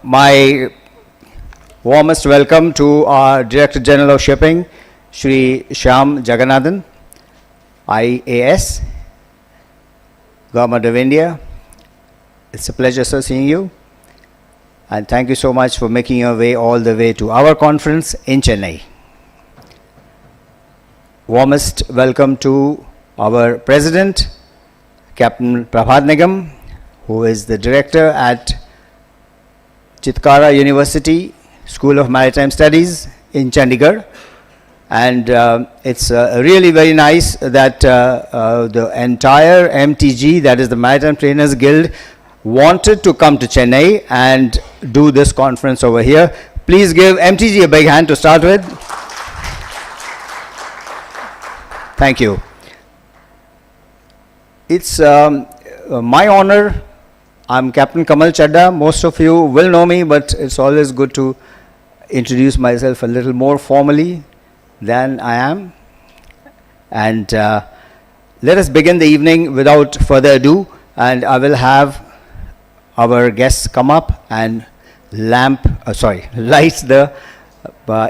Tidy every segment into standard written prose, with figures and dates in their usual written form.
My warmest welcome to our Director General of Shipping, Shri Shyam Jagannathan, IAS, Government of India. It's a pleasure, sir, seeing you. And thank you so much for making your way all the way to our conference in Chennai. Warmest welcome to our President, Captain Prabhat Nigam, who is the Director at Chitkara University, School of Maritime Studies in Chandigarh. And it's really very nice that the entire MTG, that is the Maritime Trainers Guild, wanted to come to Chennai and do this conference over here. Please give MTG a big hand to start with. Thank you. It's my honor. I'm Captain Kamal Chadda. Most of you will know me, but it's always good to introduce myself a little more formally than I am. And let us begin the evening without further ado, and I will have our guests come up and light the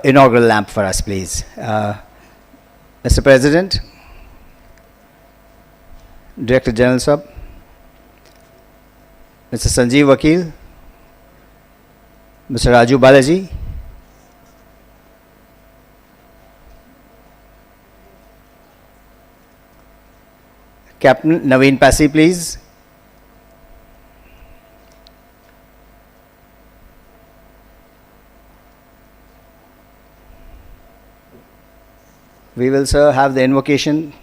inaugural lamp for us, please. Mr. President, Director General Sab, Mr. Sanjeev Vakil, Mr. Raju Balaji, Captain Naveen Passy, please. We will, sir, have the invocation.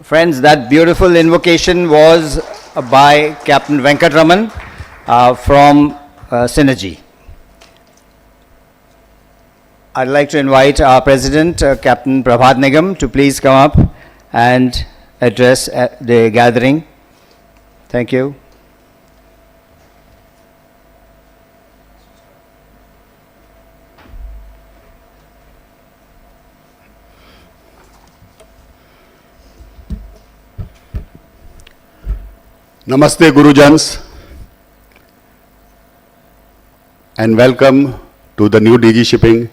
Friends, that beautiful invocation was by Captain Venkatraman from Synergy. I'd like to invite our President, Captain Prabhat Nigam, to please come up and address the gathering. Thank you. Namaste Gurujans and welcome to the new DG Shipping,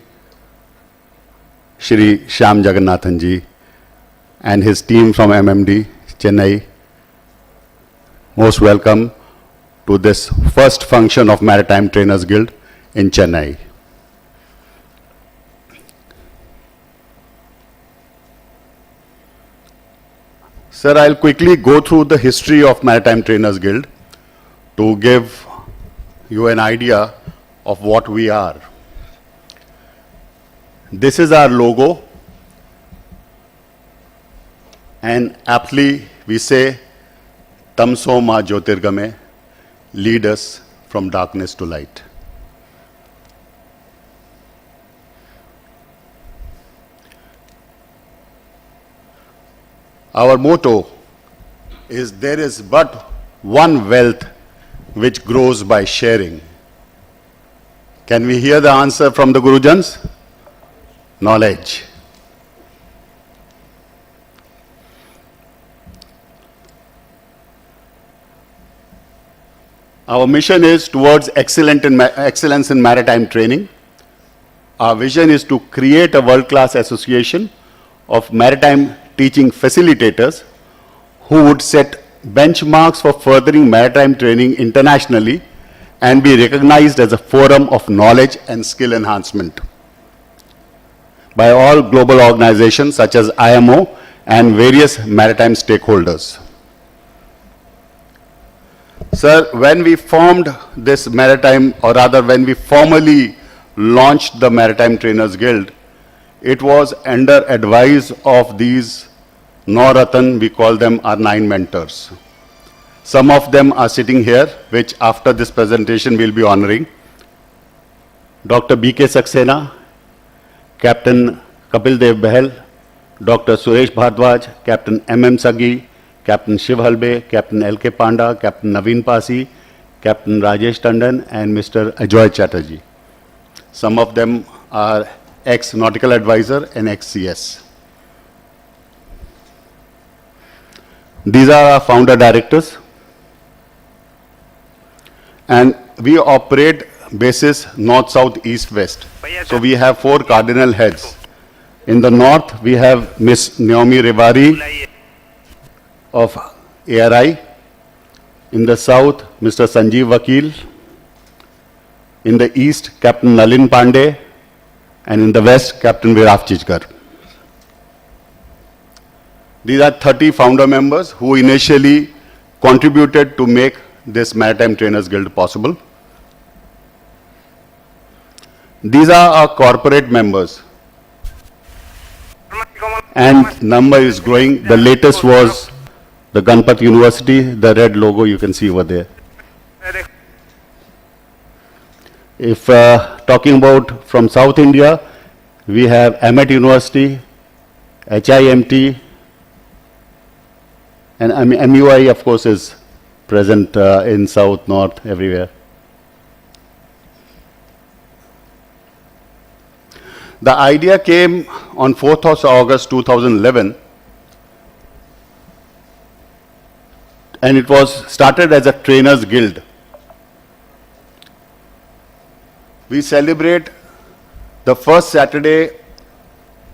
Shri Shyam Jagannathan ji and his team from MMD, Chennai. Most welcome to this first function of Maritime Trainers Guild in Chennai. Sir, I'll quickly go through the history of Maritime Trainers Guild to give you an idea of what we are. This is our logo, and aptly we say, Tamso Ma Jyotirgame, lead us from darkness to light. Our motto is, there is but one wealth which grows by sharing. Can we hear the answer from the Gurujans? Knowledge. Our mission is towards excellence in maritime training. Our vision is to create a world-class association of maritime teaching facilitators who would set benchmarks for furthering maritime training internationally and be recognized as a forum of knowledge and skill enhancement by all global organizations such as IMO and various maritime stakeholders. Sir, when we formed this maritime, or rather when we formally launched the Maritime Trainers Guild, it was under advice of these Nauratan, we call them our 9 mentors. Some of them are sitting here, which after this presentation we'll be honoring. Dr. B.K. Saxena, Captain Kapil Dev Bahal, Dr. Suresh Bhardwaj, Captain M.M. Sagi, Captain Shiv Halbe, Captain L.K. Panda, Captain Naveen Pasi, Captain Rajesh Tandon, and Mr. Ajoy Chatterjee. Some of them are ex-nautical advisor and ex-CS. These are our founder directors. And we operate basis north, south, east, west. So we have 4 cardinal heads. In the north, we have Miss Naomi Rivari of ARI. In the south, Mr. Sanjeev Vakil. In the east, Captain Nalin Pandey. And in the west, Captain Viraf Chichkar. These are 30 founder members who initially contributed to make this Maritime Trainers Guild possible. These are our corporate members. And number is growing. The latest was the Ganpat University, the red logo you can see over there. If talking about from South India, we have Ahmed University, HIMT, and MUI of course is present in South, North, everywhere. The idea came on 4th of August 2011, and it was started as a trainers guild. We celebrate the first Saturday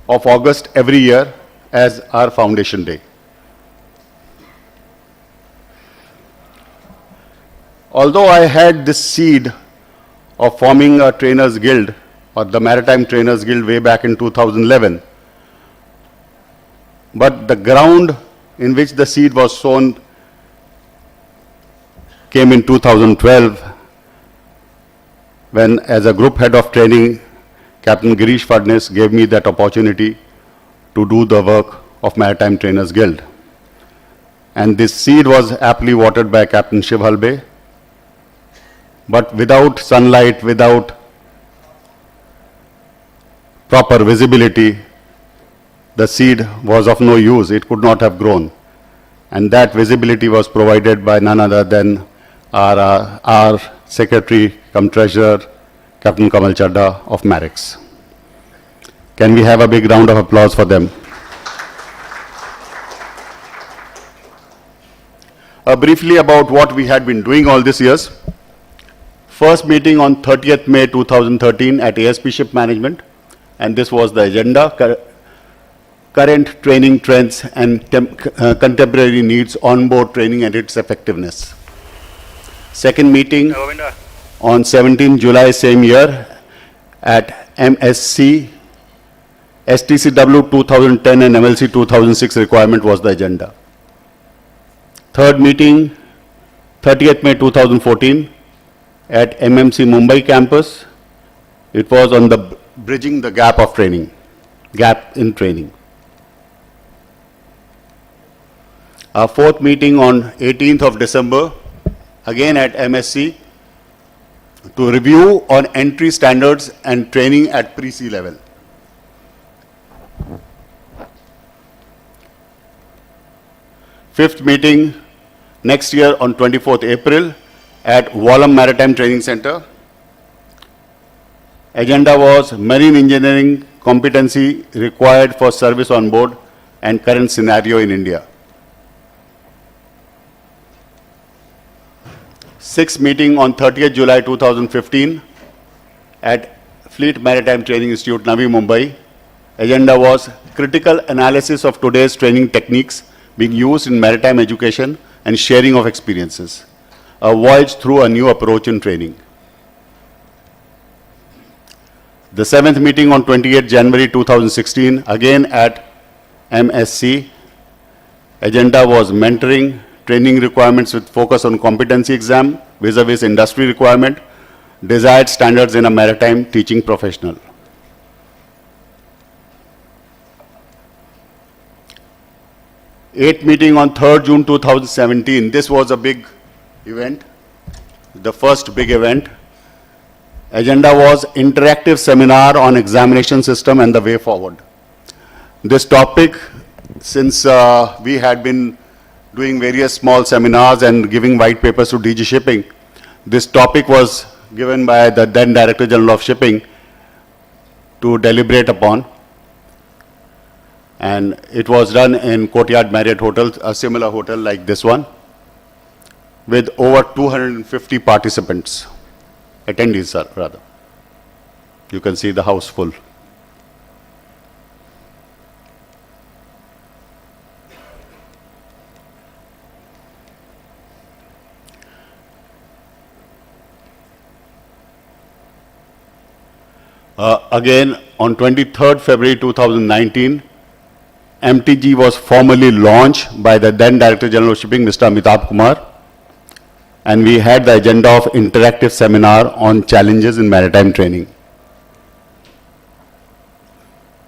of August every year as our foundation day. Although I had this seed of forming a trainers guild, or the Maritime Trainers Guild, way back in 2011, but the ground in which the seed was sown came in 2012, when as a group head of training, Captain Girish Fadnis gave me that opportunity to do the work of Maritime Trainers Guild. And this seed was aptly watered by Captain Shiv Halbe, but without sunlight, without proper visibility, the seed was of no use. It could not have grown. And that visibility was provided by none other than our secretary cum treasurer, Captain Kamal Chadda of Marix. Can we have a big round of applause for them? Briefly about what we had been doing all these years. First meeting on 30th May 2013 at ASP Ship Management, and this was the agenda: current training trends and contemporary needs, on-board training and its effectiveness. Second meeting on 17 July same year at MSC, STCW 2010 and MLC 2006 requirement was the agenda. Third meeting, 30th May 2014 at MMC Mumbai campus. It was on the bridging the gap in training. Our fourth meeting on 18th of December, again at MSC, to review on entry standards and training at pre-C level. Fifth meeting next year on 24th April at Wallam Maritime Training Center. Agenda was marine engineering competency required for service on board and current scenario in India. Sixth meeting on 30th July 2015 at Fleet Maritime Training Institute, Navi Mumbai. Agenda was critical analysis of today's training techniques being used in maritime education and sharing of experiences. A voyage through a new approach in training. The seventh meeting on 28th January 2016, again at MSC. Agenda was mentoring, training requirements with focus on competency exam, vis-a-vis industry requirement, desired standards in a maritime teaching professional. Eighth meeting on 3rd June 2017. This was a big event, the first big event. Agenda was interactive seminar on examination system and the way forward. This topic, since we had been doing various small seminars and giving white papers to DG Shipping, this topic was given by the then Director General of Shipping to deliberate upon. And it was done in Courtyard Marriott Hotel, a similar hotel like this one, with over 250 participants, attendees rather. You can see the house full. Again, on 23rd February 2019, MTG was formally launched by the then Director General of Shipping, Mr. Amitabh Kumar. And we had the agenda of interactive seminar on challenges in maritime training.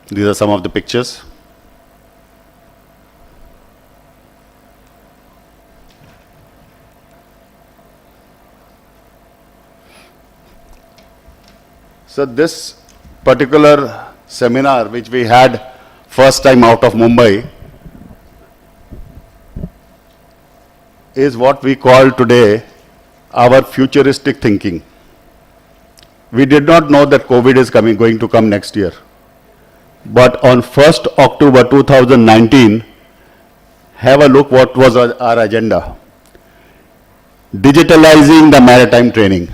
These are some of the pictures. So this particular seminar, which we had first time out of Mumbai, is what we call today our futuristic thinking. We did not know that COVID is going to come next year. But on 1st October 2019, have a look what was our agenda. Digitalizing the maritime training.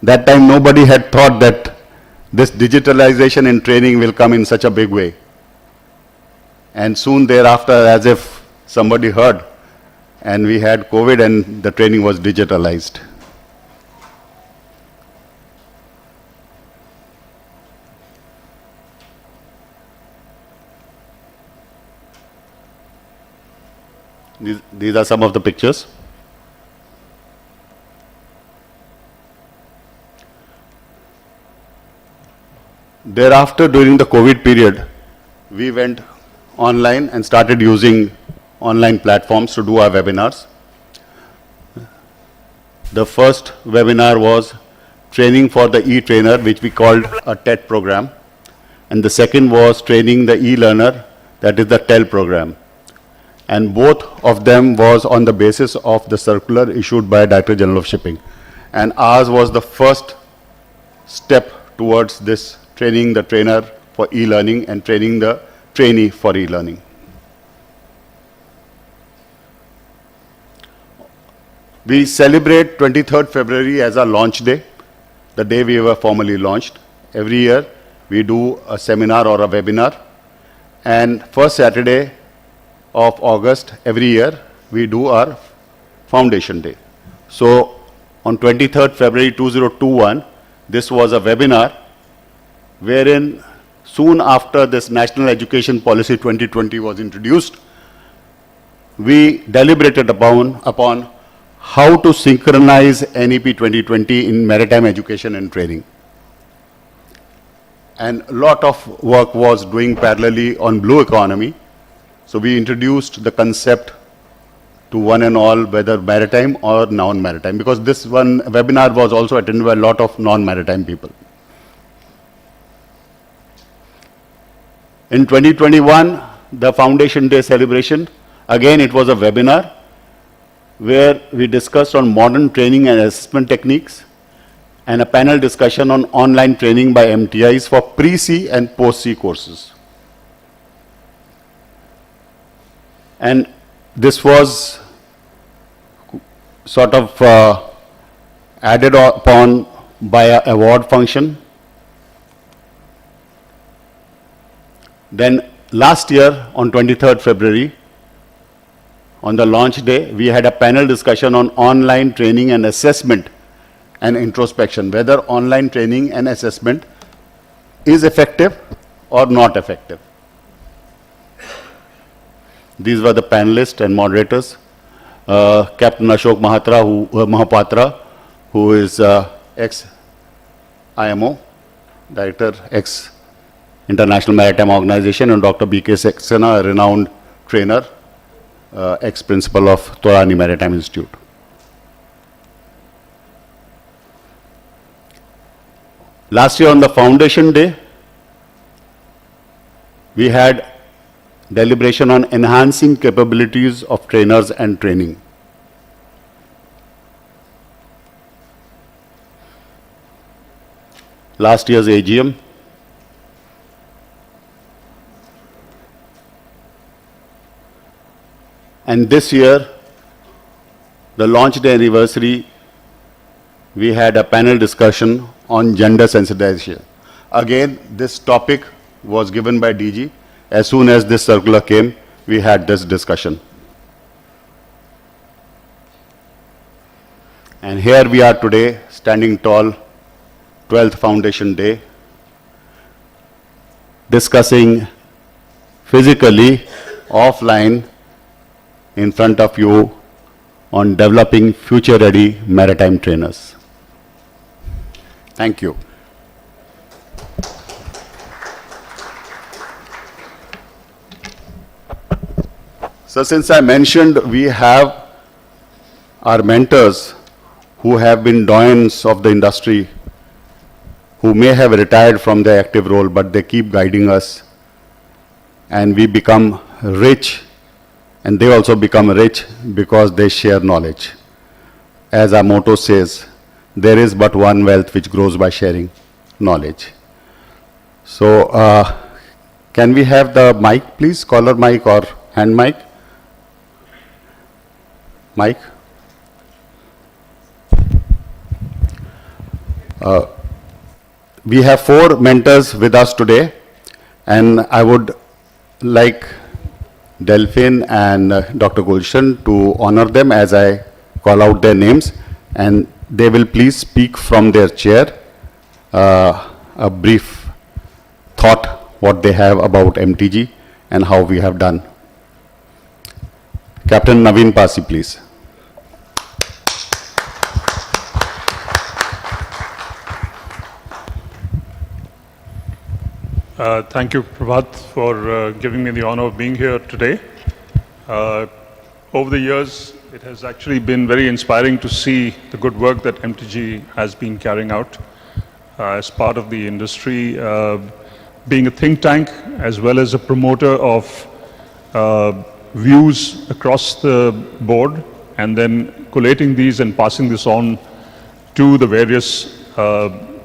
That time nobody had thought that this digitalization in training will come in such a big way. And soon thereafter, as if somebody heard, and we had COVID and the training was digitalized. These are some of the pictures. Thereafter, during the COVID period, we went online and started using online platforms to do our webinars. The first webinar was training for the e-trainer, which we called a TED program. And the second was training the e-learner, that is the TEL program. And both of them was on the basis of the circular issued by Director General of Shipping. And ours was the first step towards this, training the trainer for e-learning and training the trainee for e-learning. We celebrate 23rd February as our launch day, the day we were formally launched. Every year we do a seminar or a webinar, and first Saturday of August every year we do our foundation day. So on 23rd February 2021, this was a webinar wherein soon after this National Education Policy 2020 was introduced, we deliberated upon how to synchronize NEP 2020 in maritime education and training. And a lot of work was doing parallelly on blue economy. So we introduced the concept to one and all, whether maritime or non-maritime, because this one webinar was also attended by a lot of non-maritime people. In 2021, the Foundation Day celebration, again it was a webinar where we discussed on modern training and assessment techniques and a panel discussion on online training by MTIs for pre-C and post-C courses. And this was sort of added upon by an award function. Then last year on 23rd February, on the launch day, we had a panel discussion on online training and assessment and introspection, whether online training and assessment is effective or not effective. These were the panelists and moderators. Captain Ashok Mahapatra, who is ex-IMO, Director, ex-International Maritime Organization, and Dr. B.K. Saxena, a renowned trainer, ex-principal of Torani Maritime Institute. Last year on the Foundation Day, we had deliberation on enhancing capabilities of trainers and training. Last year's AGM, and this year, the launch day anniversary, we had a panel discussion on gender sensitization. Again, this topic was given by DG. As soon as this circular came, we had this discussion. And here we are today, standing tall, 12th Foundation Day, discussing physically, offline, in front of you on developing future-ready maritime trainers. Thank you. So since I mentioned we have our mentors who have been doyens of the industry, who may have retired from their active role, but they keep guiding us, and we become rich, and they also become rich because they share knowledge. As our motto says, there is but one wealth which grows by sharing knowledge. So can we have the mic, please? Collar mic or hand mic? Mike? We have 4 mentors with us today, and I would like Delphine and Dr. Gulshan to honor them as I call out their names, and they will please speak from their chair, a brief thought what they have about MTG and how we have done. Captain Naveen Pasi, please. Thank you, Prabhat, for giving me the honor of being here today. Over the years, it has actually been very inspiring to see the good work that MTG has been carrying out as part of the industry, being a think tank as well as a promoter of views across the board, and then collating these and passing this on to the various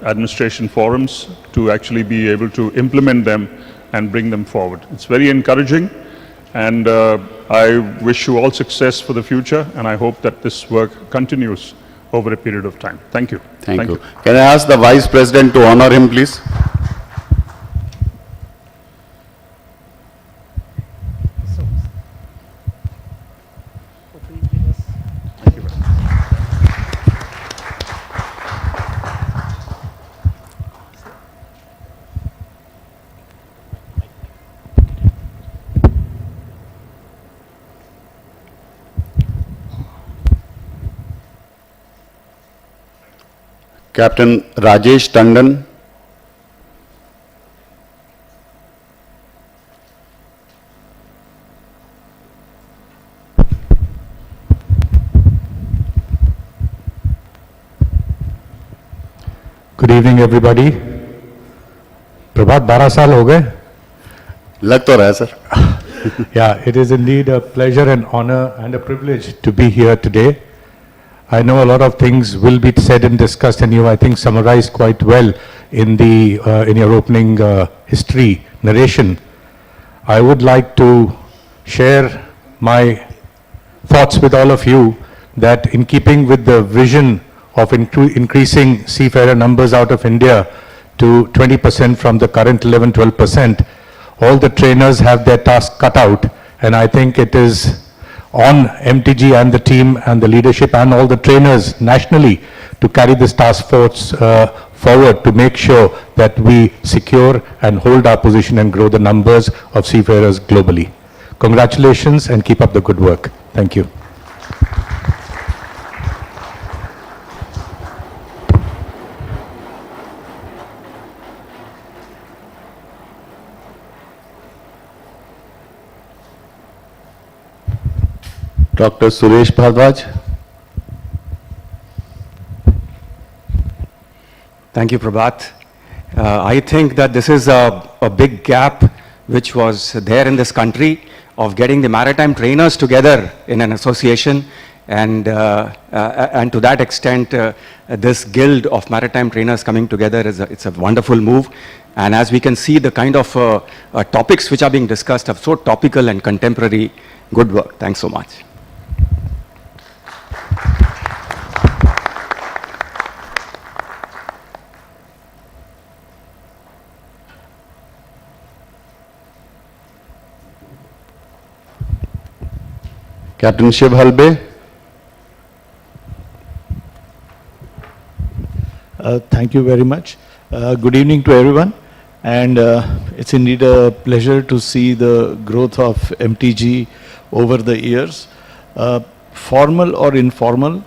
administration forums to actually be able to implement them and bring them forward. It's very encouraging, and I wish you all success for the future, and I hope that this work continues over a period of time. Thank you. Thank you. Can I ask the Vice President to honor him, please? Captain Rajesh Tandon, Good evening, everybody. प्रभात 12 साल हो गए. लग तो रहा है sir. Yeah, it is indeed a pleasure and honor and a privilege to be here today. I know a lot of things will be said and discussed, and you, I think, summarized quite well in in your opening history narration. I would like to share my thoughts with all of you that in keeping with the vision of increasing seafarer numbers out of India to 20% from the current 11-12%, all the trainers have their task cut out, and I think it is on MTG and the team and the leadership and all the trainers nationally to carry this task force forward to make sure that we secure and hold our position and grow the numbers of seafarers globally. Congratulations and keep up the good work. Thank you. Dr. Suresh Bhardwaj. Thank you, Prabhat. I think that this is a big gap which was there in this country of getting the maritime trainers together in an association, and to that extent, this guild of maritime trainers coming together it's a wonderful move. And as we can see, the kind of topics which are being discussed are so topical and contemporary. Good work. Thanks so much. Captain Shiv Halbe. Thank you very much. Good evening to everyone, and it's indeed a pleasure to see the growth of MTG over the years. Formal or informal,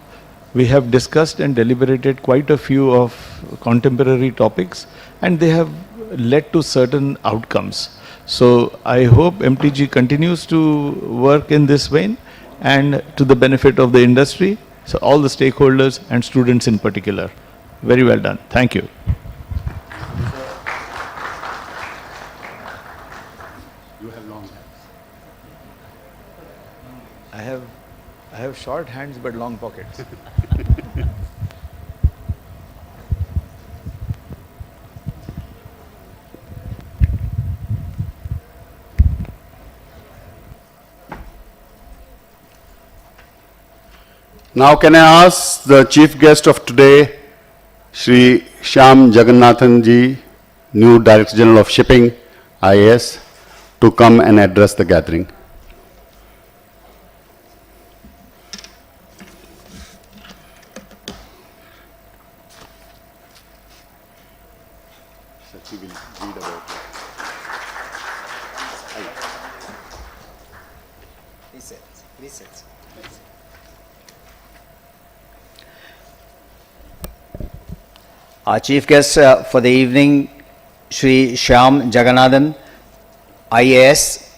we have discussed and deliberated quite a few of contemporary topics, and they have led to certain outcomes. So I hope MTG continues to work in this vein and to the benefit of the industry, so all the stakeholders and students in particular. Very well done. Thank you. You have long hands. I have short hands but long pockets. Now can I ask the chief guest of today, Shri Shyam Jagannathan ji, new Director General of Shipping, IAS, to come and address the gathering. Our chief guest for the evening, Shri Shyam Jagannathan, IAS.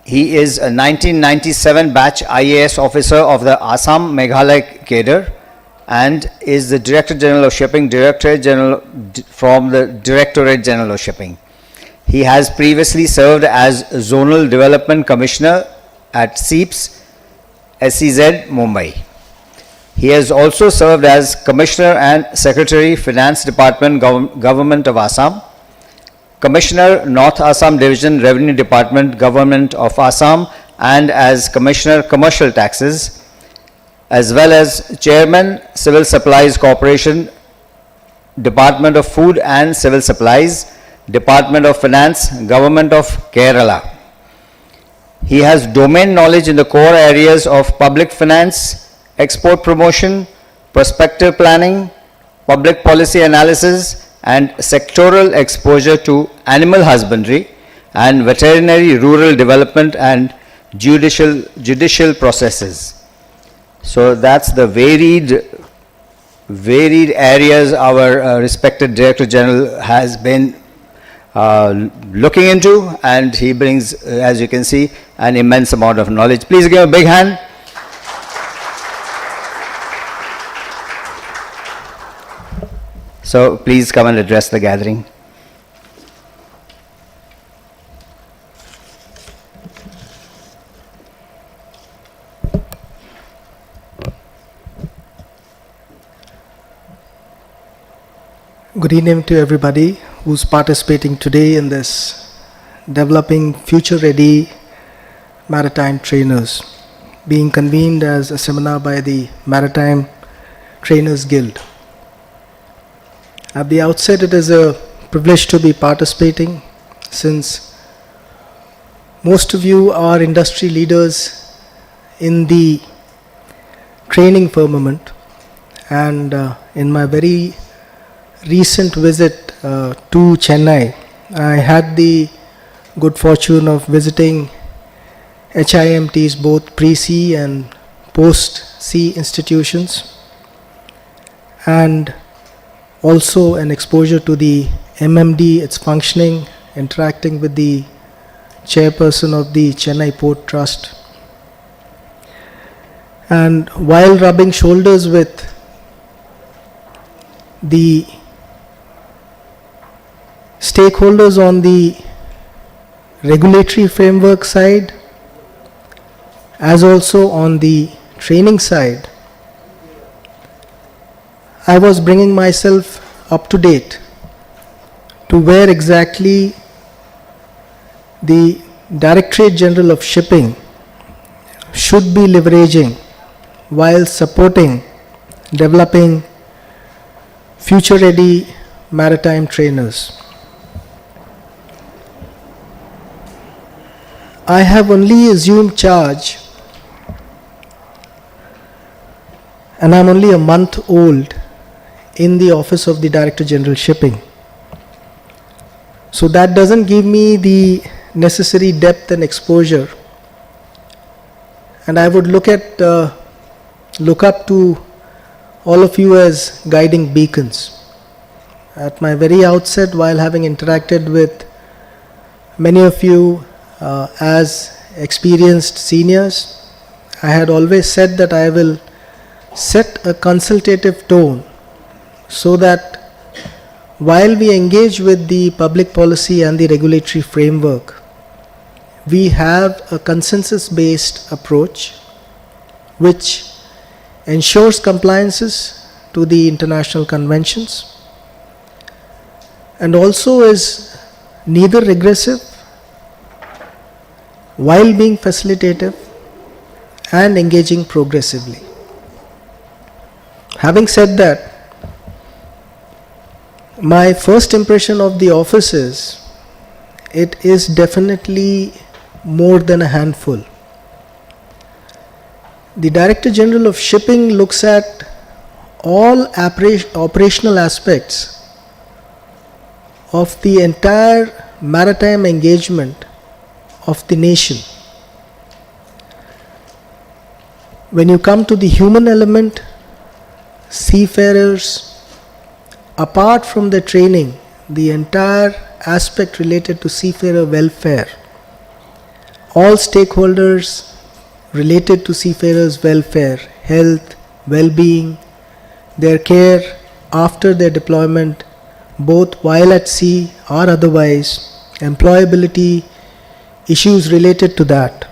He is a 1997 batch IAS officer of the Assam Meghalaya cadre and is the Director General of Shipping, from the Directorate General of Shipping. He has previously served as Zonal Development Commissioner at SEEPS, SEZ, Mumbai. He has also served as Commissioner and Secretary, Finance Department, Government of Assam, Commissioner, North Assam Division, Revenue Department, Government of Assam, and as Commissioner, Commercial Taxes, as well as Chairman, Civil Supplies Corporation, Department of Food and Civil Supplies, Department of Finance, Government of Kerala. He has domain knowledge in the core areas of public finance, export promotion, prospective planning, public policy analysis, and sectoral exposure to animal husbandry and veterinary rural development and judicial processes. So that's the varied varied areas our respected Director General has been looking into, and he brings, as you can see, an immense amount of knowledge. Please give a big hand. So please come and address the gathering. Good evening to everybody who's participating today in this Developing Future-Ready Maritime Trainers, being convened as a seminar by the Maritime Trainers Guild. At the outset, it is a privilege to be participating, since most of you are industry leaders in the training firmament, and in my very recent visit to Chennai, I had the good fortune of visiting HIMT's both pre-C and post-C institutions, and also an exposure to the MMD, its functioning, interacting with the chairperson of the Chennai Port Trust. And while rubbing shoulders with the stakeholders on the regulatory framework side, as also on the training side, I was bringing myself up to date to where exactly the Directorate General of Shipping should be leveraging while supporting developing future-ready maritime trainers. I have only assumed charge, and I'm only a month old in the office of the Director General Shipping. So that doesn't give me the necessary depth and exposure. And I would look up to all of you as guiding beacons. At my very outset, while having interacted with many of you as experienced seniors, I had always said that I will set a consultative tone so that while we engage with the public policy and the regulatory framework, we have a consensus-based approach which ensures compliances to the international conventions and also is neither regressive while being facilitative and engaging progressively. Having said that, my first impression of the office is, it is definitely more than a handful. The Director General of Shipping looks at all operational aspects of the entire maritime engagement of the nation. When you come to the human element, seafarers, apart from the training, the entire aspect related to seafarer welfare, all stakeholders related to seafarers' welfare, health, well-being, their care after their deployment, both while at sea or otherwise, employability, issues related to that.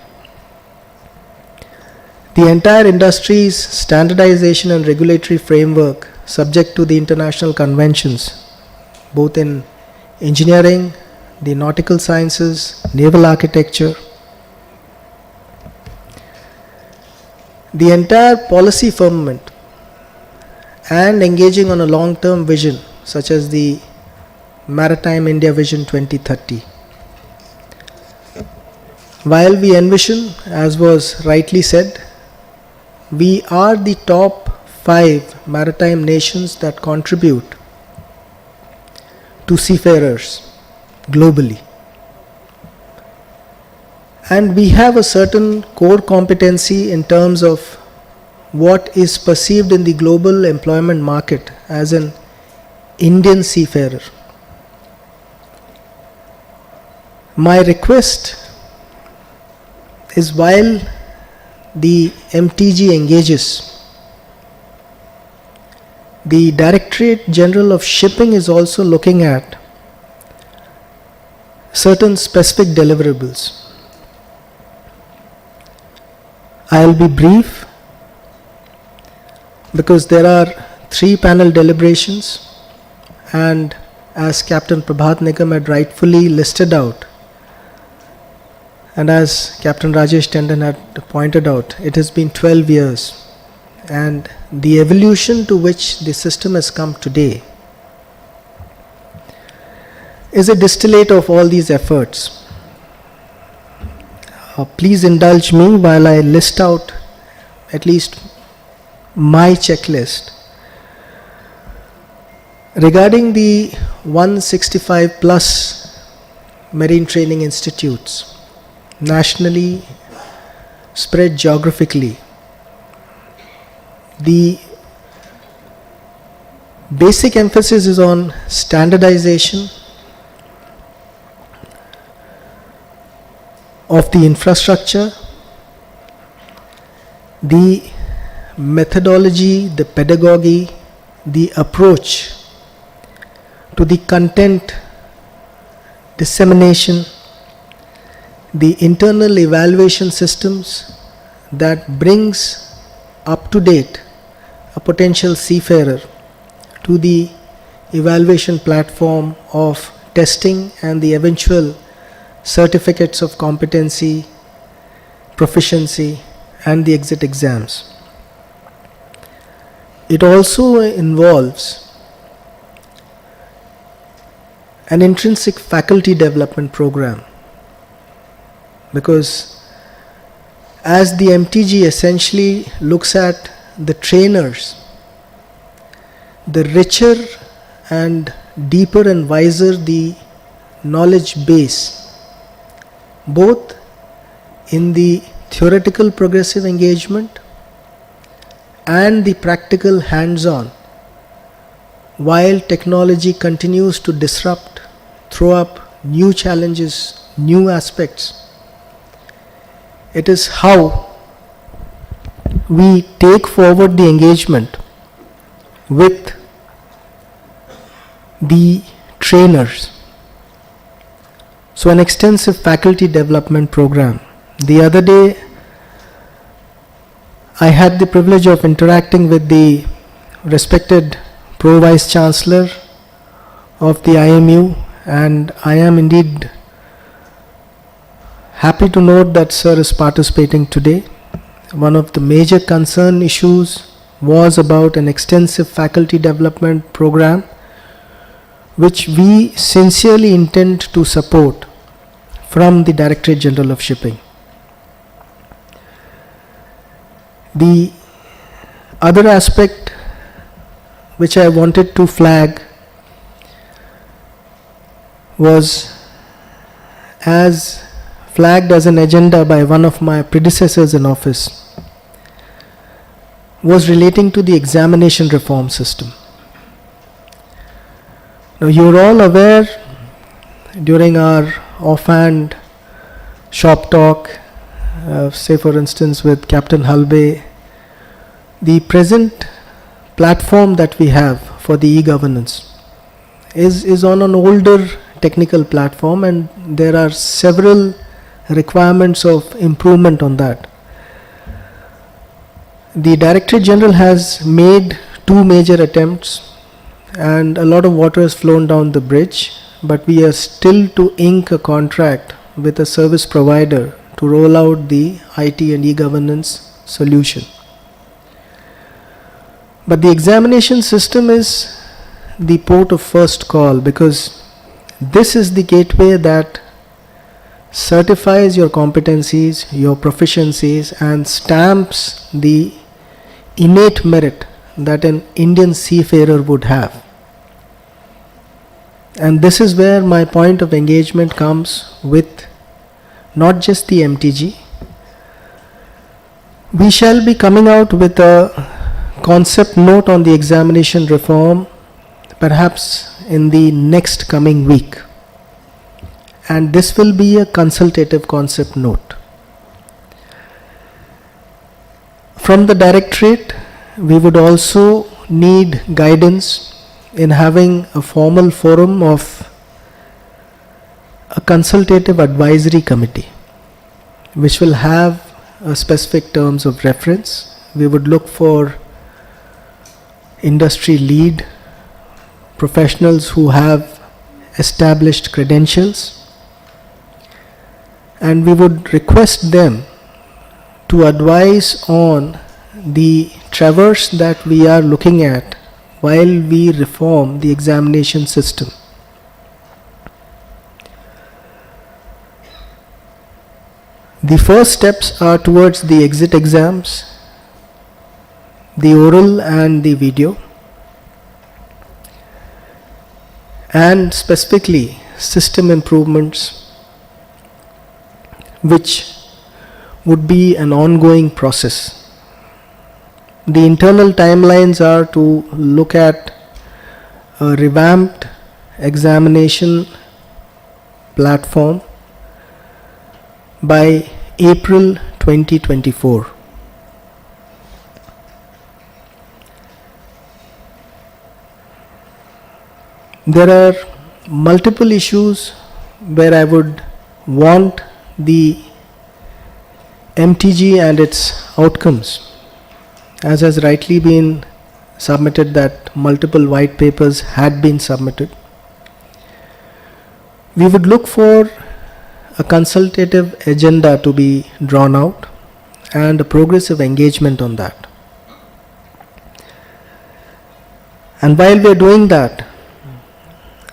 The entire industry's standardization and regulatory framework subject to the international conventions, both in engineering, the nautical sciences, naval architecture. The entire policy firmament and engaging on a long-term vision such as the Maritime India Vision 2030. While we envision, as was rightly said, we are the top 5 maritime nations that contribute to seafarers globally. And we have a certain core competency in terms of what is perceived in the global employment market as an Indian seafarer. My request is, while the MTG engages, the Directorate General of Shipping is also looking at certain specific deliverables. I'll be brief because there are 3 panel deliberations, and as Captain Prabhat Nigam had rightfully listed out, and as Captain Rajesh Tandon had pointed out, it has been 12 years, and the evolution to which the system has come today is a distillate of all these efforts. Please indulge me while I list out at least my checklist. Regarding the 165 plus marine training institutes, nationally spread geographically, the basic emphasis is on standardization of the infrastructure, the methodology, the pedagogy, the approach to the content dissemination, the internal evaluation systems that brings up to date a potential seafarer to the evaluation platform of testing and the eventual certificates of competency, proficiency, and the exit exams. It also involves an intrinsic faculty development program, because as the MTG essentially looks at the trainers, the richer and deeper and wiser the knowledge base, both in the theoretical progressive engagement and the practical hands-on, while technology continues to disrupt, throw up new challenges, new aspects. It is how we take forward the engagement with the trainers. So an extensive faculty development program. The other day I had the privilege of interacting with the respected Pro Vice Chancellor of the IMU, and I am indeed happy to note that Sir is participating today. One of the major concern issues was about an extensive faculty development program, which we sincerely intend to support from the Directorate General of Shipping. The other aspect which I wanted to flag was, as flagged as an agenda by one of my predecessors in office, was relating to the examination reform system. Now, you're all aware, during our offhand shop talk, say for instance with Captain Halbe, the present platform that we have for the e-governance is on an older technical platform, and there are several requirements of improvement on that. The Directorate General has made 2 major attempts, and a lot of water has flown down the bridge, but we are still to ink a contract with a service provider to roll out the IT and e-governance solution. But the examination system is the port of first call, because this is the gateway that certifies your competencies, your proficiencies, and stamps the innate merit that an Indian seafarer would have. And this is where my point of engagement comes with not just the MTG, We shall be coming out with a concept note on the examination reform perhaps in the next coming week. And this will be a consultative concept note. From the directorate, we would also need guidance in having a formal forum of a consultative advisory committee, which will have specific terms of reference. We would look for industry lead professionals who have established credentials, and we would request them to advise on the traverse that we are looking at while we reform the examination system. The first steps are towards the exit exams, the oral and the video, and specifically system improvements, which would be an ongoing process. The internal timelines are to look at a revamped examination platform by April 2024. There are multiple issues where I would want the MTG and its outcomes, as has rightly been submitted that multiple white papers had been submitted. We would look for a consultative agenda to be drawn out and a progressive engagement on that. And while we are doing that,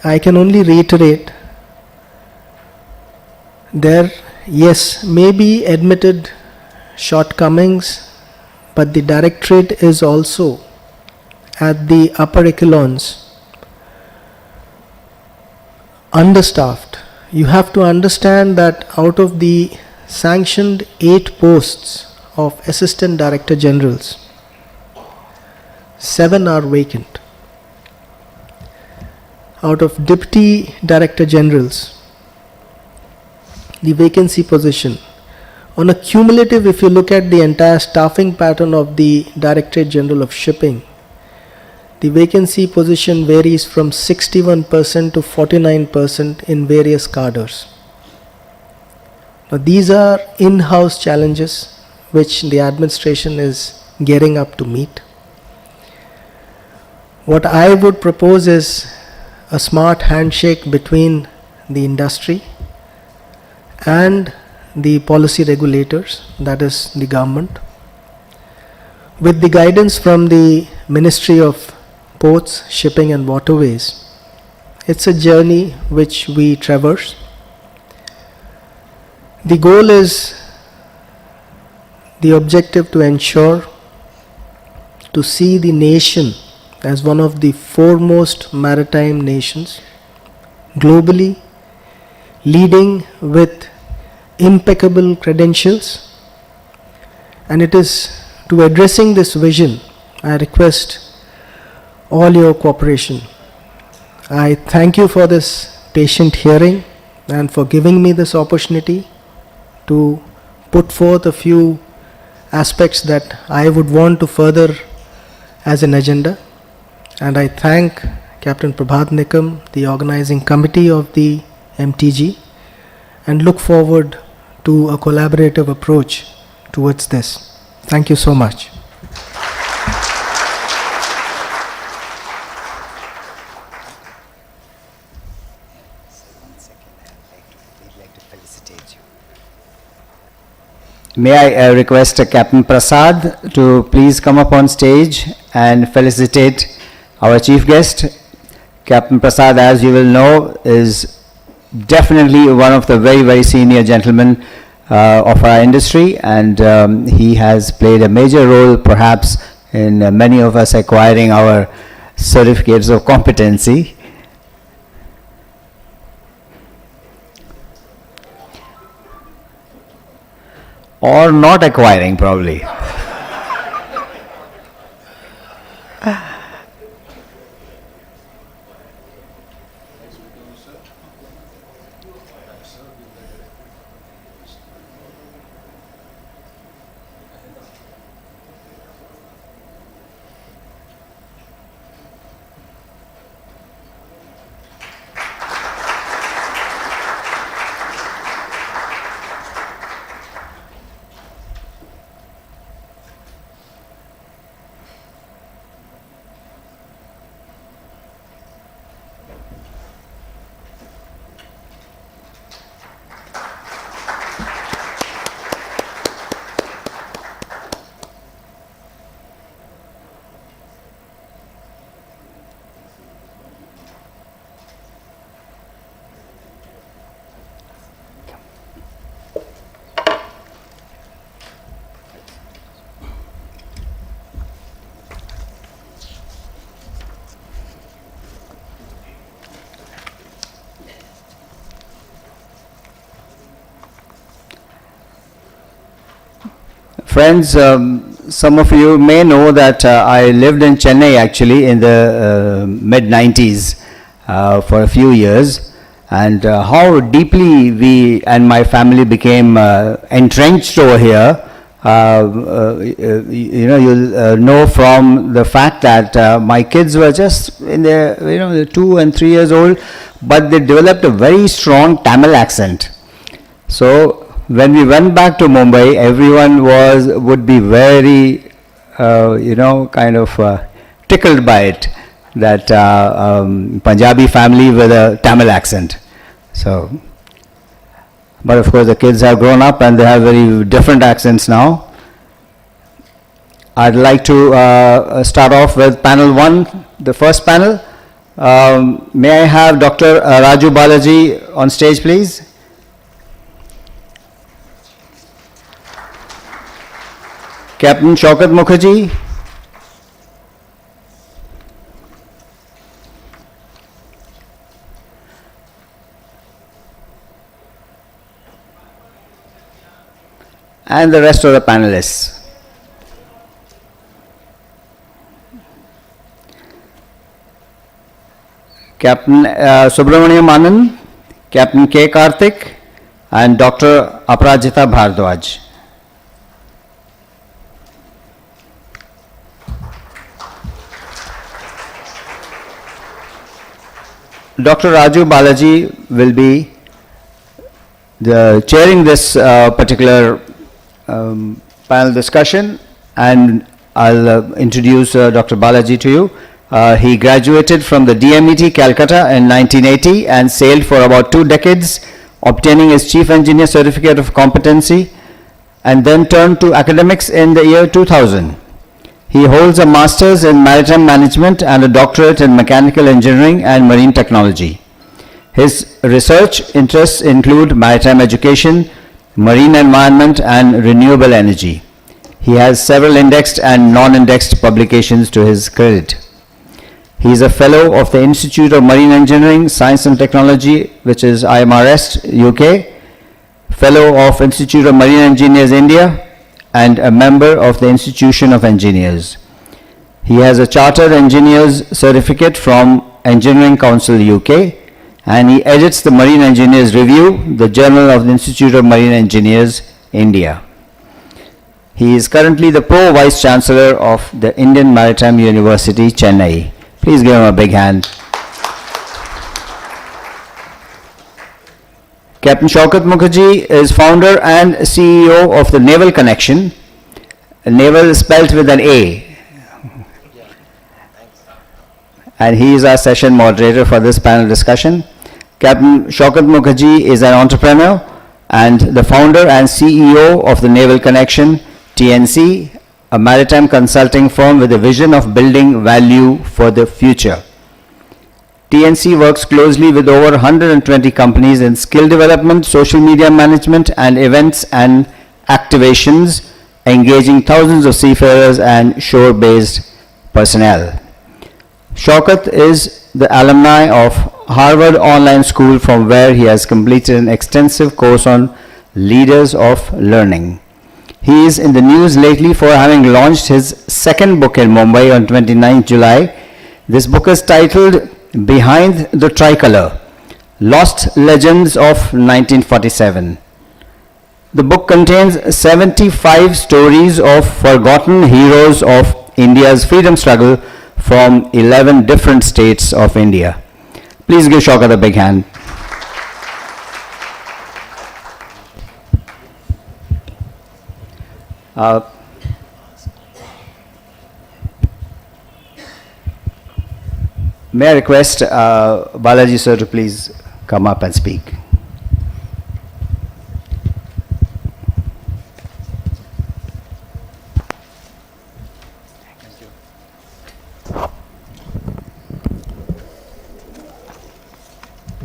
I can only reiterate there, yes, may be admitted shortcomings, but the directorate is also at the upper echelons understaffed. You have to understand that out of the sanctioned 8 posts of assistant director generals, 7 are vacant. Out of deputy director generals, the vacancy position on a cumulative, if you look at the entire staffing pattern of the Directorate General of Shipping, the vacancy position varies from 61% to 49% in various cadres. Now these are in-house challenges which the administration is gearing up to meet. What I would propose is a smart handshake between the industry and the policy regulators, that is the government, with the guidance from the Ministry of Ports, Shipping and Waterways. It's a journey which we traverse. The goal is the objective to ensure to see the nation as one of the foremost maritime nations globally, leading with impeccable credentials. And it is to addressing this vision, I request all your cooperation. I thank you for this patient hearing and for giving me this opportunity to put forth a few aspects that I would want to further as an agenda. And I thank Captain Prabhat Nikam, the organizing committee of the MTG, and look forward to a collaborative approach towards this. Thank you so much. May I request Captain Prasad to please come up on stage and felicitate our chief guest. Captain Prasad, as you will know, is definitely one of the very, very senior gentlemen of our industry, and he has played a major role perhaps in many of us acquiring our certificates of competency. Or not acquiring, probably. Friends, some of you may know that I lived in Chennai actually in the mid-90s for a few years, and how deeply we and my family became entrenched over here. You'll know from the fact that my kids were just in their, they're 2 and 3 years old, but they developed a very strong Tamil accent. So when we went back to Mumbai, everyone would be very, tickled by it, that Punjabi family with a Tamil accent. So, but of course the kids have grown up and they have very different accents now. I'd like to start off with panel 1, the first panel. May I have Dr. Raju Balaji on stage, please? Captain Shaukat Mukherjee. And the rest of the panelists. Captain Subramaniam Anand, Captain K. Karthik, and Dr. Aparajita Bhardwaj. Dr. Raju Balaji will be chairing this particular panel discussion, and I'll introduce Dr. Balaji to you. He graduated from the DMET Calcutta in 1980 and sailed for about 2 decades, obtaining his Chief Engineer Certificate of Competency, and then turned to academics in the year 2000. He holds a Master's in Maritime Management and a Doctorate in Mechanical Engineering and Marine Technology. His research interests include maritime education, marine environment, and renewable energy. He has several indexed and non-indexed publications to his credit. He is a fellow of the Institute of Marine Engineering, Science and Technology, which is IMRS, UK, fellow of Institute of Marine Engineers, India, and a member of the Institution of Engineers. He has a Chartered Engineers Certificate from Engineering Council, UK, and he edits the Marine Engineers Review, the journal of the Institute of Marine Engineers, India. He is currently the Pro Vice Chancellor of the Indian Maritime University, Chennai. Please give him a big hand. Captain Shaukat Mukherjee is founder and CEO of the Naval Connection. Naval is spelled with an A. And he is our session moderator for this panel discussion. Captain Shaukat Mukherjee is an entrepreneur and the founder and CEO of the Naval Connection, TNC, a maritime consulting firm with a vision of building value for the future. TNC works closely with over 120 companies in skill development, social media management, and events and activations, engaging thousands of seafarers and shore-based personnel. Shaukat is the alumni of Harvard Online School, from where he has completed an extensive course on leaders of learning. He is in the news lately for having launched his second book in Mumbai on 29th July. This book is titled Behind the Tricolor, Lost Legends of 1947. The book contains 75 stories of forgotten heroes of India's freedom struggle from 11 different states of India. Please give Shaukat a big hand. May I request Balaji sir to please come up and speak.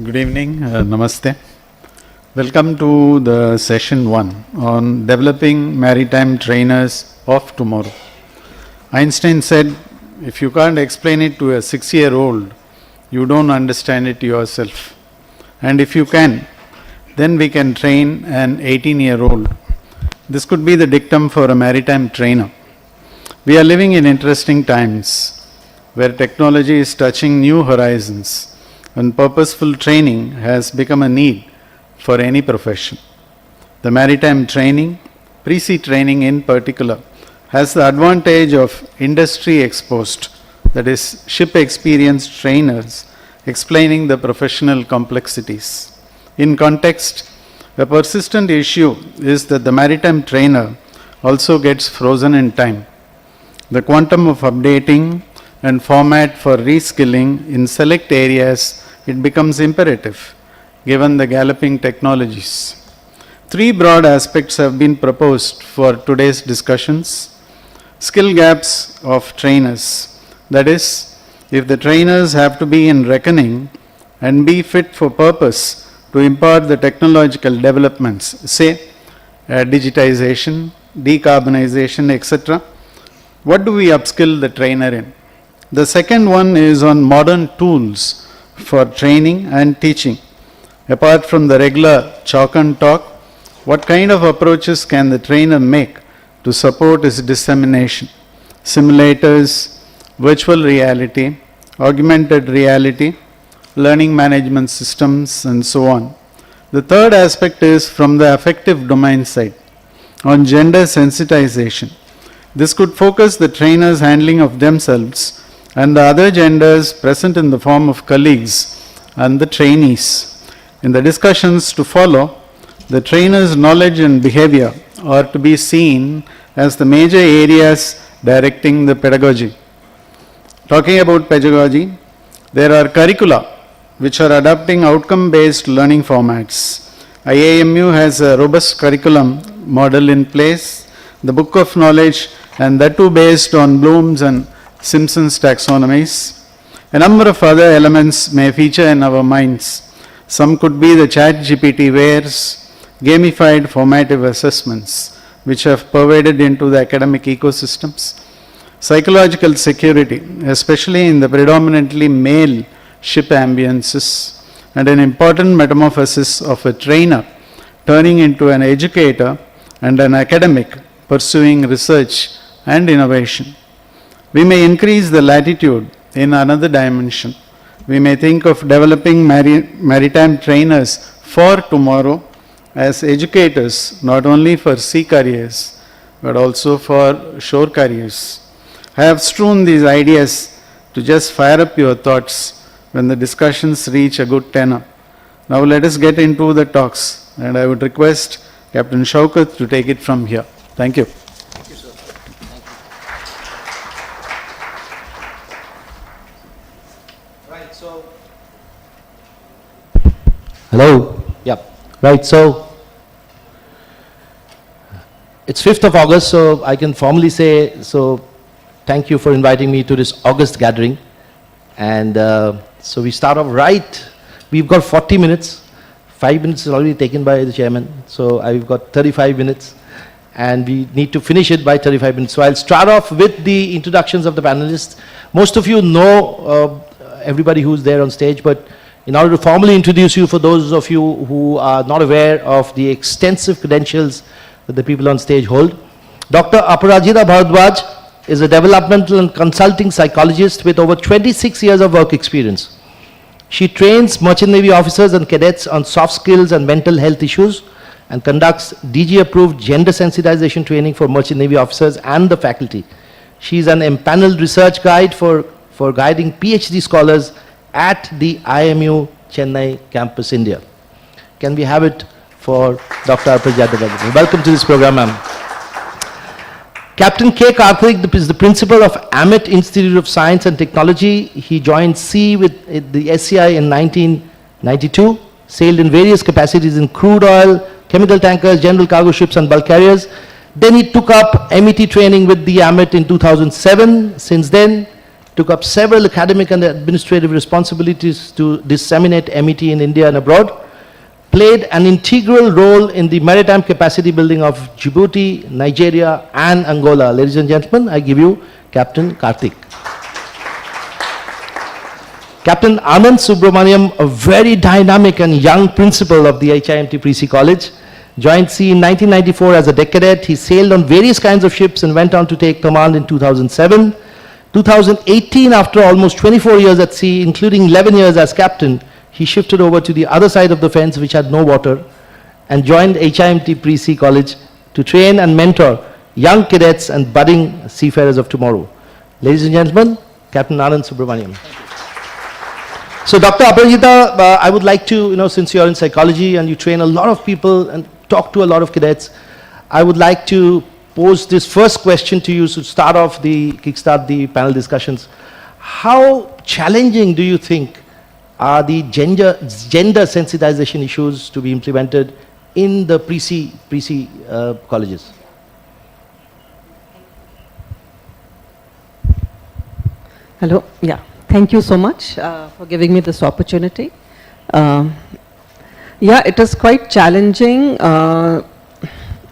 Good evening, namaste. Welcome to the session 1 on developing maritime trainers of tomorrow. Einstein said, if you can't explain it to a 6-year-old, you don't understand it yourself. And if you can, then we can train an 18-year-old This could be the dictum for a maritime trainer. We are living in interesting times where technology is touching new horizons and purposeful training has become a need for any profession. The maritime training, pre-sea training in particular, has the advantage of industry exposed, that is, ship experienced trainers explaining the professional complexities. In context, a persistent issue is that the maritime trainer also gets frozen in time. The quantum of updating and format for reskilling in select areas, it becomes imperative given the galloping technologies. Three broad aspects have been proposed for today's discussions. Skill gaps of trainers, that is, if the trainers have to be in reckoning and be fit for purpose to impart the technological developments, say digitization, decarbonization, etc., what do we upskill the trainer in? The second one is on modern tools for training and teaching. Apart from the regular chalk and talk, what kind of approaches can the trainer make to support its dissemination? Simulators, virtual reality, augmented reality, learning management systems, and so on. The third aspect is from the affective domain side, on gender sensitization. This could focus the trainers' handling of themselves and the other genders present in the form of colleagues and the trainees. In the discussions to follow, the trainer's knowledge and behavior are to be seen as the major areas directing the pedagogy. Talking about pedagogy, there are curricula which are adopting outcome-based learning formats. IAMU has a robust curriculum model in place, the book of knowledge, and that too based on Bloom's and Simpson's taxonomies. A number of other elements may feature in our minds. Some could be the ChatGPT wares, gamified formative assessments, which have pervaded into the academic ecosystems. Psychological security, especially in the predominantly male ship ambiences, and an important metamorphosis of a trainer turning into an educator and an academic pursuing research and innovation. We may increase the latitude in another dimension. We may think of developing maritime trainers for tomorrow as educators, not only for sea careers, but also for shore careers. I have strewn these ideas to just fire up your thoughts when the discussions reach a good tenor. Now let us get into the talks, and I would request Captain Shaukat to take it from here. Thank you. Thank you, sir. Right, so. Hello. Yep. Right. So it's 5th of August, so I can formally say, so thank you for inviting me to this August gathering. And so we start off right. We've got 40 minutes. 5 minutes is already taken by the chairman. So I've got 35 minutes. And we need to finish it by 35 minutes. So I'll start off with the introductions of the panelists. Most of you know everybody who's there on stage, but in order to formally introduce you, for those of you who are not aware of the extensive credentials that the people on stage hold, Dr. Aparajita Bharadwaj is a developmental and consulting psychologist with over 26 years of work experience. She trains Merchant Navy officers and cadets on soft skills and mental health issues and conducts DG-approved gender sensitization training for Merchant Navy officers and the faculty. She is an empaneled research guide for guiding PhD scholars at the IMU Chennai campus, India. Can we have it for Dr. Aparajita Bharadwaj? Welcome to this program, ma'am. Captain K. Karthik is the principal of Amit Institute of Science and Technology. He joined sea with the SCI in 1992, sailed in various capacities in crude oil, chemical tankers, general cargo ships and bulk carriers. Then he took up MET training with the Amit in 2007. Since then, took up several academic and administrative responsibilities to disseminate MET in India and abroad. Played an integral role in the maritime capacity building of Djibouti, Nigeria and Angola. Ladies and gentlemen, I give you Captain Karthik. Captain Anand Subramaniam, a very dynamic and young principal of the HIMT Pre-C College. Joined sea in 1994 as a deck cadet. He sailed on various kinds of ships and went on to take command in 2007. 2018, after almost 24 years at sea, including 11 years as captain, he shifted over to the other side of the fence, which had no water, and joined HIMT Pre-Sea College to train and mentor young cadets and budding seafarers of tomorrow. Ladies and gentlemen, Captain Anand Subramaniam. So Dr. Aparajita, I would like to, since you're in psychology and you train a lot of people and talk to a lot of cadets, I would like to pose this first question to you to kickstart the panel discussions. How challenging do you think are the gender sensitization issues to be implemented in the pre-sea colleges? Hello, yeah. Thank you so much for giving me this opportunity. Yeah, it is quite challenging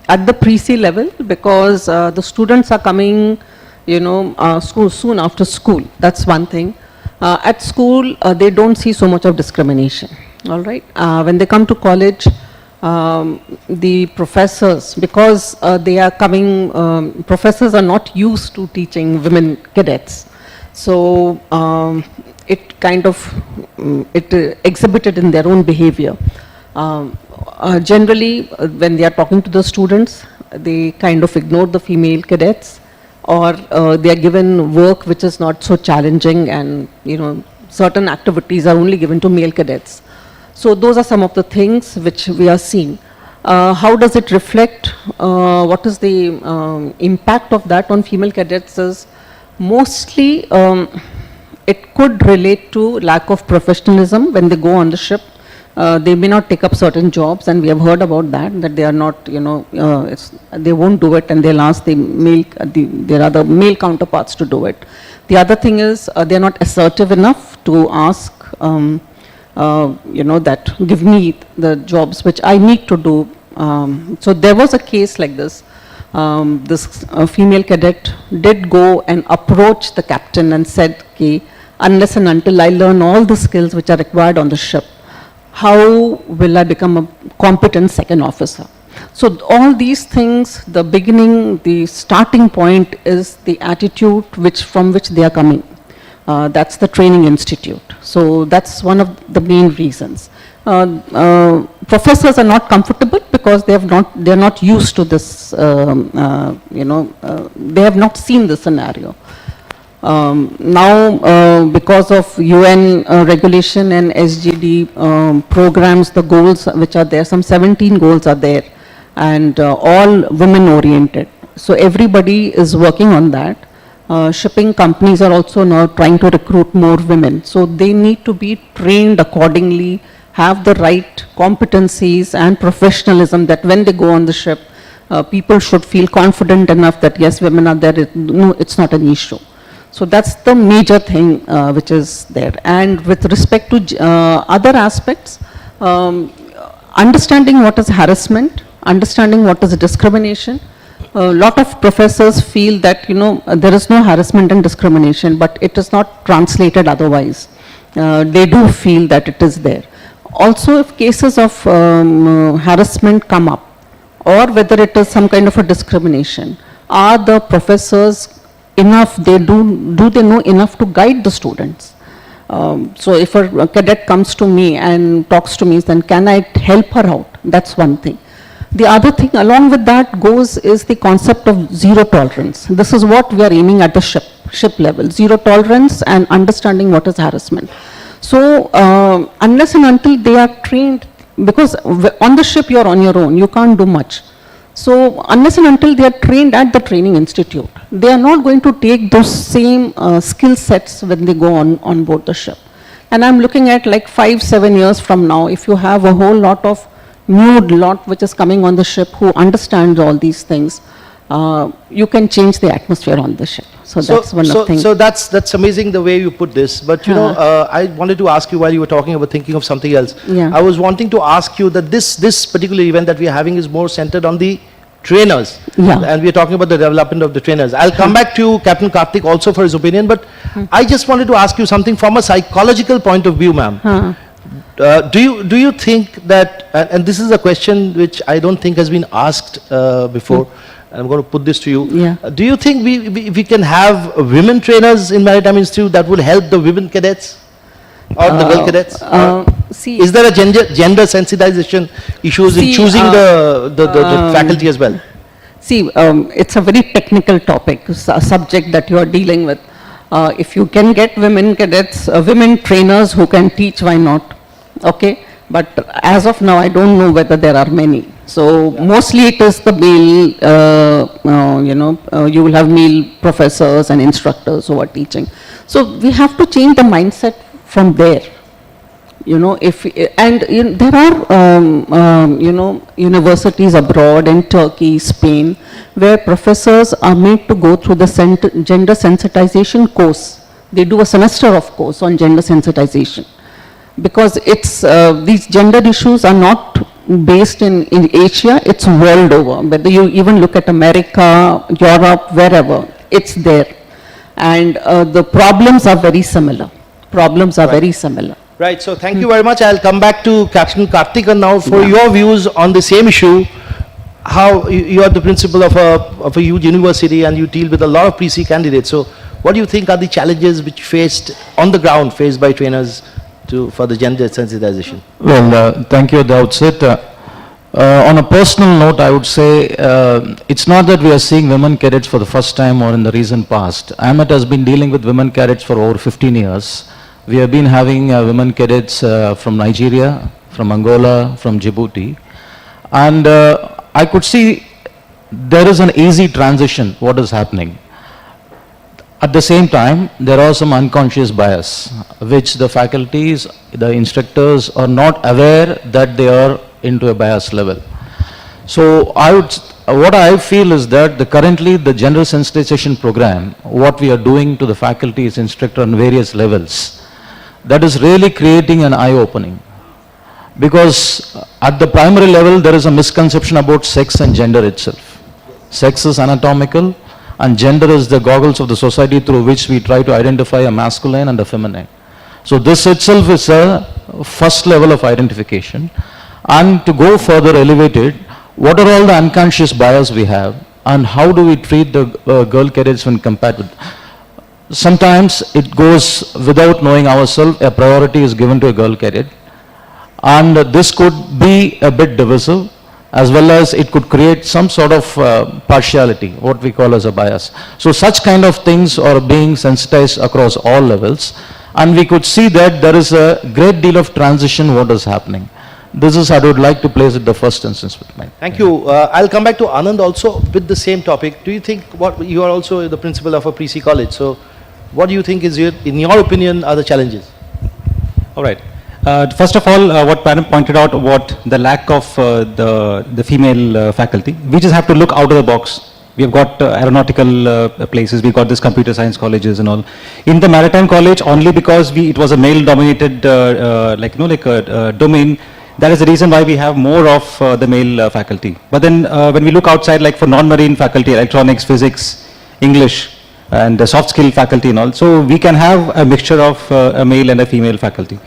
at the pre-C level because the students are coming, soon after school. That's one thing. At school, they don't see so much of discrimination. All right. When they come to college, the professors, because they are coming, professors are not used to teaching women cadets. So it kind of exhibited in their own behavior. Generally, when they are talking to the students, they kind of ignore the female cadets, or they are given work which is not so challenging, and certain activities are only given to male cadets. So those are some of the things which we are seeing. How does it reflect? What is the impact of that on female cadets? Is mostly it could relate to lack of professionalism when they go on the ship. They may not take up certain jobs, and we have heard about that they are not, they won't do it, and they'll ask their other male counterparts to do it. The other thing is they are not assertive enough to ask, that give me the jobs which I need to do. So there was a case like this. This female cadet did go and approach the captain and said, okay, unless and until I learn all the skills which are required on the ship, how will I become a competent second officer? So all these things, the starting point is the attitude from which they are coming. That's the training institute. So that's one of the main reasons. Professors are not comfortable because they are not used to this, they have not seen this scenario. Now, because of UN regulation and SGD programs, the goals which are there, some 17 goals are there, and all women oriented. So everybody is working on that. Shipping companies are also now trying to recruit more women. So they need to be trained accordingly, have the right competencies and professionalism that when they go on the ship, people should feel confident enough that yes, women are there, no, it's not an issue. So that's the major thing which is there. And with respect to other aspects, understanding what is harassment, understanding what is discrimination. A lot of professors feel that, there is no harassment and discrimination, but it is not translated otherwise. They do feel that it is there. Also, if cases of harassment come up, or whether it is some kind of a discrimination, are the professors enough, do they know enough to guide the students? So if a cadet comes to me and talks to me, then can I help her out? That's one thing. The other thing along with that is the concept of zero tolerance. This is what we are aiming at the ship level, zero tolerance and understanding what is harassment. So unless and until they are trained, because on the ship you're on your own, you can't do much. So unless and until they are trained at the training institute, they are not going to take those same skill sets when they go on board the ship. And I'm looking at like 5-7 years from now, if you have a whole lot of new lot which is coming on the ship who understands all these things, you can change the atmosphere on the ship. So that's one of the things. So that's amazing the way you put this. But I wanted to ask you while you were talking about thinking of something else. Yeah. I was wanting to ask you that this particular event that we are having is more centered on the trainers. Yeah. And we are talking about the development of the trainers. I'll come back to Captain Karthik also for his opinion, but I just wanted to ask you something from a psychological point of view, ma'am. Do you think that, and this is a question which I don't think has been asked before, and I'm going to put this to you. Yeah. Do you think we can have women trainers in Maritime Institute that will help the women cadets or the girl cadets? See, Is there a gender sensitization issues in See, choosing the faculty as well? See, it's a very technical topic, subject that you are dealing with. If you can get women cadets, women trainers who can teach, why not? Okay, but as of now, I don't know whether there are many. So mostly it is the male, you will have male professors and instructors who are teaching. So we have to change the mindset from there. There are, universities abroad in Turkey, Spain, where professors are made to go through the gender sensitization course. They do a semester of course on gender sensitization. Because it's, these gender issues are not based in Asia, it's world over. Whether you even look at America, Europe, wherever, it's there. And the problems are very similar. Very similar. Right, so thank you very much. I'll come back to Captain Karthik now for your views on the same issue. How you are the principal of a huge university and you deal with a lot of pre-C candidates. So what do you think are the challenges which faced on the ground, faced by trainers for the gender sensitization? Well, thank you at the outset. On a personal note, I would say it's not that we are seeing women cadets for the first time or in the recent past. AMET has been dealing with women cadets for over 15 years. We have been having women cadets from Nigeria, from Angola, from Djibouti. And I could see there is an easy transition, what is happening. At the same time, there are some unconscious bias, which the faculties, the instructors are not aware that they are into a bias level. So what I feel is that currently the gender sensitization program, what we are doing to the faculties, instructor on various levels, that is really creating an eye-opening. Because at the primary level, there is a misconception about sex and gender itself. Sex is anatomical, and gender is the goggles of the society through which we try to identify a masculine and a feminine. So this itself is a first level of identification. And to go further elevated, what are all the unconscious bias we have, and how do we treat the girl cadets when compared with... Sometimes it goes without knowing ourselves, a priority is given to a girl cadet. And this could be a bit divisive, as well as it could create some sort of partiality, what we call as a bias. So such kind of things are being sensitized across all levels. And we could see that there is a great deal of transition what is happening. This is, I would like to place it the first instance with mine. Thank you. I'll come back to Anand also with the same topic. Do you think, you are also the principal of a pre-C college, so what do you think is, in your opinion, are the challenges? All right. First of all, what Madam pointed out, what the lack of the female faculty, we just have to look out of the box. We have got aeronautical places, we've got this computer science colleges and all. In the Maritime College, only because it was a male-dominated domain, that is the reason why we have more of the male faculty. But then when we look outside, like for non-marine faculty, electronics, physics, English, and the soft skill faculty and all, so we can have a mixture of a male and a female faculty.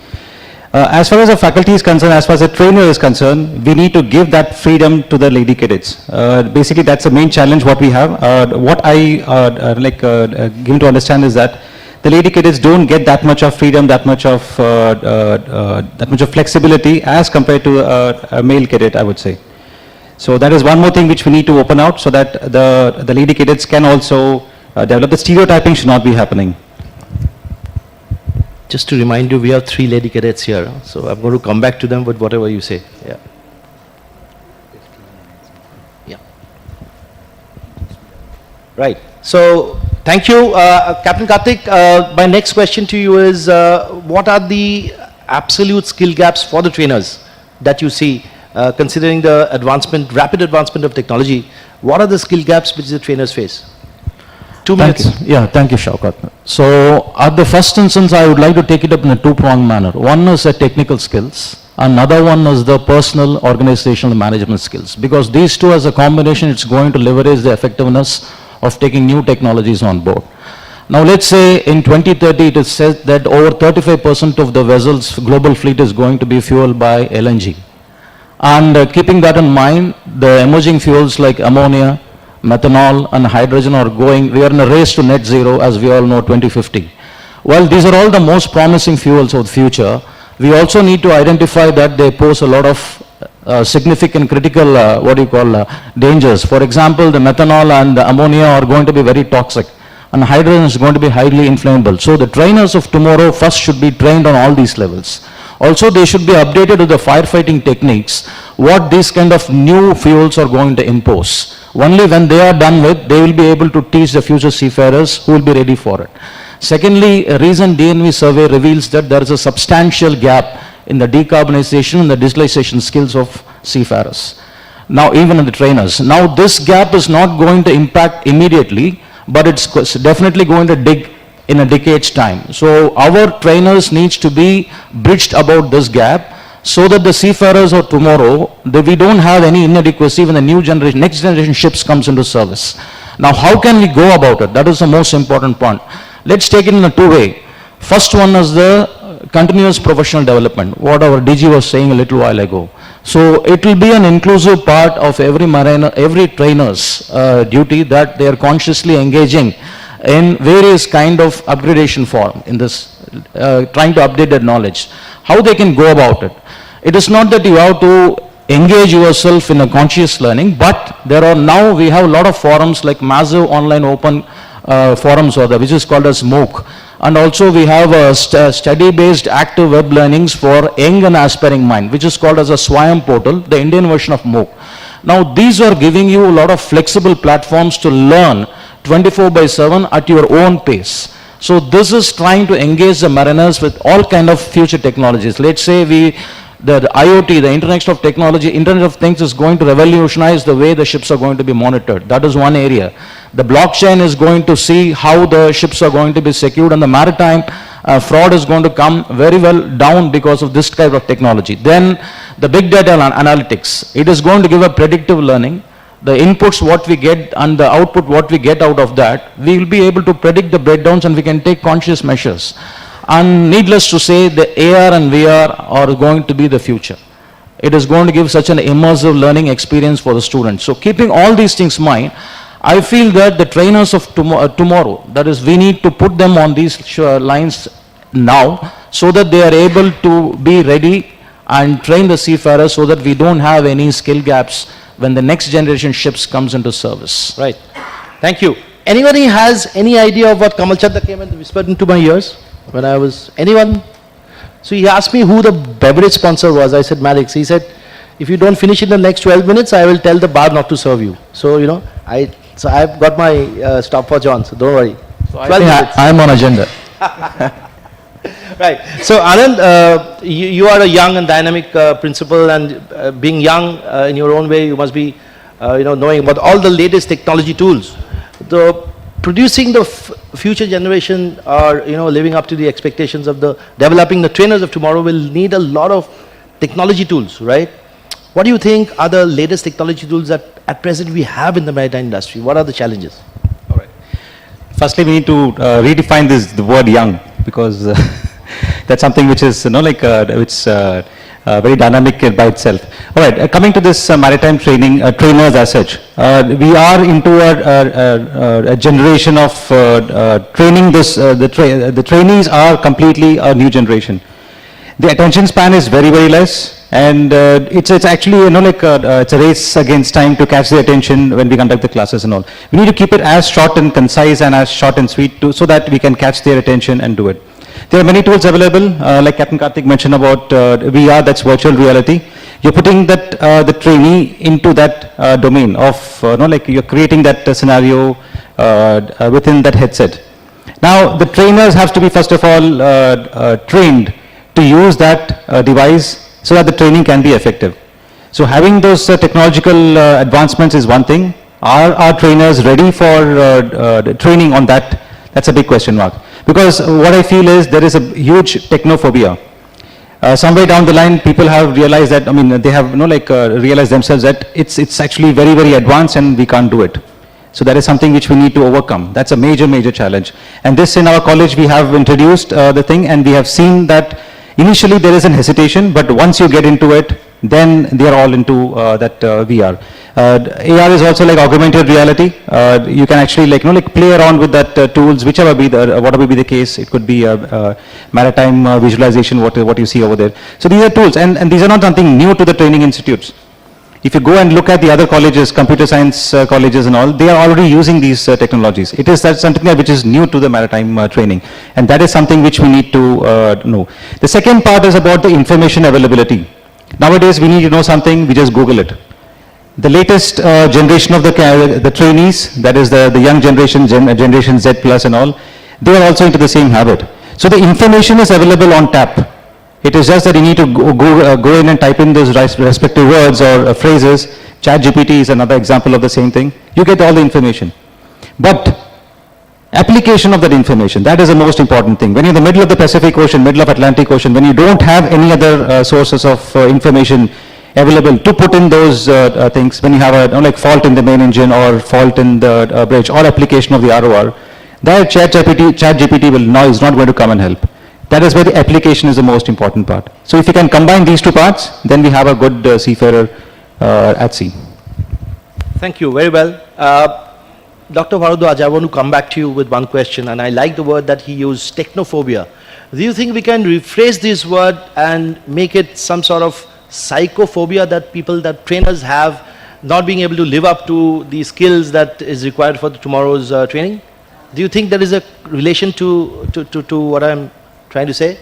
As far as the faculty is concerned, as far as the trainer is concerned, we need to give that freedom to the lady cadets. Basically, that's the main challenge what we have. What I give to understand is that the lady cadets don't get that much of freedom, that much of flexibility as compared to a male cadet, I would say. So that is one more thing which we need to open out, so that the lady cadets can also develop. The stereotyping should not be happening. Just to remind you, we have 3 lady cadets here, so I'm going to come back to them with whatever you say. Yeah. Yeah. Right. So, thank you, Captain Karthik. My next question to you is, what are the absolute skill gaps for the trainers that you see, considering the rapid advancement of technology? What are the skill gaps which the trainers face? 2 minutes. Thank you, Shaukat. So, at the first instance, I would like to take it up in a two-pronged manner. One is the technical skills, another one is the personal, organizational, management skills. Because these two as a combination, it's going to leverage the effectiveness of taking new technologies on board. Now let's say in 2030 it is said that over 35% of the vessels global fleet is going to be fueled by LNG. And keeping that in mind, the emerging fuels like ammonia, methanol and hydrogen are going, we are in a race to net zero as we all know 2050. Well, these are all the most promising fuels of the future. We also need to identify that they pose a lot of significant critical, dangers. For example, the methanol and the ammonia are going to be very toxic and hydrogen is going to be highly inflammable. So the trainers of tomorrow first should be trained on all these levels. Also, they should be updated with the firefighting techniques, what these kind of new fuels are going to impose. Only when they are done with, they will be able to teach the future seafarers who will be ready for it. Secondly, a recent DNV survey reveals that there is a substantial gap in the decarbonization and the digitalization skills of seafarers. Now, even in the trainers. Now, this gap is not going to impact immediately, but it's definitely going to dig in a decade's time. So, our trainers needs to be bridged about this gap so that the seafarers of tomorrow, we don't have any inadequacy when the new generation, next generation ships comes into service. Now, how can we go about it? That is the most important point. Let's take it in a two-way. First one is the continuous professional development, what our DG was saying a little while ago. So it will be an inclusive part of every mariner, every trainer's duty that they are consciously engaging in various kind of upgradation form in this, trying to update their knowledge. How they can go about it. It is not that you have to engage yourself in a conscious learning, but there are now, we have a lot of forums like massive online open forums or which is called as MOOC. And also we have a study-based active web learnings for young and aspiring mind, which is called as a Swayam portal, the Indian version of MOOC. Now these are giving you a lot of flexible platforms to learn 24/7 at your own pace. So this is trying to engage the mariners with all kind of future technologies. Let's say the IoT, the Internet of Technology, Internet of Things is going to revolutionize the way the ships are going to be monitored. That is one area. The blockchain is going to see how the ships are going to be secured, and the maritime fraud is going to come very well down because of this type of technology. Then the big data analytics, it is going to give a predictive learning. The inputs what we get and the output what we get out of that, we will be able to predict the breakdowns and we can take conscious measures. And needless to say, the AR and VR are going to be the future. It is going to give such an immersive learning experience for the students. So keeping all these things in mind, I feel that the trainers of tomorrow, that is, we need to put them on these lines now so that they are able to be ready and train the seafarers so that we don't have any skill gaps when the next generation ships comes into service. Right. Thank you. Anybody has any idea of what Kamal Chandra came and whispered into my ears when I was, anyone? So he asked me who the beverage sponsor was. I said, Malix. He said, if you don't finish in the next 12 minutes, I will tell the bar not to serve you. So, you know, I've got my stopwatch on, so don't worry. So I'm on agenda. Right. So Anand, you are a young and dynamic principal, and being young in your own way, you must be, knowing about all the latest technology tools. Producing the future generation, or living up to the expectations of developing the trainers of tomorrow will need a lot of technology tools, right? What do you think are the latest technology tools that at present we have in the maritime industry? What are the challenges? All right. Firstly, we need to redefine the word young, because that's something which is, very dynamic by itself. All right, coming to this maritime training, trainers as such, we are into a generation of training this, the trainees are completely a new generation. The attention span is very, very less, and it's actually, it's a race against time to catch the attention when we conduct the classes and all. We need to keep it as short and concise and as short and sweet so that we can catch their attention and do it. There are many tools available, like Captain Karthik mentioned about VR, that's virtual reality. You're putting that the trainee into that domain of, you're creating that scenario within that headset. Now, the trainers have to be first of all trained to use that device so that the training can be effective. So having those technological advancements is one thing. Are our trainers ready for training on that? That's a big question mark. Because what I feel is there is a huge technophobia. Somewhere down the line, people have realized that, they have realized themselves that it's actually very, very advanced and we can't do it. So that is something which we need to overcome. That's a major, major challenge. And this in our college we have introduced the thing, and we have seen that initially there is an hesitation, but once you get into it, then they are all into that VR. AR is also like augmented reality. You can actually like play around with that tools, whatever be the case. It could be maritime visualization, what you see over there. So these are tools, and these are not something new to the training institutes. If you go and look at the other colleges, computer science colleges and all, they are already using these technologies. It is something which is new to the maritime training, and that is something which we need to know. The second part is about the information availability. Nowadays, we need to know something, we just Google it. The latest generation of the trainees, that is the young generation, Generation Z plus and all, they are also into the same habit. So the information is available on tap. It is just that you need to go in and type in those respective words or phrases. ChatGPT is another example of the same thing. You get all the information. But application of that information, that is the most important thing. When you're in the middle of the Pacific Ocean, middle of Atlantic Ocean, when you don't have any other sources of information available to put in those things, when you have a like fault in the main engine or fault in the bridge or application of the ROR, that ChatGPT is not going to come and help. That is where the application is the most important part. So if you can combine these two parts, then we have a good seafarer at sea. Thank you, very well. Dr. Bharadwaj, I want to come back to you with one question, and I like the word that he used, technophobia. Do you think we can rephrase this word and make it some sort of psychophobia that trainers have, not being able to live up to the skills that is required for tomorrow's training? Do you think there is a relation to what I'm trying to say?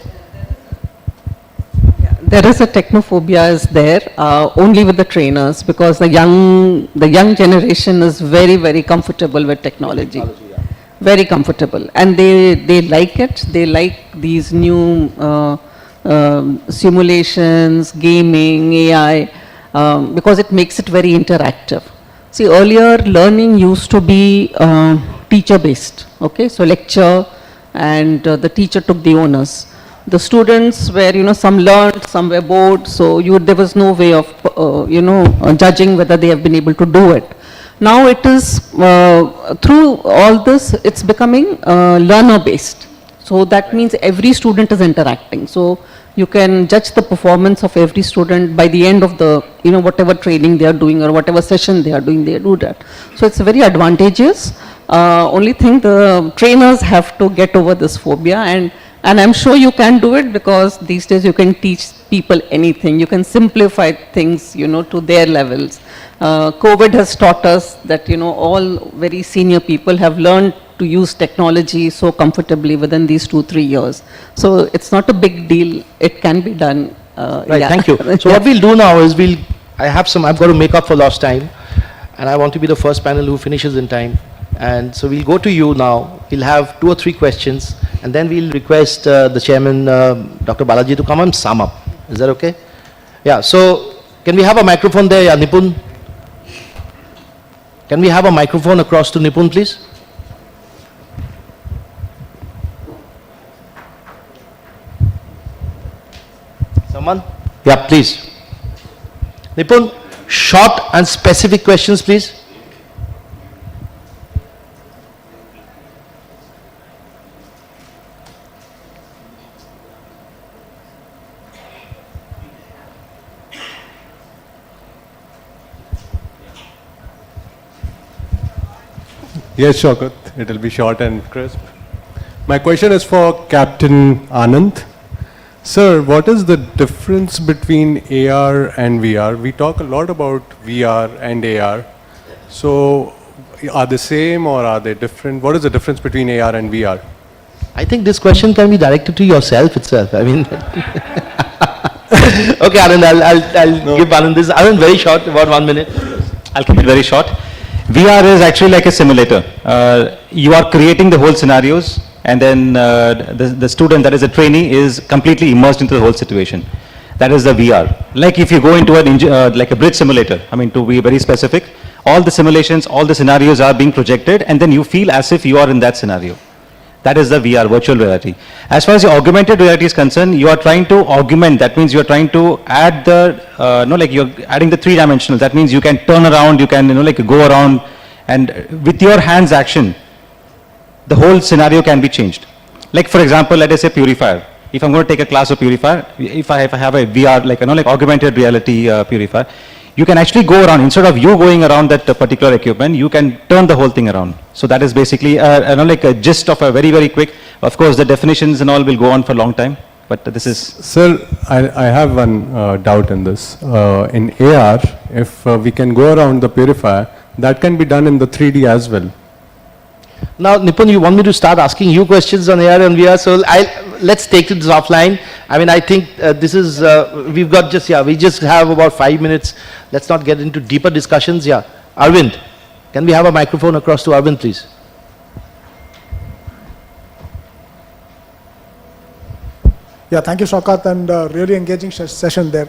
There is a technophobia is there, only with the trainers, because the young generation is very, very comfortable with technology. Very comfortable. And they like it. They like these new simulations, gaming, AI, because it makes it very interactive. See, earlier learning used to be teacher-based, okay? So lecture, and the teacher took the onus. The students were, some learned, some were bored, so there was no way of, judging whether they have been able to do it. Now it is, through all this, it's becoming learner-based. So that means every student is interacting. So you can judge the performance of every student by the end of the, whatever training they are doing or whatever session they are doing, they do that. So it's very advantageous. Only thing, the trainers have to get over this phobia, and I'm sure you can do it, because these days you can teach people anything. You can simplify things, to their levels. COVID has taught us that, all very senior people have learned to use technology so comfortably within these 2-3 years. So it's not a big deal. It can be done. Right, yeah. Thank you. So what we'll do now is I've got to make up for lost time, and I want to be the first panel who finishes in time. And so we'll go to you now. We'll have 2 or 3 questions, and then we'll request the chairman, Dr. Balaji, to come and sum up. Is that okay? Yeah, so can we have a microphone there, yeah, Nipun? Can we have a microphone across to Nipun, please? Someone? Yeah, please. Nipun, short and specific questions, please. Yes, Shaukat, it will be short and crisp. My question is for Captain Anand. Sir, what is the difference between AR and VR? We talk a lot about VR and AR. So, are they same or are they different? What is the difference between AR and VR? I think this question can be directed to yourself itself. I mean, okay, Anand, I'll give Anand this. Anand, very short, about 1 minute. I'll keep it very short. VR is actually like a simulator. You are creating the whole scenarios, and then the student, that is a trainee, is completely immersed into the whole situation. That is the VR. Like if you go into like a bridge simulator, I mean, to be very specific, all the simulations, all the scenarios are being projected, and then you feel as if you are in that scenario. That is the VR, virtual reality. As far as the augmented reality is concerned, you are trying to augment. That means you are trying to add the, like you're adding the 3-dimensional. That means you can turn around, you can, like go around And with your hands action, the whole scenario can be changed. Like for example, let us say purifier. If I'm going to take a class of purifier, if I have a VR, like, like augmented reality purifier, you can actually go around, instead of you going around that particular equipment, you can turn the whole thing around. So that is basically like a gist of a very, very quick. Of course, the definitions and all will go on for a long time, but this is... Sir, I have one doubt in this. In AR, if we can go around the purifier, that can be done in the 3D as well. Now, Nipun, you want me to start asking you questions on AR and VR, so let's take this offline. I mean, I think this is, we just have about 5 minutes. Let's not get into deeper discussions. Yeah, Arvind, can we have a microphone across to Arvind, please? Yeah, thank you, Shaukat, and really engaging session there.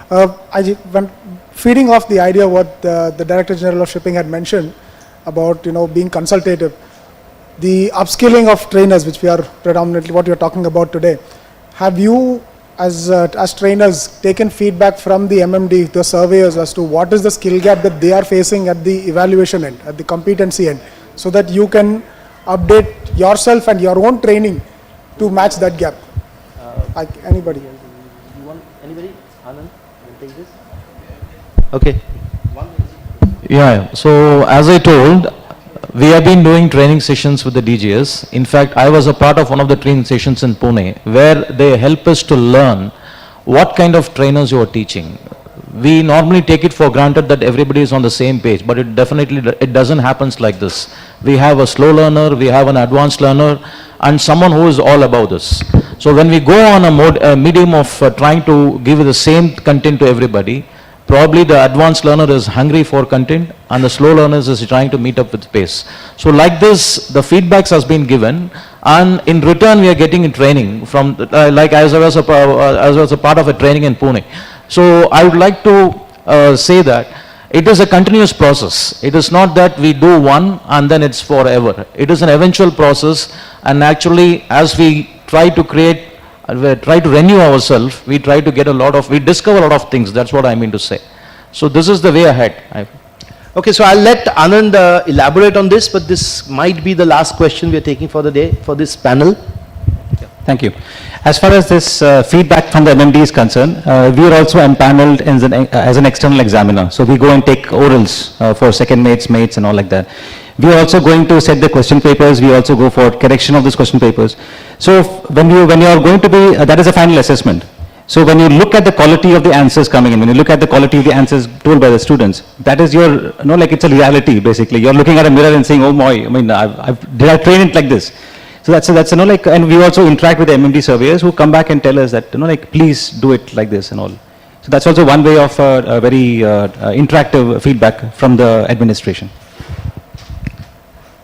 When feeding off the idea what the Director General of Shipping had mentioned about, being consultative, the upskilling of trainers, which we are predominantly what we are talking about today. Have you, as trainers, taken feedback from the MMD, the surveyors, as to what is the skill gap that they are facing at the evaluation end, at the competency end, so that you can update yourself and your own training to match that gap? Anybody? You want anybody? Anand, you take this? Okay. Yeah, so as I told, we have been doing training sessions with the DGS. In fact, I was a part of one of the training sessions in Pune, where they help us to learn what kind of trainers you are teaching. We normally take it for granted that everybody is on the same page, but it doesn't happen like this. We have a slow learner, we have an advanced learner, and someone who is all about this. So when we go on a medium of trying to give the same content to everybody, probably the advanced learner is hungry for content and the slow learners is trying to meet up with pace. So like this, the feedbacks has been given, and in return we are getting training from, like as I was a part of a training in Pune. So I would like to say that it is a continuous process. It is not that we do one and then it's forever. It is an eventual process, and actually as we try to create, we try to renew ourselves, we try to get we discover a lot of things. That's what I mean to say. So this is the way ahead. Okay, so I'll let Anand elaborate on this, but this might be the last question we are taking for the day, for this panel. Thank you. As far as this feedback from the MMD is concerned, we are also empaneled as an external examiner. So we go and take orals for second mates and all like that. We are also going to set the question papers. We also go for correction of these question papers. So when you are going to be, that is a final assessment. So when you look at the quality of the answers coming in, when you look at the quality of the answers told by the students, that is your, like it's a reality basically. You're looking at a mirror and saying, oh my, I mean, did I train it like this? So that's like, and we also interact with the MMD surveyors who come back and tell us that, like, please do it like this and all. So that's also one way of a very interactive feedback from the administration.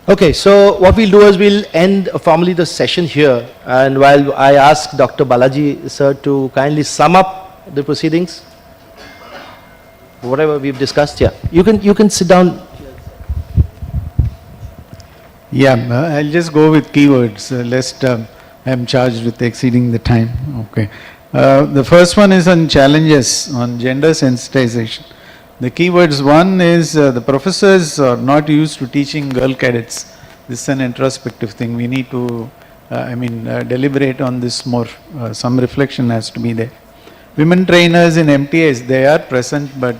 Okay, so what we'll do is we'll end formally the session here, and while I ask Dr. Balaji sir to kindly sum up the proceedings, whatever we've discussed. Yeah, you can sit down. Yeah, I'll just go with keywords, lest I'm charged with exceeding the time. Okay. The first one is on challenges on gender sensitization. The keywords, one is the professors are not used to teaching girl cadets. This is an introspective thing. We need to, deliberate on this more. Some reflection has to be there. Women trainers in MTAs, they are present, but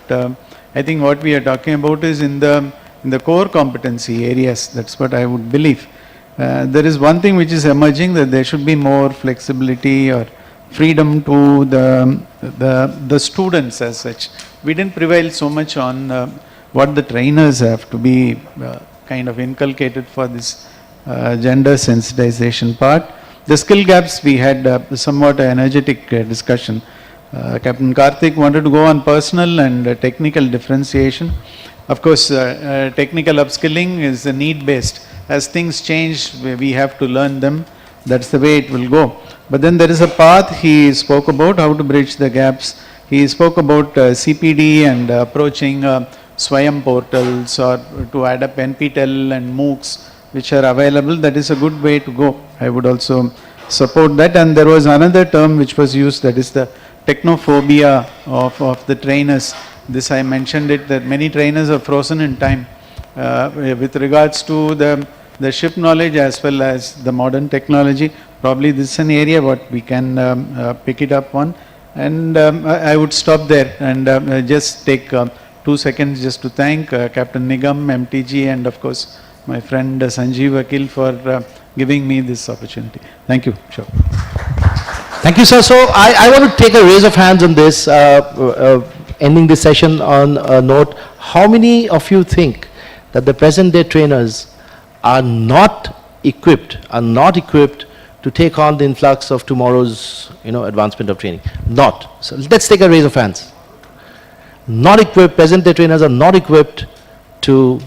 I think what we are talking about is in the core competency areas. That's what I would believe. There is one thing which is emerging, that there should be more flexibility or freedom to the students as such. We didn't prevail so much on what the trainers have to be kind of inculcated for this gender sensitization part. The skill gaps, we had somewhat an energetic discussion. Captain Karthik wanted to go on personal and technical differentiation. Of course, technical upskilling is need-based. As things change, we have to learn them. That's the way it will go. But then there is a path he spoke about, how to bridge the gaps. He spoke about CPD and approaching Swayam portals, or to add up NPTEL and MOOCs which are available. That is a good way to go. I would also support that. And there was another term which was used, that is the technophobia of the trainers. This I mentioned it, that many trainers are frozen in time. with regards to the ship knowledge as well as the modern technology. Probably this is an area what we can pick it up on. And I would stop there and just take 2 seconds just to thank Captain Nigam, MTG, and of course my friend Sanjeev Vakil for giving me this opportunity. Thank you. Sure. Thank you, sir. So I want to take a raise of hands on this, ending this session on a note. How many of you think that the present day trainers are not equipped to take on the influx of tomorrow's, advancement of training? Not. So let's take a raise of hands. Not equipped, present day trainers are not equipped to.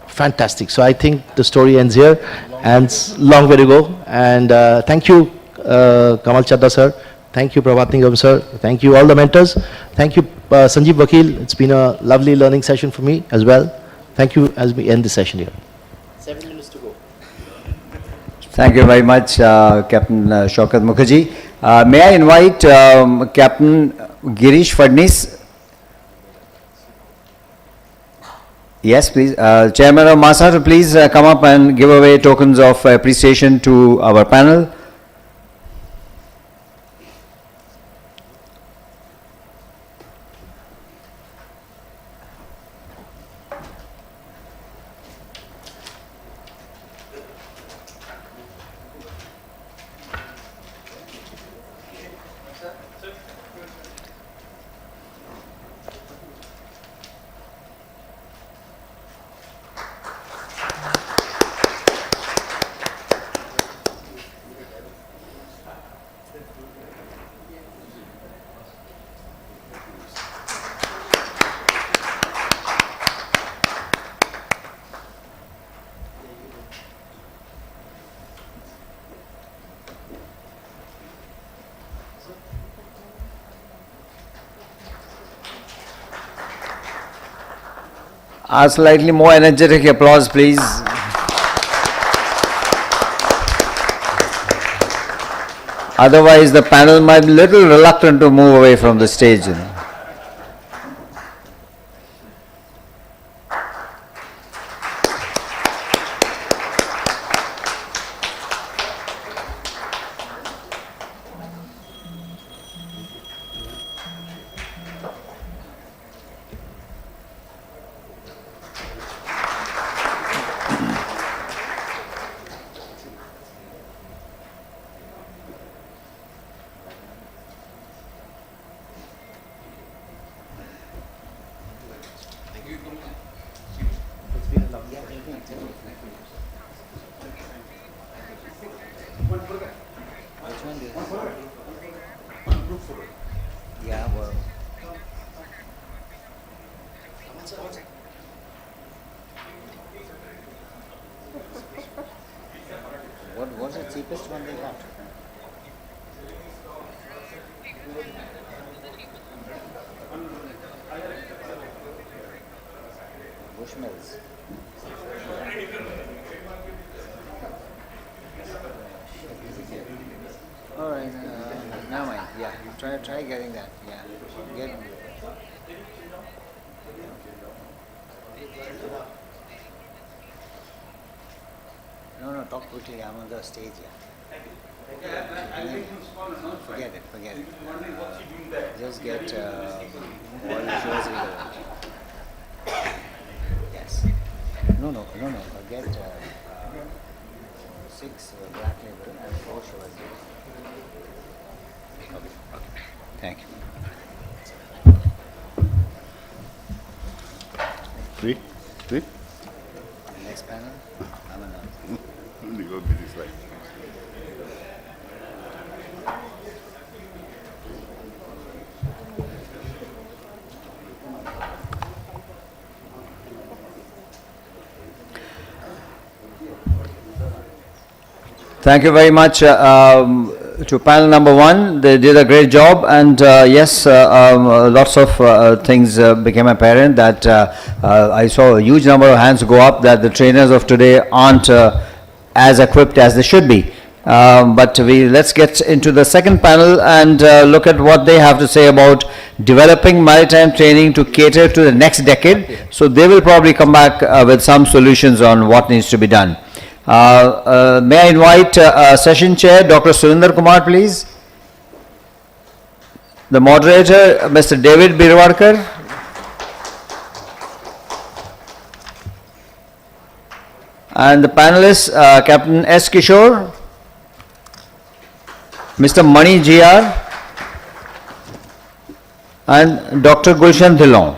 Fantastic. So I think the story ends here, and long way to go. And thank you, Kamal Chadda sir. Thank you, Prabhat Nigam sir. Thank you, all the mentors. Thank you, Sanjeev Vakil. It's been a lovely learning session for me as well. Thank you as we end the session here. 7 minutes to go. Thank you very much, Captain Shaukat Mukherjee. May I invite Captain Girish Fadnis? Yes, please. Chairman of Masa to please come up and give away tokens of appreciation to our panel. A slightly more energetic applause, please. Otherwise, the panel might be a little reluctant to move away from the stage. What was the cheapest one they got? Bushmills. All right, now mind. Yeah, try getting that. Yeah, get. No, talk quickly. I'm on the stage. Yeah. Forget it. Just get all the shows we go. Yes. No. Get 6 black label and 4 shows. Okay. Thank you. Three. Next panel. Only go busy slide. Thank you very much to panel number 1. They did a great job, and yes, lots of things became apparent that I saw a huge number of hands go up that the trainers of today aren't as equipped as they should be. But let's get into the second panel and look at what they have to say about developing maritime training to cater to the next decade. So they will probably come back with some solutions on what needs to be done. May I invite Session Chair Dr. Surinder Kumar, please. The moderator, Mr. David Birwarkar. And the panelists, Captain S. Kishore, Mr. Mani GR, and Dr. Gulshan Dhillon.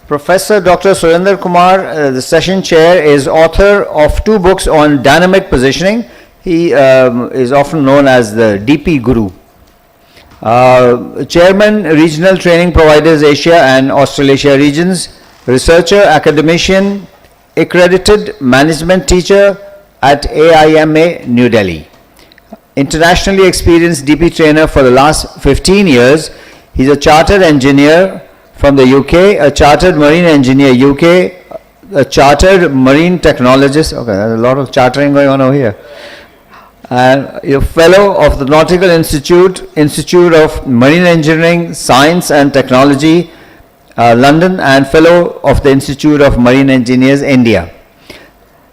Professor Dr. Surinder Kumar, the session chair, is author of 2 books on dynamic positioning. He is often known as the DP Guru. Chairman, Regional Training Providers Asia and Australasia Regions, researcher, academician, accredited management teacher at AIMA, New Delhi. Internationally experienced DP trainer for the last 15 years. He's a chartered engineer from the UK, a chartered marine engineer UK, a chartered marine technologist. Okay, there's a lot of chartering going on over here. And a fellow of the Nautical Institute of Marine Engineering, Science and Technology, London, and fellow of the Institute of Marine Engineers, India.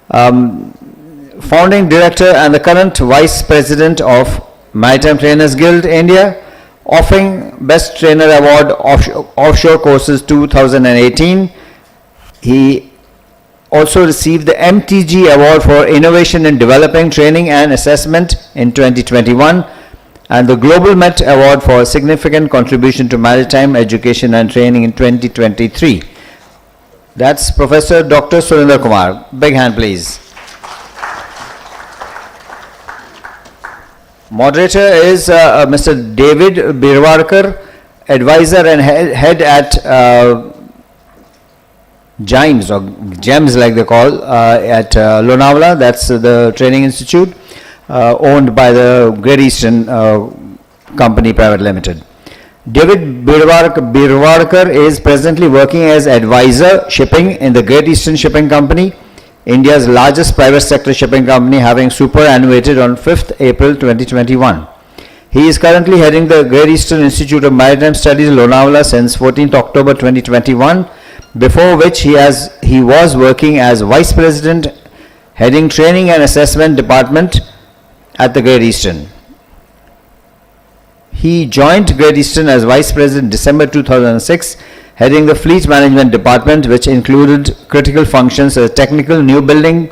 Founding director and the current vice president of Maritime Trainers Guild, India, offering Best Trainer Award Offshore Courses 2018. He also received the MTG Award for Innovation in Developing Training and Assessment in 2021 and the Global Met Award for Significant Contribution to Maritime Education and Training in 2023. That's Professor Dr. Surinder Kumar. Big hand, please. Moderator is Mr. David Birwarkar, advisor and head at GEMS, or GEMS like they call, at Lonavala. That's the training institute owned by the Great Eastern Company Private Limited. David Birwarkar is presently working as advisor shipping in the Great Eastern Shipping Company, India's largest private sector shipping company, having superannuated on 5th April 2021. He is currently heading the Great Eastern Institute of Maritime Studies, Lonavala, since 14th October 2021, before which he was working as Vice President, heading Training and Assessment Department at the Great Eastern. He joined Great Eastern as Vice President December 2006, heading the Fleet Management Department, which included critical functions such as technical, new building,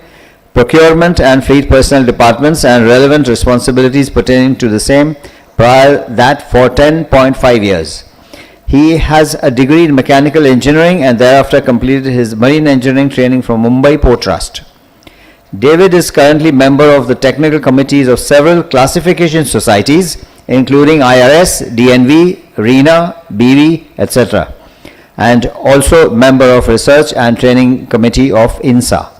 procurement and fleet personnel departments, and relevant responsibilities pertaining to the same, prior that for 10.5 years. He has a degree in mechanical engineering and thereafter completed his marine engineering training from Mumbai Port Trust. David is currently member of the technical committees of several classification societies, including IRS, DNV, RENA, BV, etc., and also member of Research and Training Committee of INSA.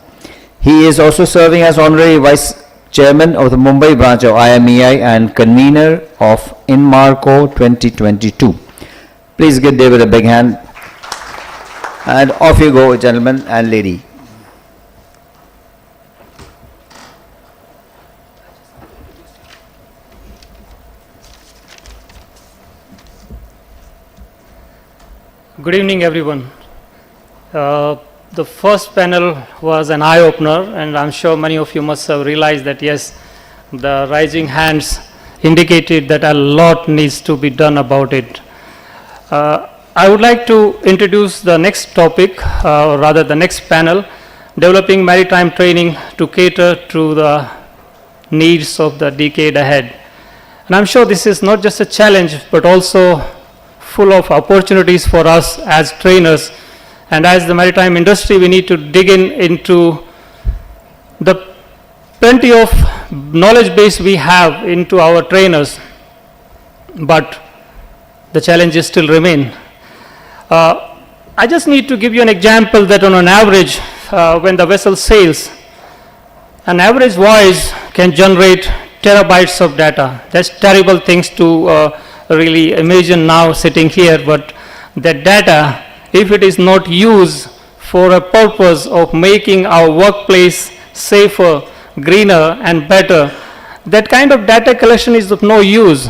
He is also serving as Honorary Vice Chairman of the Mumbai branch of IMEI and convener of INMARCO 2022. Please give David a big hand. And off you go, gentlemen and lady. Good evening, everyone. The first panel was an eye-opener, and I'm sure many of you must have realized that, yes, the rising hands indicated that a lot needs to be done about it. I would like to introduce the next topic, or rather the next panel, developing maritime training to cater to the needs of the decade ahead. And I'm sure this is not just a challenge, but also full of opportunities for us as trainers. And as the maritime industry, we need to dig into the plenty of knowledge base we have into our trainers, but the challenges still remain. I just need to give you an example that on an average, when the vessel sails, an average voyage can generate terabytes of data. That's terrible things to really imagine now sitting here, but that data, if it is not used for a purpose of making our workplace safer, greener and better, that kind of data collection is of no use.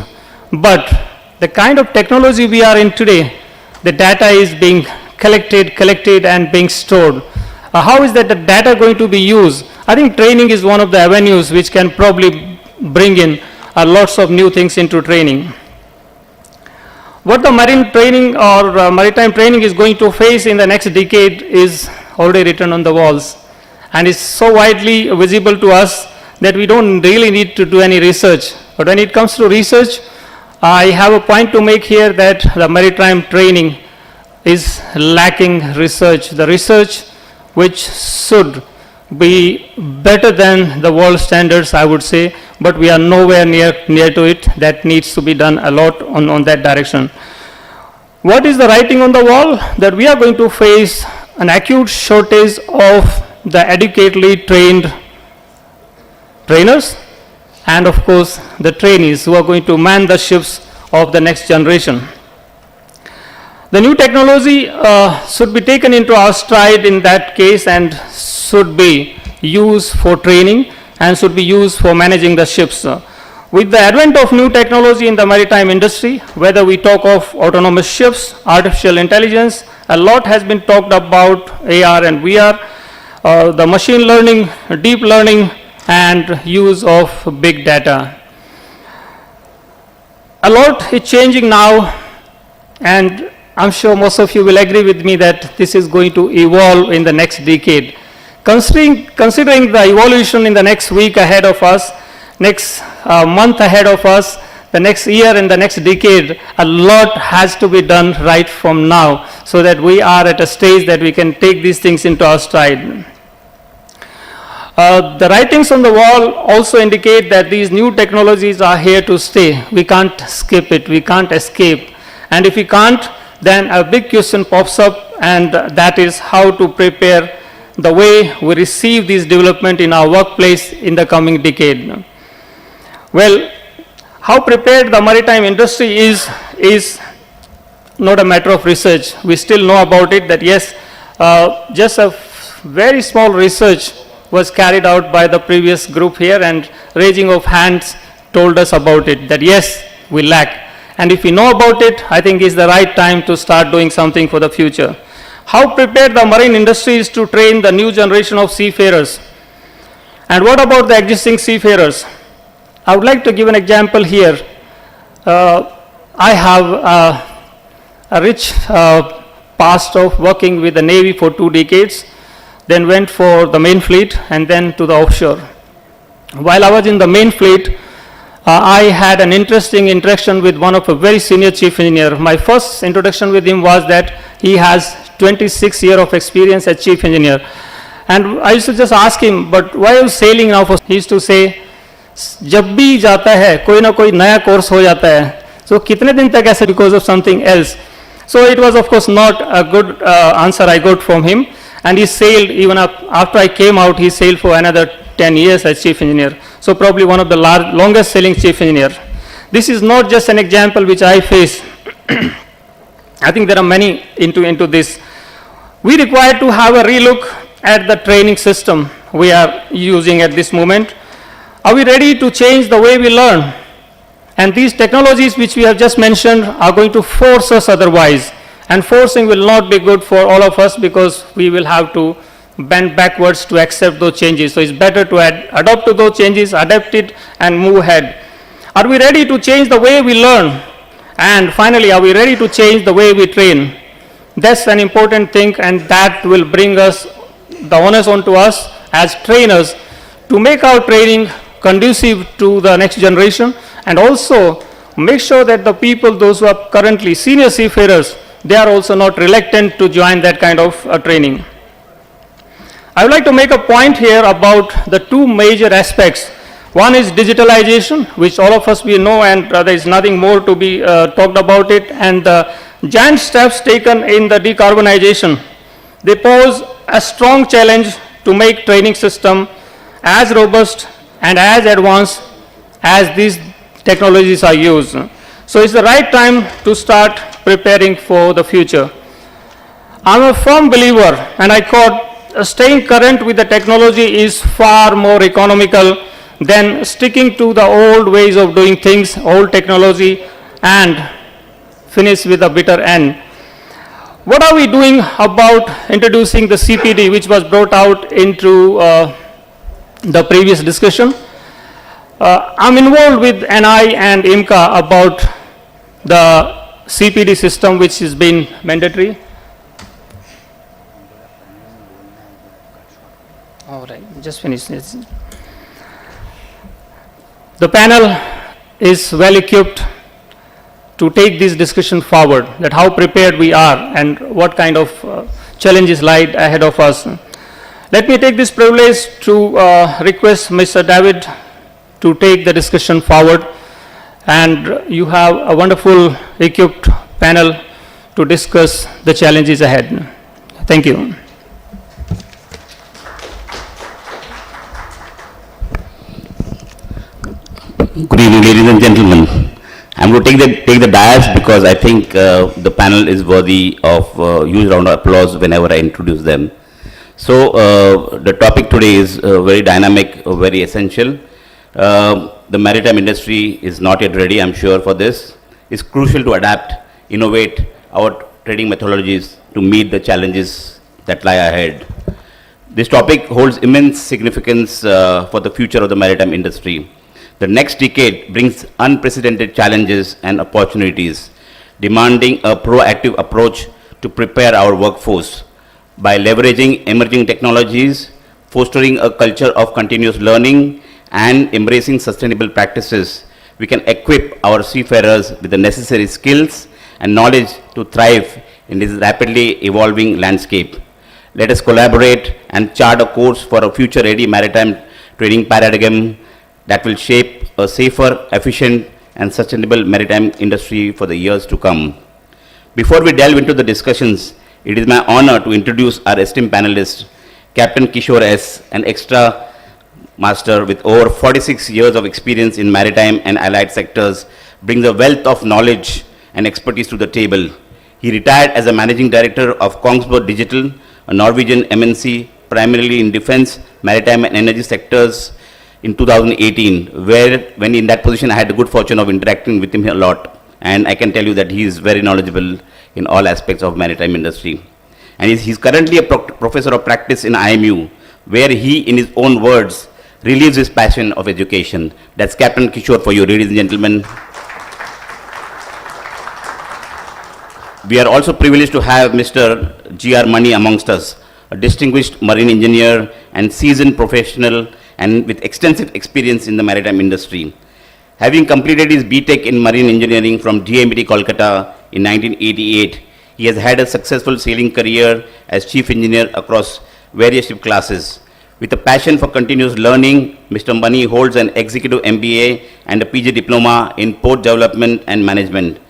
But the kind of technology we are in today, the data is being collected and being stored. How is that the data going to be used? I think training is one of the avenues which can probably bring in lots of new things into training. What the marine training or maritime training is going to face in the next decade is already written on the walls, and is so widely visible to us that we don't really need to do any research. But when it comes to research, I have a point to make here that the maritime training is lacking research. The research which should be better than the world standards, I would say, but we are nowhere near to it. That needs to be done a lot on that direction. What is the writing on the wall? That we are going to face an acute shortage of the adequately trained trainers, and of course the trainees who are going to man the ships of the next generation. The new technology should be taken into our stride in that case and should be used for training and should be used for managing the ships. With the advent of new technology in the maritime industry, whether we talk of autonomous ships, artificial intelligence, a lot has been talked about AR and VR, the machine learning, deep learning, and use of big data. A lot is changing now, and I'm sure most of you will agree with me that this is going to evolve in the next decade. Considering the evolution in the next week ahead of us, next month ahead of us, the next year and the next decade, a lot has to be done right from now so that we are at a stage that we can take these things into our stride. The writings on the wall also indicate that these new technologies are here to stay. We can't skip it, we can't escape. And if we can't, then a big question pops up, and that is how to prepare the way we receive these development in our workplace in the coming decade. Well, how prepared the maritime industry is not a matter of research. We still know about it that yes, just a very small research was carried out by the previous group here, and raising of hands told us about it, that yes, we lack. And if we know about it, I think it's the right time to start doing something for the future. How prepared the marine industry is to train the new generation of seafarers? And what about the existing seafarers? I would like to give an example here. I have a rich past of working with the Navy for 2 decades, then went for the main fleet and then to the offshore. While I was in the main fleet, I had an interesting interaction with one of a very senior chief engineer. My first introduction with him was that he has 26 years of experience as chief engineer. And I used to just ask him, but why are you sailing now? He used to say, जब भी जाता है कोई ना कोई नया course हो जाता है, so कितने दिन तक ऐसे because of something else. So it was of course not a good answer I got from him, and he sailed even after I came out, he sailed for another 10 years as chief engineer. So probably one of the longest sailing chief engineer. This is not just an example which I face. I think there are many into this. We require to have a relook at the training system we are using at this moment. Are we ready to change the way we learn? And these technologies which we have just mentioned are going to force us otherwise. And forcing will not be good for all of us because we will have to bend backwards to accept those changes. So it's better to adopt to those changes, adapt it and move ahead. Are we ready to change the way we learn? And finally, are we ready to change the way we train? That's an important thing, and that will bring us the onus onto us as trainers to make our training conducive to the next generation, and also make sure that the people, those who are currently senior seafarers, they are also not reluctant to join that kind of training. I would like to make a point here about the 2 major aspects. One is digitalization, which all of us we know, and there is nothing more to be talked about it, and the giant steps taken in the decarbonization. They pose a strong challenge to make training system as robust and as advanced as these technologies are used. So it's the right time to start preparing for the future. I'm a firm believer, and I quote, staying current with the technology is far more economical than sticking to the old ways of doing things, old technology, and finish with a bitter end. What are we doing about introducing the CPD, which was brought out into the previous discussion? I'm involved with NI and IMCA about the CPD system, which has been mandatory. All right, just finish this. The panel is well equipped to take this discussion forward, that how prepared we are and what kind of challenges lie ahead of us. Let me take this privilege to request Mr. David to take the discussion forward, and you have a wonderful equipped panel to discuss the challenges ahead. Thank you. Good evening, ladies and gentlemen. I'm going to take the dais because I think the panel is worthy of huge round of applause whenever I introduce them. So the topic today is very dynamic, very essential. The maritime industry is not yet ready, I'm sure, for this. It's crucial to adapt, innovate our trading methodologies to meet the challenges that lie ahead. This topic holds immense significance for the future of the maritime industry. The next decade brings unprecedented challenges and opportunities, demanding a proactive approach to prepare our workforce. By leveraging emerging technologies, fostering a culture of continuous learning, and embracing sustainable practices, we can equip our seafarers with the necessary skills and knowledge to thrive in this rapidly evolving landscape. Let us collaborate and chart a course for a future-ready maritime trading paradigm that will shape a safer, efficient, and sustainable maritime industry for the years to come. Before we delve into the discussions, it is my honor to introduce our esteemed panelist, Captain Kishore S., an extra master with over 46 years of experience in maritime and allied sectors, brings a wealth of knowledge and expertise to the table. He retired as a managing director of Kongsberg Digital, a Norwegian MNC, primarily in defense, maritime, and energy sectors, in 2018, where when in that position I had the good fortune of interacting with him a lot, and I can tell you that he is very knowledgeable in all aspects of maritime industry. And he's currently a professor of practice in IMU, where he, in his own words, relieves his passion of education. That's Captain Kishore for you, ladies and gentlemen. We are also privileged to have Mr. G.R. Mani amongst us, a distinguished marine engineer and seasoned professional and with extensive experience in the maritime industry. Having completed his B.Tech in Marine Engineering from DMT Kolkata in 1988, he has had a successful sailing career as chief engineer across various ship classes. With a passion for continuous learning, Mr. Mani holds an executive MBA and a PG diploma in port development and management.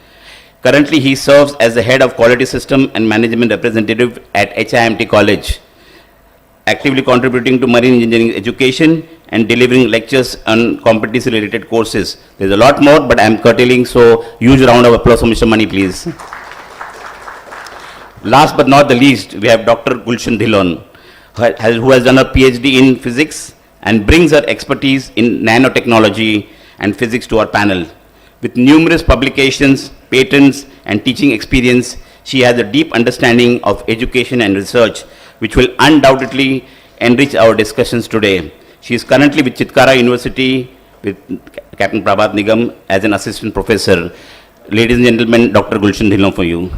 Currently, he serves as the head of quality system and management representative at HIMT College, actively contributing to marine engineering education and delivering lectures on competency-related courses. There's a lot more, but I'm curtailing, so huge round of applause for Mr. Mani, please. Last but not the least, we have Dr. Gulshan Dhillon, who has done a PhD in physics and brings her expertise in nanotechnology and physics to our panel. With numerous publications, patents, and teaching experience, she has a deep understanding of education and research, which will undoubtedly enrich our discussions today. She is currently with Chitkara University with Captain Prabhat Nigam as an assistant professor. Ladies and gentlemen, Dr. Gulshan Dhillon for you.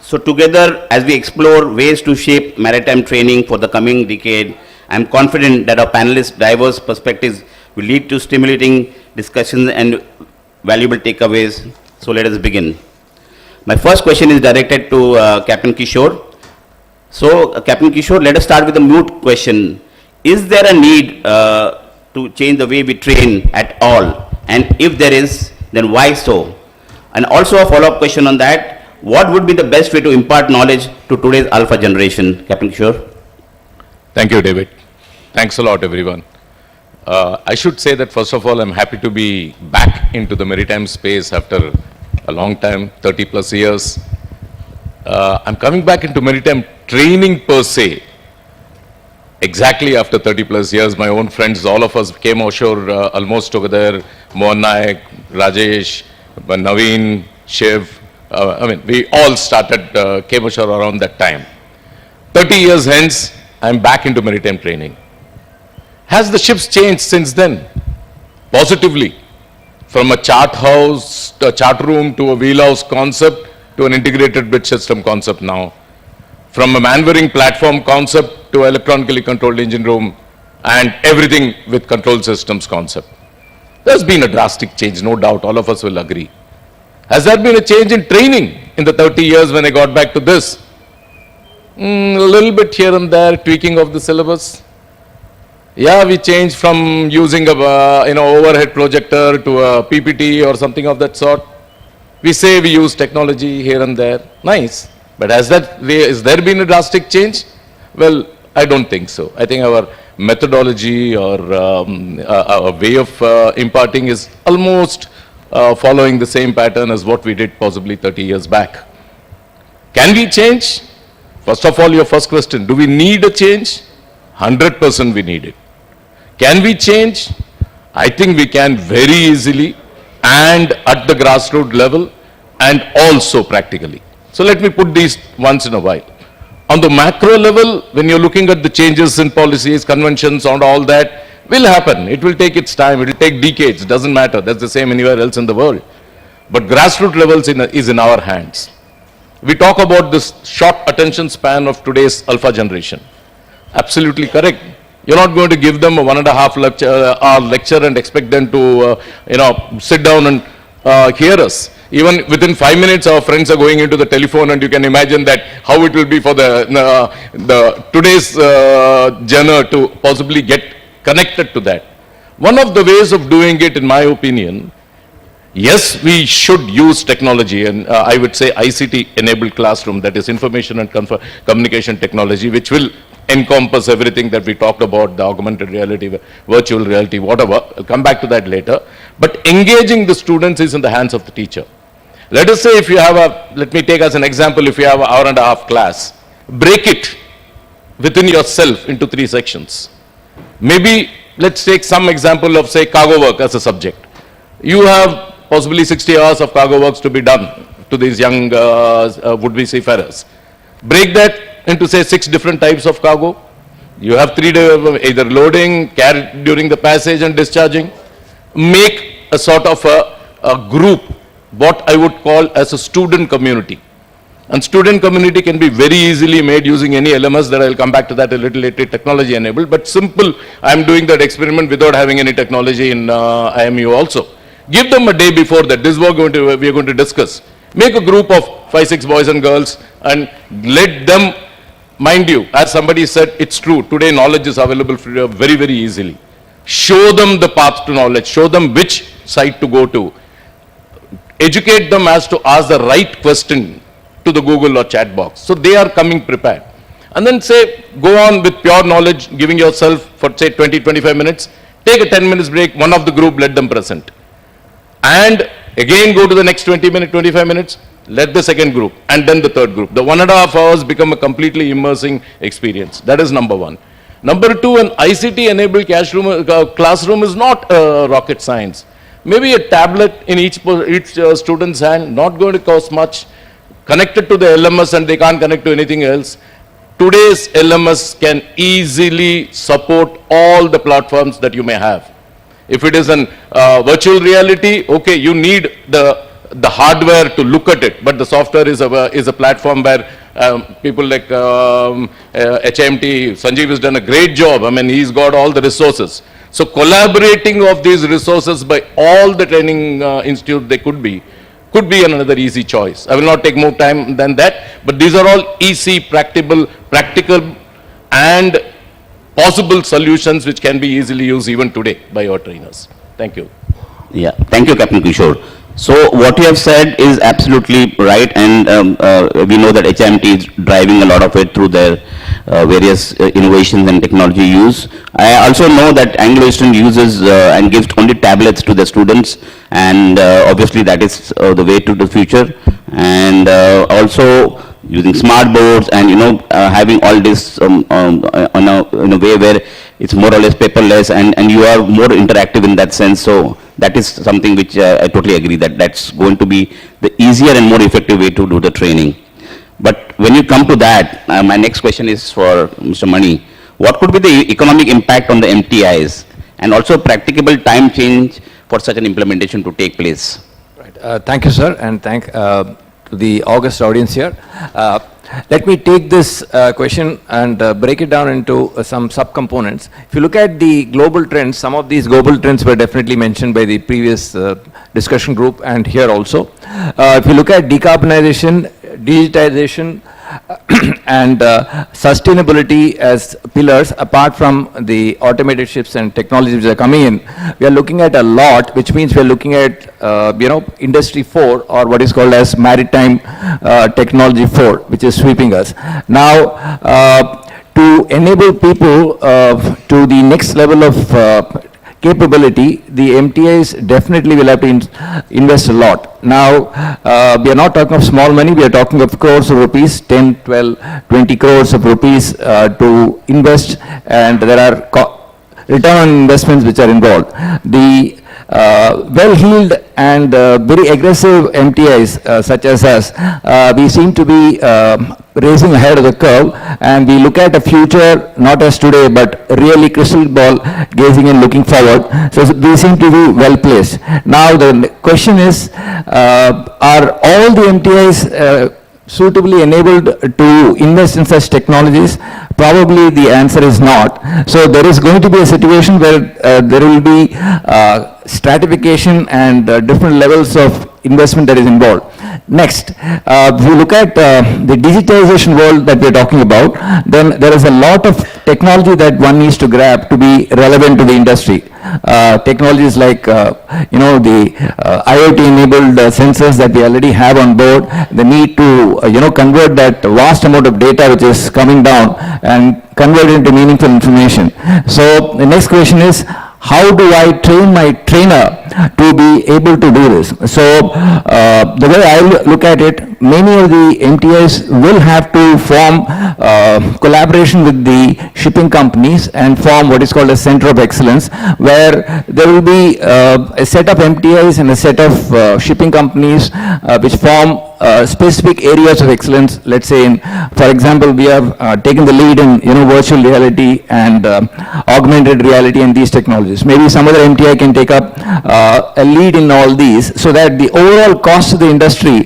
So together, as we explore ways to shape maritime training for the coming decade, I am confident that our panelists' diverse perspectives will lead to stimulating discussions and valuable takeaways. So let us begin. My first question is directed to Captain Kishore. So, Captain Kishore, let us start with a moot question. Is there a need to change the way we train at all? And if there is, then why so? And also a follow-up question on that. What would be the best way to impart knowledge to today's alpha generation? Captain Kishore. Thank you, David. Thanks a lot, everyone. I should say that first of all, I'm happy to be back into the maritime space after a long time, 30 plus years. I'm coming back into maritime training per se. Exactly after 30 plus years, my own friends, all of us came ashore almost together. Mohan Naik, Rajesh, Naveen, Shiv. We all started, came ashore around that time. 30 years hence, I'm back into maritime training. Has the ships changed since then? Positively. From a chart house, a chart room to a wheelhouse concept to an integrated bridge system concept now. From a maneuvering platform concept to electronically controlled engine room and everything with control systems concept. There's been a drastic change, no doubt, all of us will agree. Has there been a change in training in the 30 years when I got back to this? A little bit here and there, tweaking of the syllabus. Yeah, we changed from using a overhead projector to a PPT or something of that sort. We say we use technology here and there. Nice. But has there been a drastic change? Well, I don't think so. I think our methodology or our way of imparting is almost following the same pattern as what we did possibly 30 years back. Can we change? First of all, your first question, do we need a change? 100% we need it. Can we change? I think we can very easily and at the grassroots level and also practically. So let me put these once in a while. On the macro level, when you're looking at the changes in policies, conventions and all that, will happen. It will take its time. It will take decades. Doesn't matter. That's the same anywhere else in the world. But grassroots levels is in our hands. We talk about this short attention span of today's alpha generation. Absolutely correct. You're not going to give them a 1.5 hour lecture and expect them to, sit down and hear us. Even within 5 minutes, our friends are going into the telephone, and you can imagine that how it will be for the today's genre to possibly get connected to that. One of the ways of doing it, in my opinion, yes, we should use technology, and I would say ICT-enabled classroom, that is information and communication technology, which will encompass everything that we talked about, the augmented reality, virtual reality, whatever. I'll come back to that later. But engaging the students is in the hands of the teacher. Let us say if you have let me take as an example, if you have an hour-and-a-half class, break it within yourself into 3 sections. Maybe let's take some example of, say, cargo work as a subject. You have possibly 60 hours of cargo works to be done to these young would-be seafarers. Break that into, say, 6 different types of cargo. You have 3 either loading, carry during the passage and discharging. Make a sort of a group, what I would call as a student community. And student community can be very easily made using any LMS that I'll come back to that a little later, technology enabled, but simple. I'm doing that experiment without having any technology in IMU also. Give them a day before that. This is what we are going to discuss. Make a group of 5-6 boys and girls and let them, mind you, as somebody said, it's true. Today knowledge is available very, very easily. Show them the path to knowledge. Show them which site to go to. Educate them as to ask the right question to the Google or chat box. So they are coming prepared. And then say, go on with pure knowledge, giving yourself for say 20-25 minutes. Take a 10 minutes break, one of the group, let them present. And again go to the next 20 minutes, 25 minutes, let the second group, and then the third group. The 1.5 hours become a completely immersing experience. That is number 1. Number 2, an ICT-enabled classroom is not rocket science. Maybe a tablet in each student's hand, not going to cost much, connected to the LMS and they can't connect to anything else. Today's LMS can easily support all the platforms that you may have. If it is an virtual reality, okay, you need the hardware to look at it, but the software is a platform where people like HMT, Sanjeev has done a great job. I mean, he's got all the resources. So collaborating of these resources by all the training institute they could be another easy choice. I will not take more time than that, but these are all easy, practical and possible solutions which can be easily used even today by your trainers. Thank you. Yeah, thank you, Captain Kishore. So what you have said is absolutely right, and we know that HMT is driving a lot of it through their various innovations and technology use. I also know that Anglo-Eastern uses and gives only tablets to the students, and obviously that is the way to the future. And also using smart boards and having all this in a way where it's more or less paperless, and you are more interactive in that sense. So that is something which I totally agree that that's going to be the easier and more effective way to do the training. But when you come to that, my next question is for Mr. Mani. What could be the economic impact on the MTIs and also practicable time change for such an implementation to take place? Right. Thank you, sir, and thank to the august audience here. Let me take this question and break it down into some subcomponents. If you look at the global trends, some of these global trends were definitely mentioned by the previous discussion group and here also. If you look at decarbonization, digitization, and sustainability as pillars, apart from the automated ships and technologies which are coming in, we are looking at a lot, which means we are looking at Industry 4, or what is called as Maritime Technology 4, which is sweeping us. Now, to enable people to the next level of capability, the MTIs definitely will have to invest a lot. Now, we are not talking of small money, we are talking of crores of rupees, 10, 12, 20 crores of rupees to invest, and there are return on investments which are involved. The well-heeled and very aggressive MTIs such as us, we seem to be racing ahead of the curve, and we look at a future not as today but really crystal ball gazing and looking forward. So we seem to be well placed. Now the question is, are all the MTIs suitably enabled to invest in such technologies? Probably the answer is not. So there is going to be a situation where there will be stratification and different levels of investment that is involved. Next, if you look at the digitization world that we are talking about, then there is a lot of technology that one needs to grab to be relevant to the industry. Technologies like, the IoT-enabled sensors that we already have on board, the need to, convert that vast amount of data which is coming down and convert it into meaningful information. So the next question is, how do I train my trainer to be able to do this? So the way I look at it, many of the MTIs will have to form collaboration with the shipping companies and form what is called a center of excellence, where there will be a set of MTIs and a set of shipping companies which form specific areas of excellence. Let's say, for example, we have taken the lead in virtual reality and augmented reality and these technologies. Maybe some other MTI can take up a lead in all these, so that the overall cost of the industry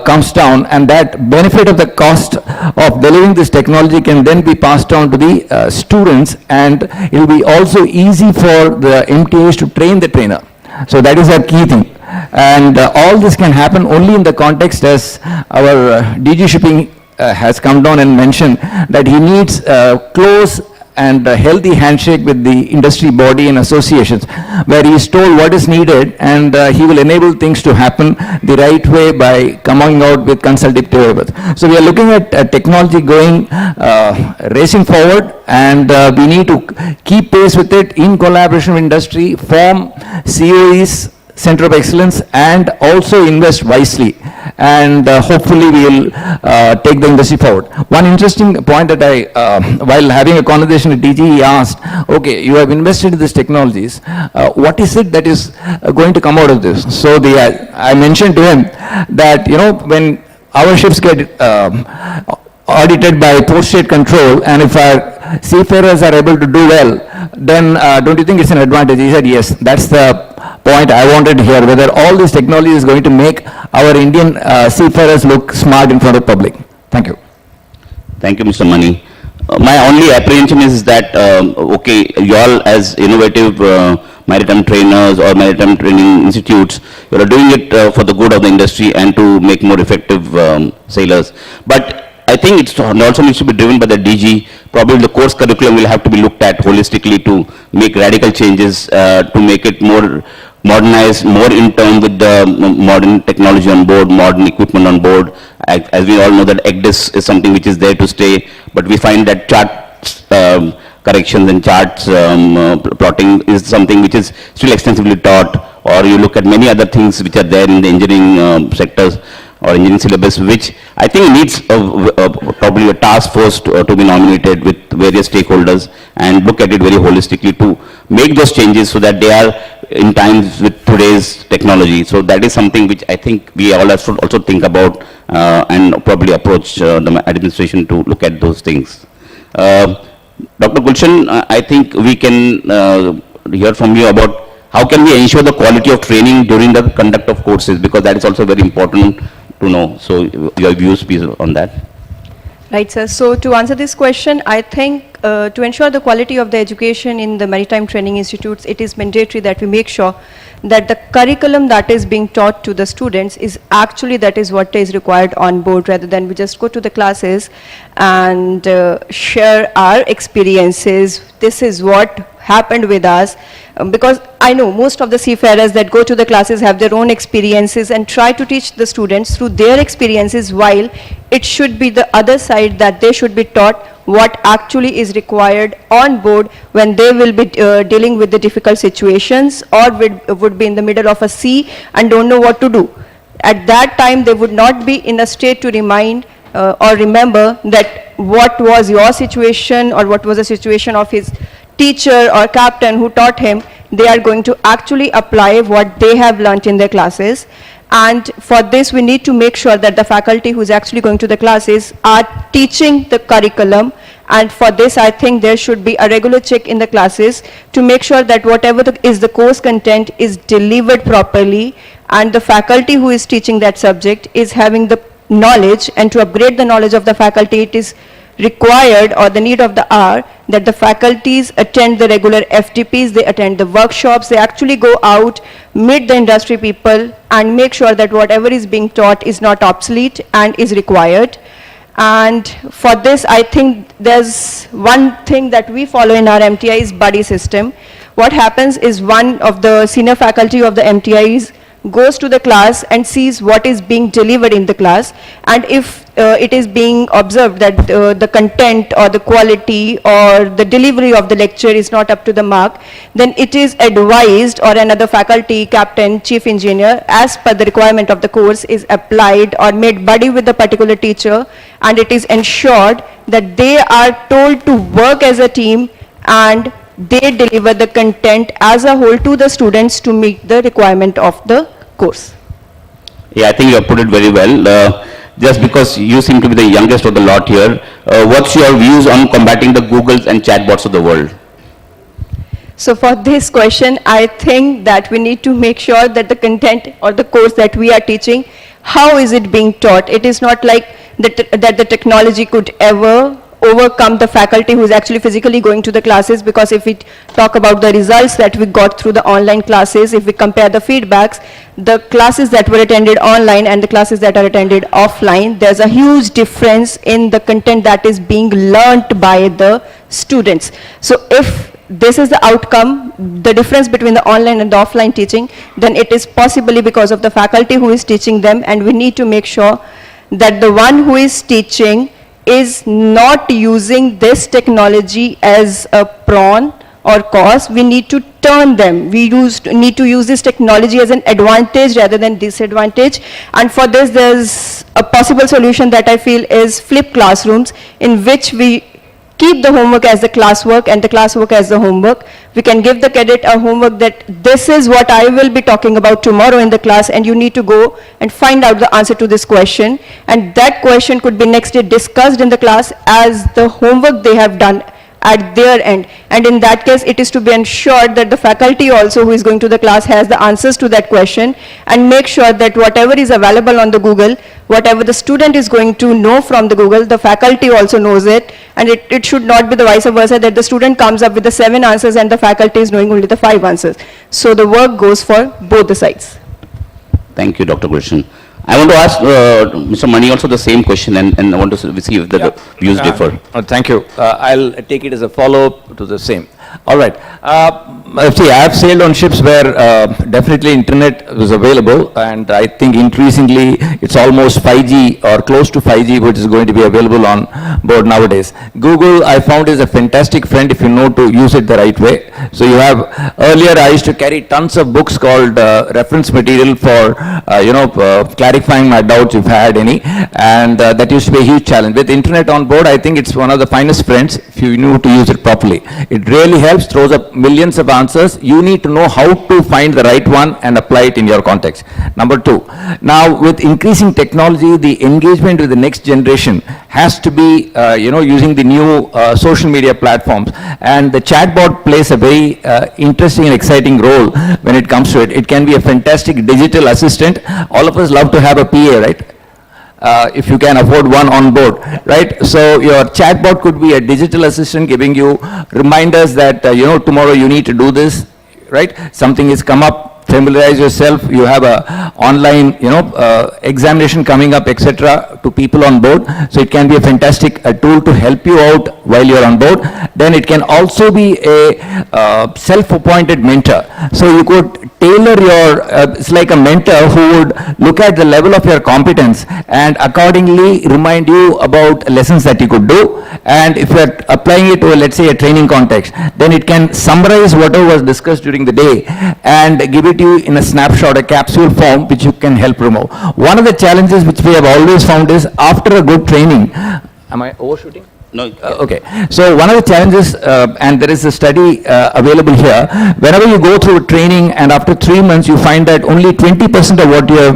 comes down, and that benefit of the cost of delivering this technology can then be passed on to the students, and it will be also easy for the MTIs to train the trainer. So that is a key thing. And all this can happen only in the context, as our DG Shipping has come down and mentioned, that he needs close and a healthy handshake with the industry body and associations, where he is told what is needed, and he will enable things to happen the right way by coming out with consultative efforts. So we are looking at technology going, racing forward, and we need to keep pace with it in collaboration with industry, form COEs, Center of Excellence, and also invest wisely, and hopefully we will take the industry forward. One interesting point that while having a conversation with DG, he asked, okay, you have invested in these technologies, what is it that is going to come out of this? So I mentioned to him that, when our ships get audited by post-state control, and if our seafarers are able to do well, then don't you think it's an advantage? He said, yes, that's the point I wanted to hear, whether all this technology is going to make our Indian seafarers look smart in front of the public. Thank you. Thank you, Mr. Mani. My only apprehension is that, okay, you all as innovative maritime trainers or maritime training institutes, you are doing it for the good of the industry and to make more effective sailors. But I think it also needs to be driven by the DG. Probably the course curriculum will have to be looked at holistically to make radical changes, to make it more modernized, more in tune with the modern technology on board, modern equipment on board. As we all know that ECDIS is something which is there to stay, but we find that chart corrections and charts plotting is something which is still extensively taught, or you look at many other things which are there in the engineering sectors or engineering syllabus, which I think needs probably a task force to be nominated with various stakeholders and look at it very holistically to make those changes so that they are in times with today's technology. So that is something which I think we all have to also think about and probably approach the administration to look at those things. Dr. Gulshan, I think we can hear from you about how can we ensure the quality of training during the conduct of courses, because that is also very important to know. So your views please on that. Right, sir. So to answer this question, I think to ensure the quality of the education in the maritime training institutes, it is mandatory that we make sure that the curriculum that is being taught to the students is actually that is what is required on board, rather than we just go to the classes and share our experiences. This is what happened with us, because I know most of the seafarers that go to the classes have their own experiences and try to teach the students through their experiences, while it should be the other side that they should be taught what actually is required on board when they will be dealing with the difficult situations, or would be in the middle of a sea and don't know what to do. At that time they would not be in a state to remind or remember that what was your situation or what was the situation of his teacher or captain who taught him. They are going to actually apply what they have learnt in their classes. And for this we need to make sure that the faculty who is actually going to the classes are teaching the curriculum, and for this I think there should be a regular check in the classes to make sure that whatever is the course content is delivered properly, and the faculty who is teaching that subject is having the knowledge, and to upgrade the knowledge of the faculty it is required, or the need of the hour, that the faculties attend the regular FTPs, they attend the workshops, they actually go out, meet the industry people and make sure that whatever is being taught is not obsolete and is required. And for this I think there's one thing that we follow in our MTI is buddy system. What happens is one of the senior faculty of the MTIs goes to the class and sees what is being delivered in the class, and if it is being observed that the content or the quality or the delivery of the lecture is not up to the mark, then it is advised, or another faculty, captain, chief engineer, as per the requirement of the course, is applied or made buddy with the particular teacher, and it is ensured that they are told to work as a team and they deliver the content as a whole to the students to meet the requirement of the course. Yeah, I think you have put it very well. Just because you seem to be the youngest of the lot here, what's your views on combating the Googles and chatbots of the world? So for this question, I think that we need to make sure that the content or the course that we are teaching, how is it being taught? It is not like that the technology could ever overcome the faculty who is actually physically going to the classes, because if we talk about the results that we got through the online classes, if we compare the feedbacks, the classes that were attended online and the classes that are attended offline, there's a huge difference in the content that is being learnt by the students. So if this is the outcome, the difference between the online and the offline teaching, then it is possibly because of the faculty who is teaching them, and we need to make sure that the one who is teaching is not using this technology as a pawn or cause. We need to turn them. We need to use this technology as an advantage rather than disadvantage. And for this, there's a possible solution that I feel is flipped classrooms, in which we keep the homework as the classwork and the classwork as the homework. We can give the cadet a homework that this is what I will be talking about tomorrow in the class, and you need to go and find out the answer to this question. And that question could be next day discussed in the class as the homework they have done at their end. And in that case, it is to be ensured that the faculty also who is going to the class has the answers to that question, and make sure that whatever is available on the Google, whatever the student is going to know from the Google, the faculty also knows it. And it should not be the vice versa, that the student comes up with the 7 answers and the faculty is knowing only the 5 answers. So the work goes for both the sides. Thank you, Dr. Gulshan. I want to ask Mr. Mani also the same question, and I want to see if the views differ. Thank you. I'll take it as a follow-up to the same. All right. See, I have sailed on ships where definitely internet was available, and I think increasingly it's almost 5G or close to 5G, which is going to be available on board nowadays. Google, I found, is a fantastic friend if you know to use it the right way. So you have, earlier I used to carry tons of books called reference material for, clarifying my doubts if I had any, and that used to be a huge challenge. With internet on board, I think it's one of the finest friends if you knew to use it properly. It really helps, throws up millions of answers. You need to know how to find the right one and apply it in your context. Number two, now with increasing technology, the engagement with the next generation has to be, using the new social media platforms. And the chatbot plays a very interesting and exciting role when it comes to it. It can be a fantastic digital assistant. All of us love to have a PA, right? If you can afford one on board, right? So your chatbot could be a digital assistant giving you reminders that, tomorrow you need to do this, right? Something has come up, familiarize yourself, you have a online, examination coming up, etc., to people on board. So it can be a fantastic tool to help you out while you're on board. Then it can also be a self-appointed mentor. So you could tailor your, it's like a mentor who would look at the level of your competence and accordingly remind you about lessons that you could do. And if you're applying it to, let's say, a training context, then it can summarize whatever was discussed during the day and give it to you in a snapshot, a capsule form, which you can help remove. One of the challenges which we have always found is after a good training, am I overshooting? No. Okay. So one of the challenges, and there is a study available here, whenever you go through training and after 3 months you find that only 20% of what you have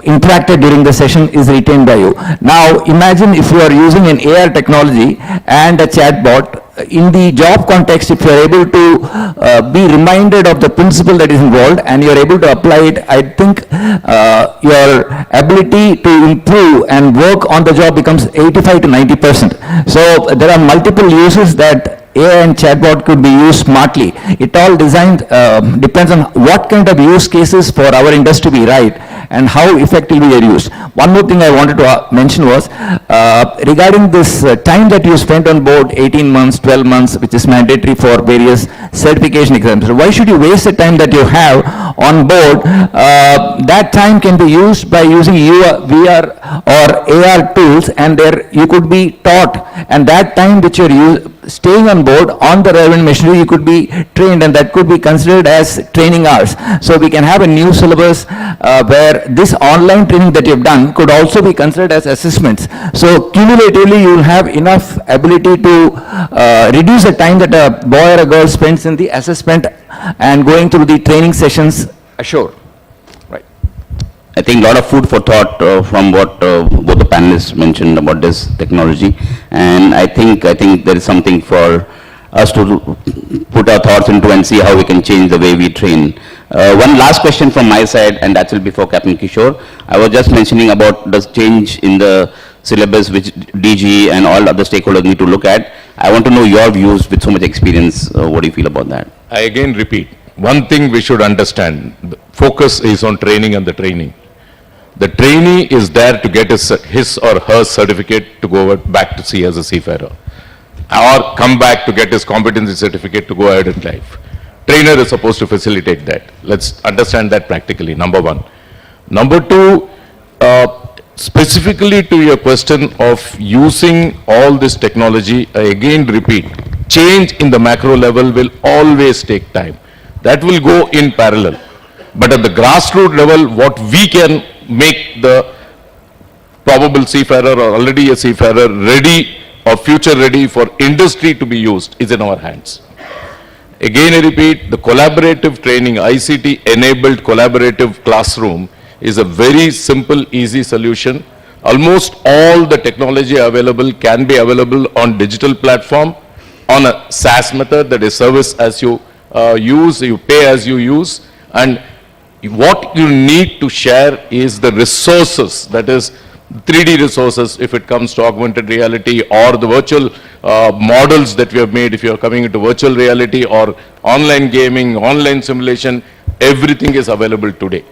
interacted during the session is retained by you. Now imagine if you are using an AR technology and a chatbot. In the job context, if you are able to be reminded of the principle that is involved and you are able to apply it, I think your ability to improve and work on the job becomes 85 to 90%. So there are multiple uses that AI and chatbot could be used smartly. It all depends on what kind of use cases for our industry be right and how effectively they are used. One more thing I wanted to mention was regarding this time that you spent on board, 18 months, 12 months, which is mandatory for various certification exams. Why should you waste the time that you have on board? That time can be used by using VR or AR tools, and there you could be taught, and that time which you're staying on board on the relevant machinery, you could be trained, and that could be considered as training hours. So we can have a new syllabus where this online training that you've done could also be considered as assessments. So cumulatively you will have enough ability to reduce the time that a boy or a girl spends in the assessment and going through the training sessions ashore. Right. I think a lot of food for thought from what both the panelists mentioned about this technology, and I think there is something for us to put our thoughts into and see how we can change the way we train. One last question from my side, and that will be for Captain Kishore. I was just mentioning about the change in the syllabus which DG and all other stakeholders need to look at. I want to know your views with so much experience. What do you feel about that? I again repeat, one thing we should understand, the focus is on training and the training. The trainee is there to get his or her certificate to go back to sea as a seafarer, or come back to get his competency certificate to go ahead in life. Trainer is supposed to facilitate that. Let's understand that practically, number one. Number two, specifically to your question of using all this technology, I again repeat, change in the macro level will always take time. That will go in parallel. But at the grassroots level, what we can make the probable seafarer or already a seafarer ready or future ready for industry to be used is in our hands. Again, I repeat, the collaborative training, ICT enabled collaborative classroom is a very simple, easy solution. Almost all the technology available can be available on digital platform on a SaaS method, that is service as you use, you pay as you use, and what you need to share is the resources, that is 3D resources if it comes to augmented reality or the virtual models that we have made if you are coming into virtual reality or online gaming, online simulation, everything is available today.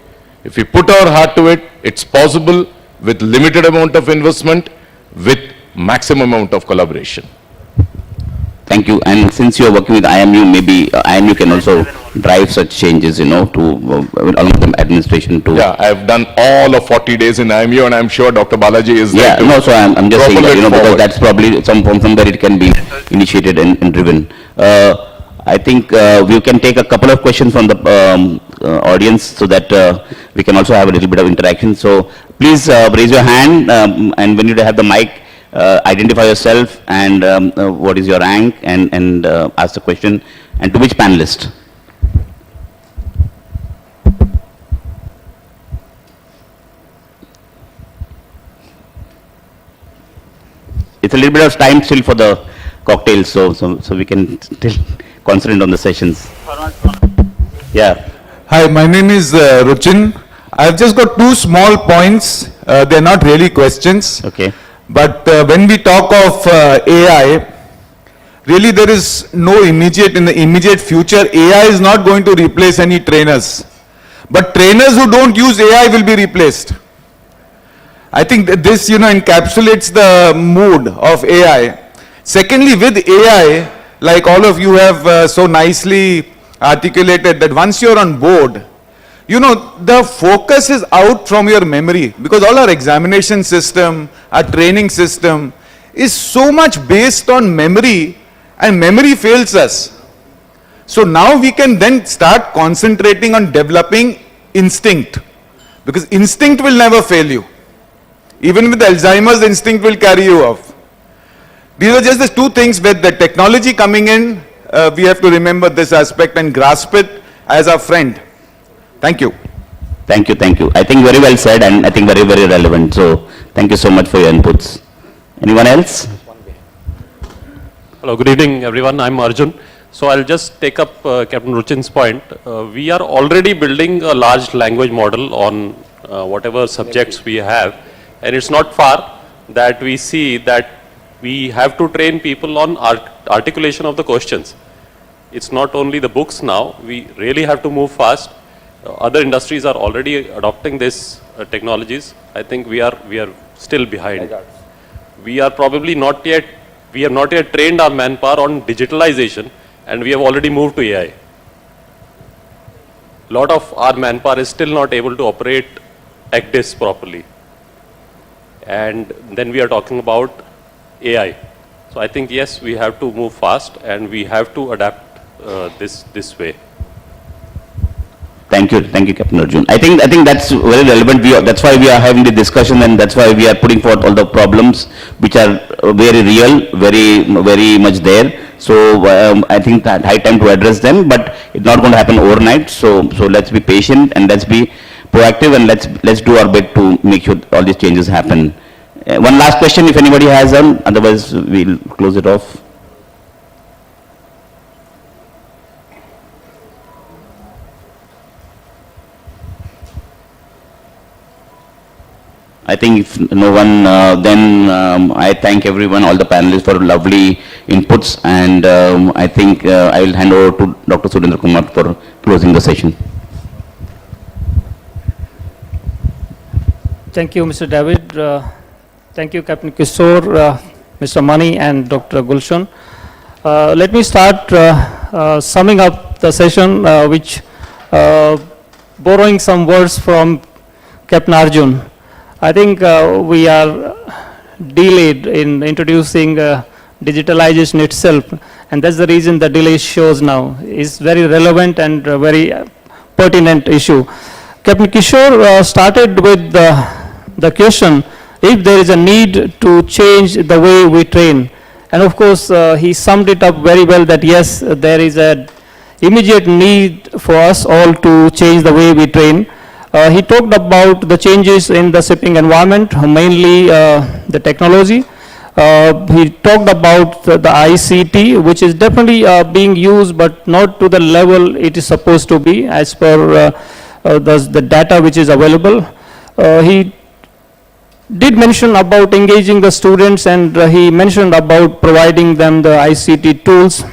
If we put our heart to it, it's possible with limited amount of investment, with maximum amount of collaboration. Thank you. And since you are working with IMU, maybe IMU can also drive such changes, to along with the administration to. Yeah, I've done all of 40 days in IMU, and I'm sure Dr. Balaji is there. Yeah, no, so I'm just saying that, because forward. that's probably somewhere it can be initiated and driven. I think we can take a couple of questions from the audience so that we can also have a little bit of interaction. So please raise your hand, and when you have the mic, identify yourself and what is your rank, and ask the question, and to which panelist. It's a little bit of time still for the cocktails, so we can still concentrate on the sessions. Yeah. Hi, my name is Ruchin. I've just got two small points. They're not really questions. Okay. But when we talk of AI, really there is no in the immediate future, AI is not going to replace any trainers. But trainers who don't use AI will be replaced. I think that this, encapsulates the mood of AI. Secondly, with AI, like all of you have so nicely articulated, that once you're on board, the focus is out from your memory, because all our examination system, our training system is so much based on memory, and memory fails us. So now we can then start concentrating on developing instinct, because instinct will never fail you. Even with Alzheimer's, the instinct will carry you off. These are just the two things. With the technology coming in, we have to remember this aspect and grasp it as our friend. Thank you. Thank you, thank you. I think very well said, and I think very, very relevant. So thank you so much for your inputs. Anyone else? Hello, good evening everyone. I'm Arjun. So I'll just take up Captain Ruchin's point. We are already building a large language model on whatever subjects we have, and it's not far that we see that we have to train people on articulation of the questions. It's not only the books now, we really have to move fast. Other industries are already adopting these technologies. I think we are still behind. We are probably not yet, we have not yet trained our manpower on digitalization, and we have already moved to AI. A lot of our manpower is still not able to operate ECDIS properly. And then we are talking about AI. So I think, yes, we have to move fast and we have to adapt this way. Thank you, Captain Arjun. I think that's very relevant. That's why we are having the discussion, and that's why we are putting forth all the problems which are very real, very much there. So I think that high time to address them, but it's not going to happen overnight. So let's be patient and let's be proactive, and let's do our bit to make sure all these changes happen. One last question, if anybody has them. Otherwise, we'll close it off. I think if no one, then I thank everyone, all the panelists for lovely inputs, and I think I will hand over to Dr. Surendra Kumar for closing the session. Thank you, Mr. David. Thank you, Captain Kishore, Mr. Mani, and Dr. Gulshan. Let me start summing up the session, which borrowing some words from Captain Arjun. I think we are delayed in introducing digitalization itself, and that's the reason the delay shows now. It's very relevant and very pertinent issue. Captain Kishore started with the question if there is a need to change the way we train. And of course, he summed it up very well that yes, there is an immediate need for us all to change the way we train. He talked about the changes in the shipping environment, mainly the technology. He talked about the ICT, which is definitely being used, but not to the level it is supposed to be as per the data which is available. He did mention about engaging the students, and he mentioned about providing them the ICT tools,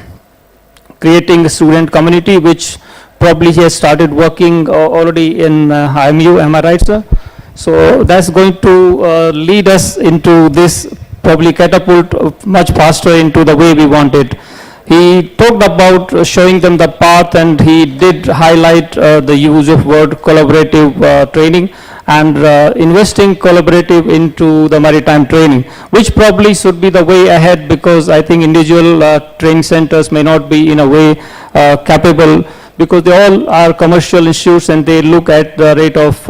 creating a student community, which probably he has started working already in IMU, am I right, sir? So that's going to lead us into this, probably catapult much faster into the way we want it. He talked about showing them the path, and he did highlight the use of word collaborative training and investing collaborative into the maritime training, which probably should be the way ahead, because I think individual training centers may not be in a way capable, because they all are commercial institutes and they look at the rate of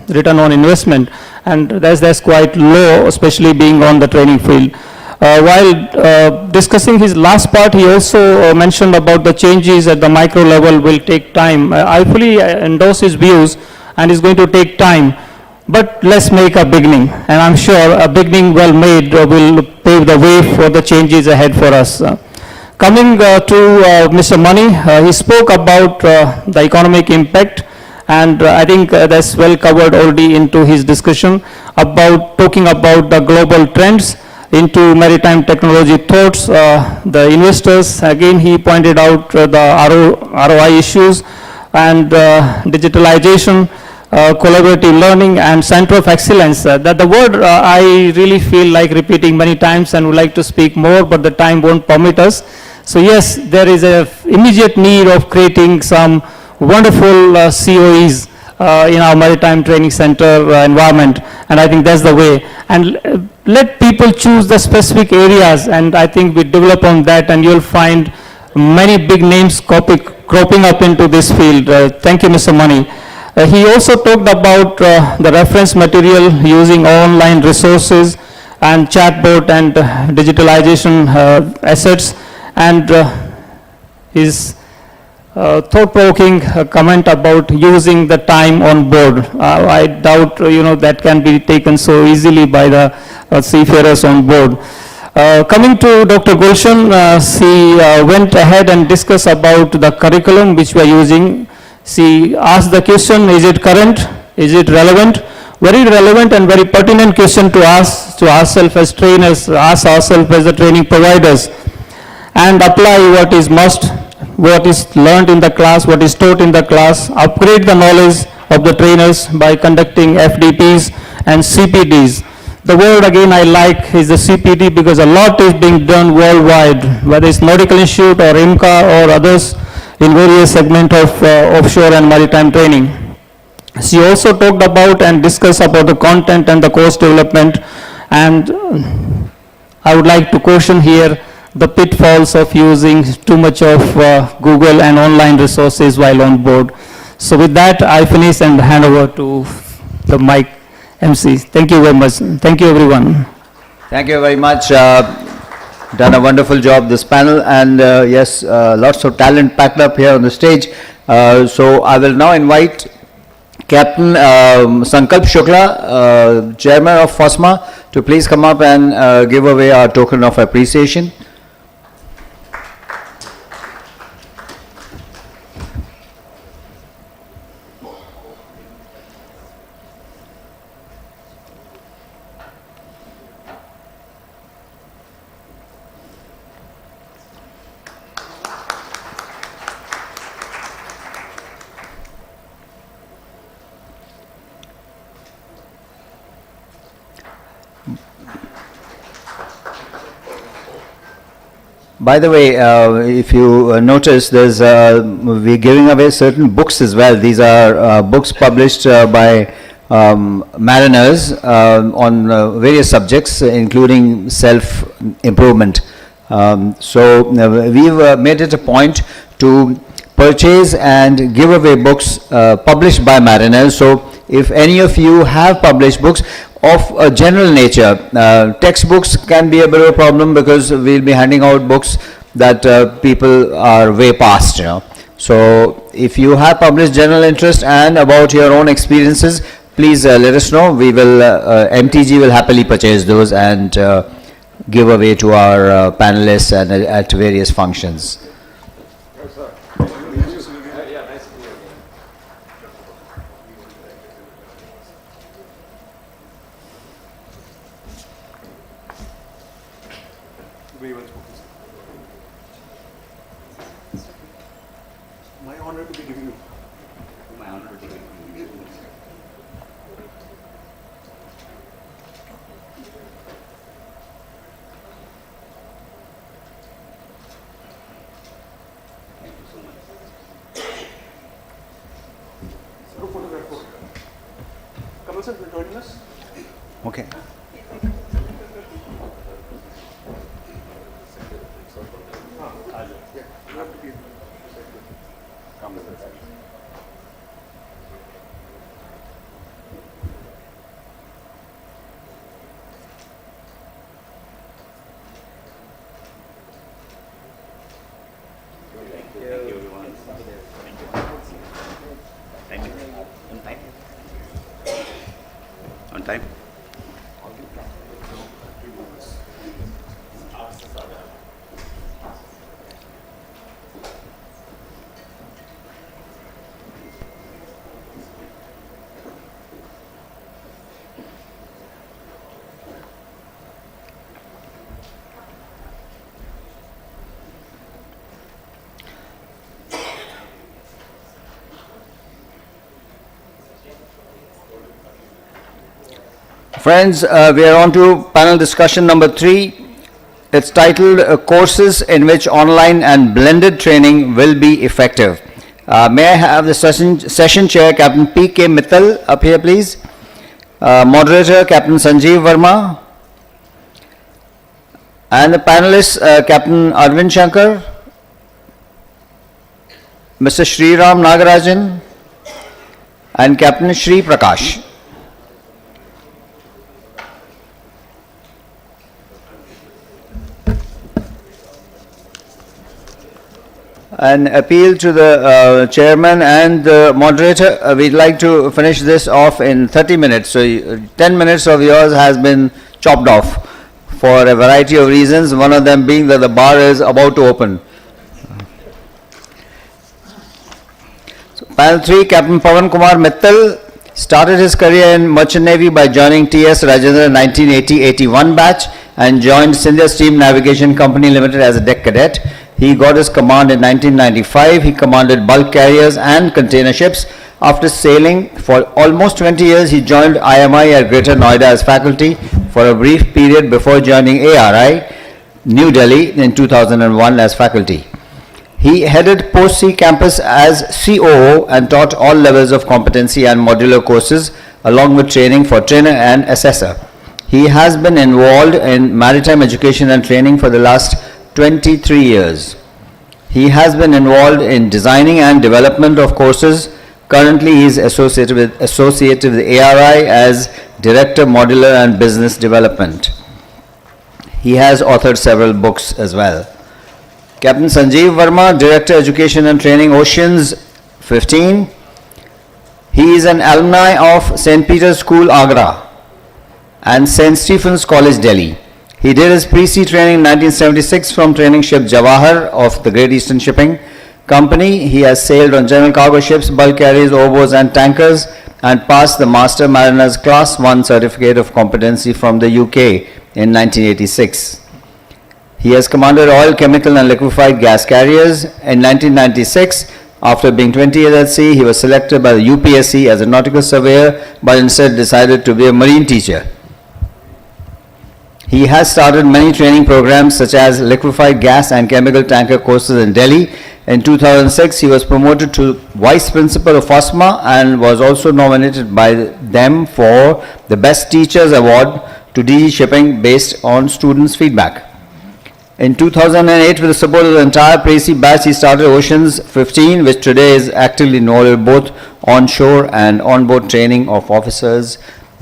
return on investment, and that's quite low, especially being on the training field. While discussing his last part, he also mentioned about the changes at the micro level will take time. I fully endorse his views, and it's going to take time. But let's make a beginning, and I'm sure a beginning well made will pave the way for the changes ahead for us. Coming to Mr. Money, he spoke about the economic impact, and I think that's well covered already into his discussion about talking about the global trends into maritime technology thoughts. The investors, again, he pointed out the ROI issues and digitalization, collaborative learning, and center of excellence. That the word I really feel like repeating many times and would like to speak more, but the time won't permit us. So yes, there is an immediate need of creating some wonderful COEs in our maritime training center environment, and I think that's the way. And let people choose the specific areas, and I think we develop on that, and you'll find many big names cropping up into this field. Thank you, Mr. Money. He also talked about the reference material using online resources and chatbot and digitalization assets, and his thought-provoking comment about using the time on board. I doubt that can be taken so easily by the seafarers on board. Coming to Dr. Gulshan, she went ahead and discussed about the curriculum which we are using. She asked the question, is it current? Is it relevant? Very relevant and very pertinent question to ask to ourselves as trainers, ask ourselves as the training providers, and apply what is must, what is learned in the class, what is taught in the class, upgrade the knowledge of the trainers by conducting FDPs and CPDs. The word again I like is the CPD, because a lot is being done worldwide, whether it's Nautical Institute or IMCA or others in various segments of offshore and maritime training. She also talked about and discussed about the content and the course development, and I would like to caution here the pitfalls of using too much of Google and online resources while on board. So with that, I finish and hand over to the mic MC. Thank you very much. Thank you, everyone. Thank you very much. Done a wonderful job, this panel, and yes, lots of talent packed up here on the stage. So I will now invite Captain Sankalp Shukla, Chairman of FOSMA, to please come up and give away our token of appreciation. By the way, if you notice, there's we're giving away certain books as well. These are books published by mariners on various subjects, including self-improvement. So we've made it a point to purchase and give away books published by mariners. So if any of you have published books of a general nature, textbooks can be a bit of a problem, because we'll be handing out books that people are way past, So if you have published general interest and about your own experiences, please let us know. We will, MTG will happily purchase those and give away to our panelists and at various functions. Okay. On time? Friends, we are on to panel discussion number 3. It's titled Courses in which online and blended training will be effective. May I have the session chair, Captain P.K. Mittal, up here, please. Moderator, Captain Sanjeev Verma. And the panelists, Captain Arvind Shankar, Mr. Sriram Nagarajan, and Captain Shri Prakash. An appeal to the chairman and the moderator. We'd like to finish this off in 30 minutes. So 10 minutes of yours has been chopped off for a variety of reasons, one of them being that the bar is about to open. So, panel 3, Captain Pavan Kumar Mittal started his career in Merchant Navy by joining T.S. Rajendra 1980-81 batch and joined Sindhya Steam Navigation Company Limited as a deck cadet. He got his command in 1995. He commanded bulk carriers and container ships. After sailing for almost 20 years, he joined IMI at Greater Noida as faculty for a brief period before joining ARI, New Delhi in 2001 as faculty. He headed Post-C campus as COO and taught all levels of competency and modular courses along with training for trainer and assessor. He has been involved in maritime education and training for the last 23 years. He has been involved in designing and development of courses. Currently, he is associated with ARI as Director Modular and Business Development. He has authored several books as well. Captain Sanjeev Verma, Director Education and Training, Oceans 15. He is an alumni of St. Peter's School, Agra and St. Stephen's College, Delhi. He did his pre-sea training in 1976 from training ship Jawahar of the Great Eastern Shipping Company. He has sailed on general cargo ships, bulk carriers, oboes and tankers and passed the Master Mariner's Class 1 Certificate of Competency from the UK in 1986. He has commanded oil, chemical and liquefied gas carriers. In 1996, after being 20 years at sea, he was selected by the UPSC as a nautical surveyor but instead decided to be a marine teacher. He has started many training programs such as liquefied gas and chemical tanker courses in Delhi. In 2006, he was promoted to Vice Principal of FOSMA and was also nominated by them for the Best Teachers Award to DG Shipping based on students' feedback. In 2008, with the support of the entire pre-sea batch, he started Oceans 15, which today is actively involved both onshore and onboard training of officers,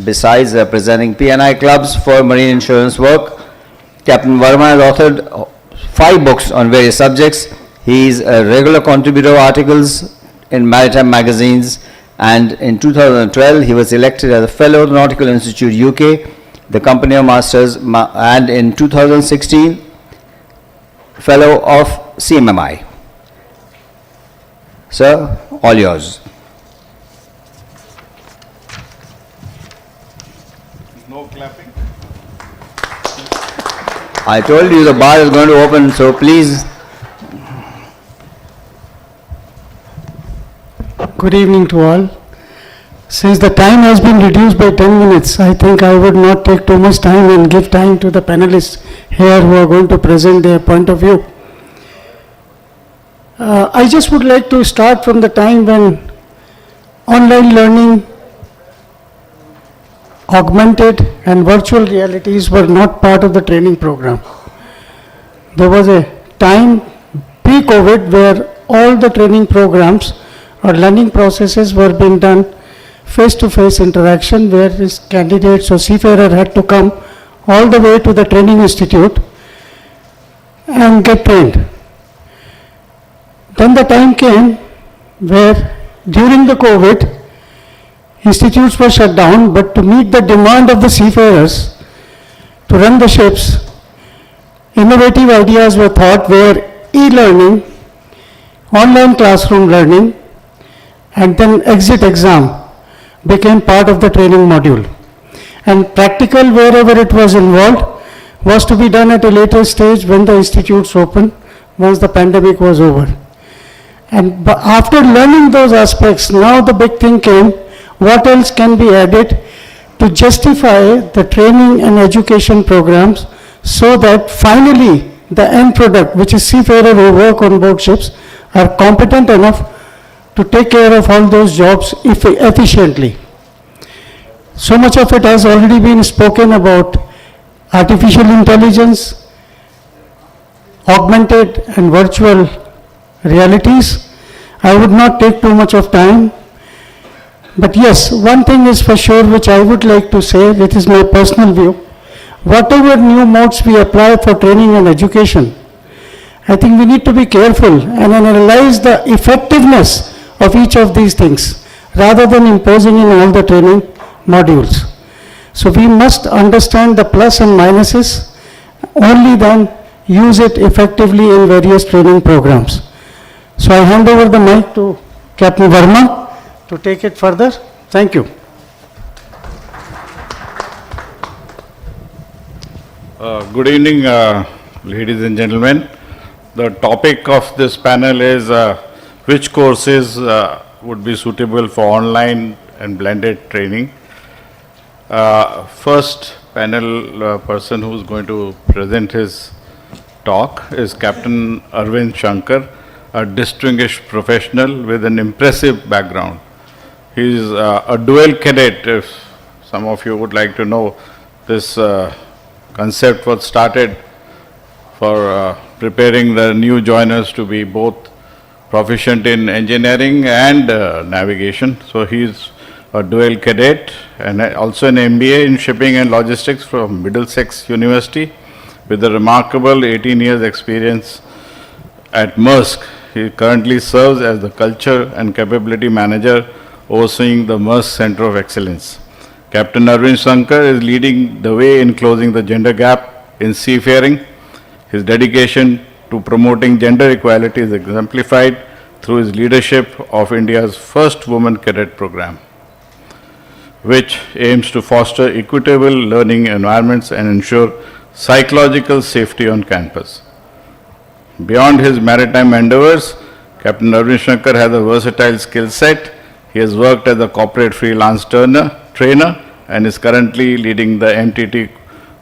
besides representing P&I clubs for marine insurance work. Captain Verma has authored 5 books on various subjects. He is a regular contributor of articles in maritime magazines, and in 2012 he was elected as a Fellow of the Nautical Institute UK, the Company of Masters, and in 2016 Fellow of CMMI. Sir, all yours. No clapping. I told you the bar is going to open, so please. Good evening to all. Since the time has been reduced by 10 minutes, I think I would not take too much time and give time to the panelists here who are going to present their point of view. I just would like to start from the time when online learning, augmented and virtual realities were not part of the training program. There was a time pre-COVID where all the training programs or learning processes were being done face-to-face interaction, where his candidates or seafarer had to come all the way to the training institute and get trained. Then the time came where during the COVID, institutes were shut down, but to meet the demand of the seafarers to run the ships, innovative ideas were thought where e-learning, online classroom learning, and then exit exam became part of the training module. And practical, wherever it was involved, was to be done at a later stage when the institutes opened, once the pandemic was over. And after learning those aspects, now the big thing came, what else can be added to justify the training and education programs so that finally the end product, which is seafarers who work on board ships, are competent enough to take care of all those jobs efficiently. So much of it has already been spoken about artificial intelligence, augmented and virtual realities. I would not take too much of time. But yes, one thing is for sure which I would like to say, it is my personal view. Whatever new modes we apply for training and education, I think we need to be careful and analyze the effectiveness of each of these things rather than imposing in all the training modules. So we must understand the plus and minuses, only then use it effectively in various training programs. So I hand over the mic to Captain Verma to take it further. Thank you. Good evening, ladies and gentlemen. The topic of this panel is which courses would be suitable for online and blended training. First panel person who is going to present his talk is Captain Arvind Shankar, a distinguished professional with an impressive background. He is a dual cadet. If some of you would like to know, this concept was started for preparing the new joiners to be both proficient in engineering and navigation. So he is a dual cadet and also an MBA in shipping and logistics from Middlesex University with a remarkable 18 years experience at Maersk. He currently serves as the Culture and Capability Manager overseeing the Maersk Center of Excellence. Captain Arvind Shankar is leading the way in closing the gender gap in seafaring. His dedication to promoting gender equality is exemplified through his leadership of India's first women cadet program, which aims to foster equitable learning environments and ensure psychological safety on campus. Beyond his maritime endeavors, Captain Arvind Shankar has a versatile skill set. He has worked as a corporate freelance trainer and is currently leading the MTT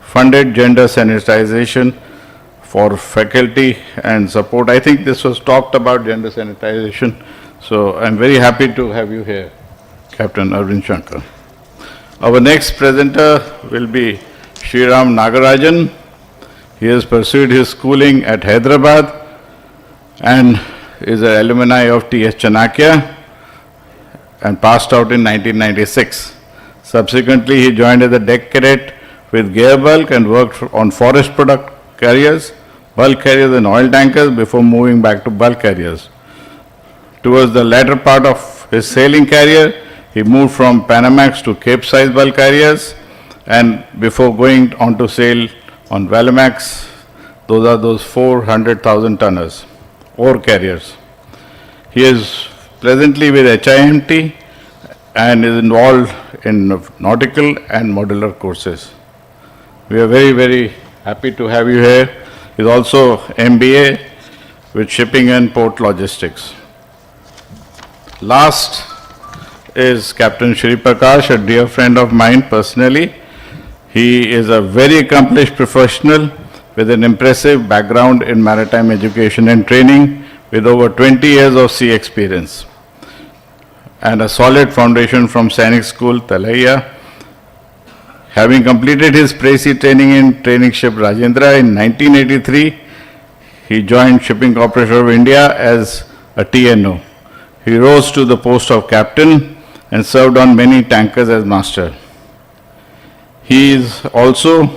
funded gender sanitization for faculty and support. I think this was talked about, gender sanitization. So I'm very happy to have you here, Captain Arvind Shankar. Our next presenter will be Sriram Nagarajan. He has pursued his schooling at Hyderabad and is an alumni of T.S. Chanakya and passed out in 1996. Subsequently, he joined as a deck cadet with Gearbulk and worked on forest product carriers, bulk carriers and oil tankers before moving back to bulk carriers. Towards the latter part of his sailing career, he moved from Panamax to Cape-size bulk carriers and before going on to sail on Valemax, those are those 400,000 tonners, ore carriers. He is presently with HIMT and is involved in nautical and modular courses. We are very, very happy to have you here. He is also MBA with shipping and port logistics. Last is Captain Shri Prakash, a dear friend of mine personally. He is a very accomplished professional with an impressive background in maritime education and training with over 20 years of sea experience. and a solid foundation from Sainik School, Talaiya. Having completed his Presi training in Training Ship Rajendra in 1983, he joined Shipping Corporation of India as a TNO. He rose to the post of captain and served on many tankers as master. He is also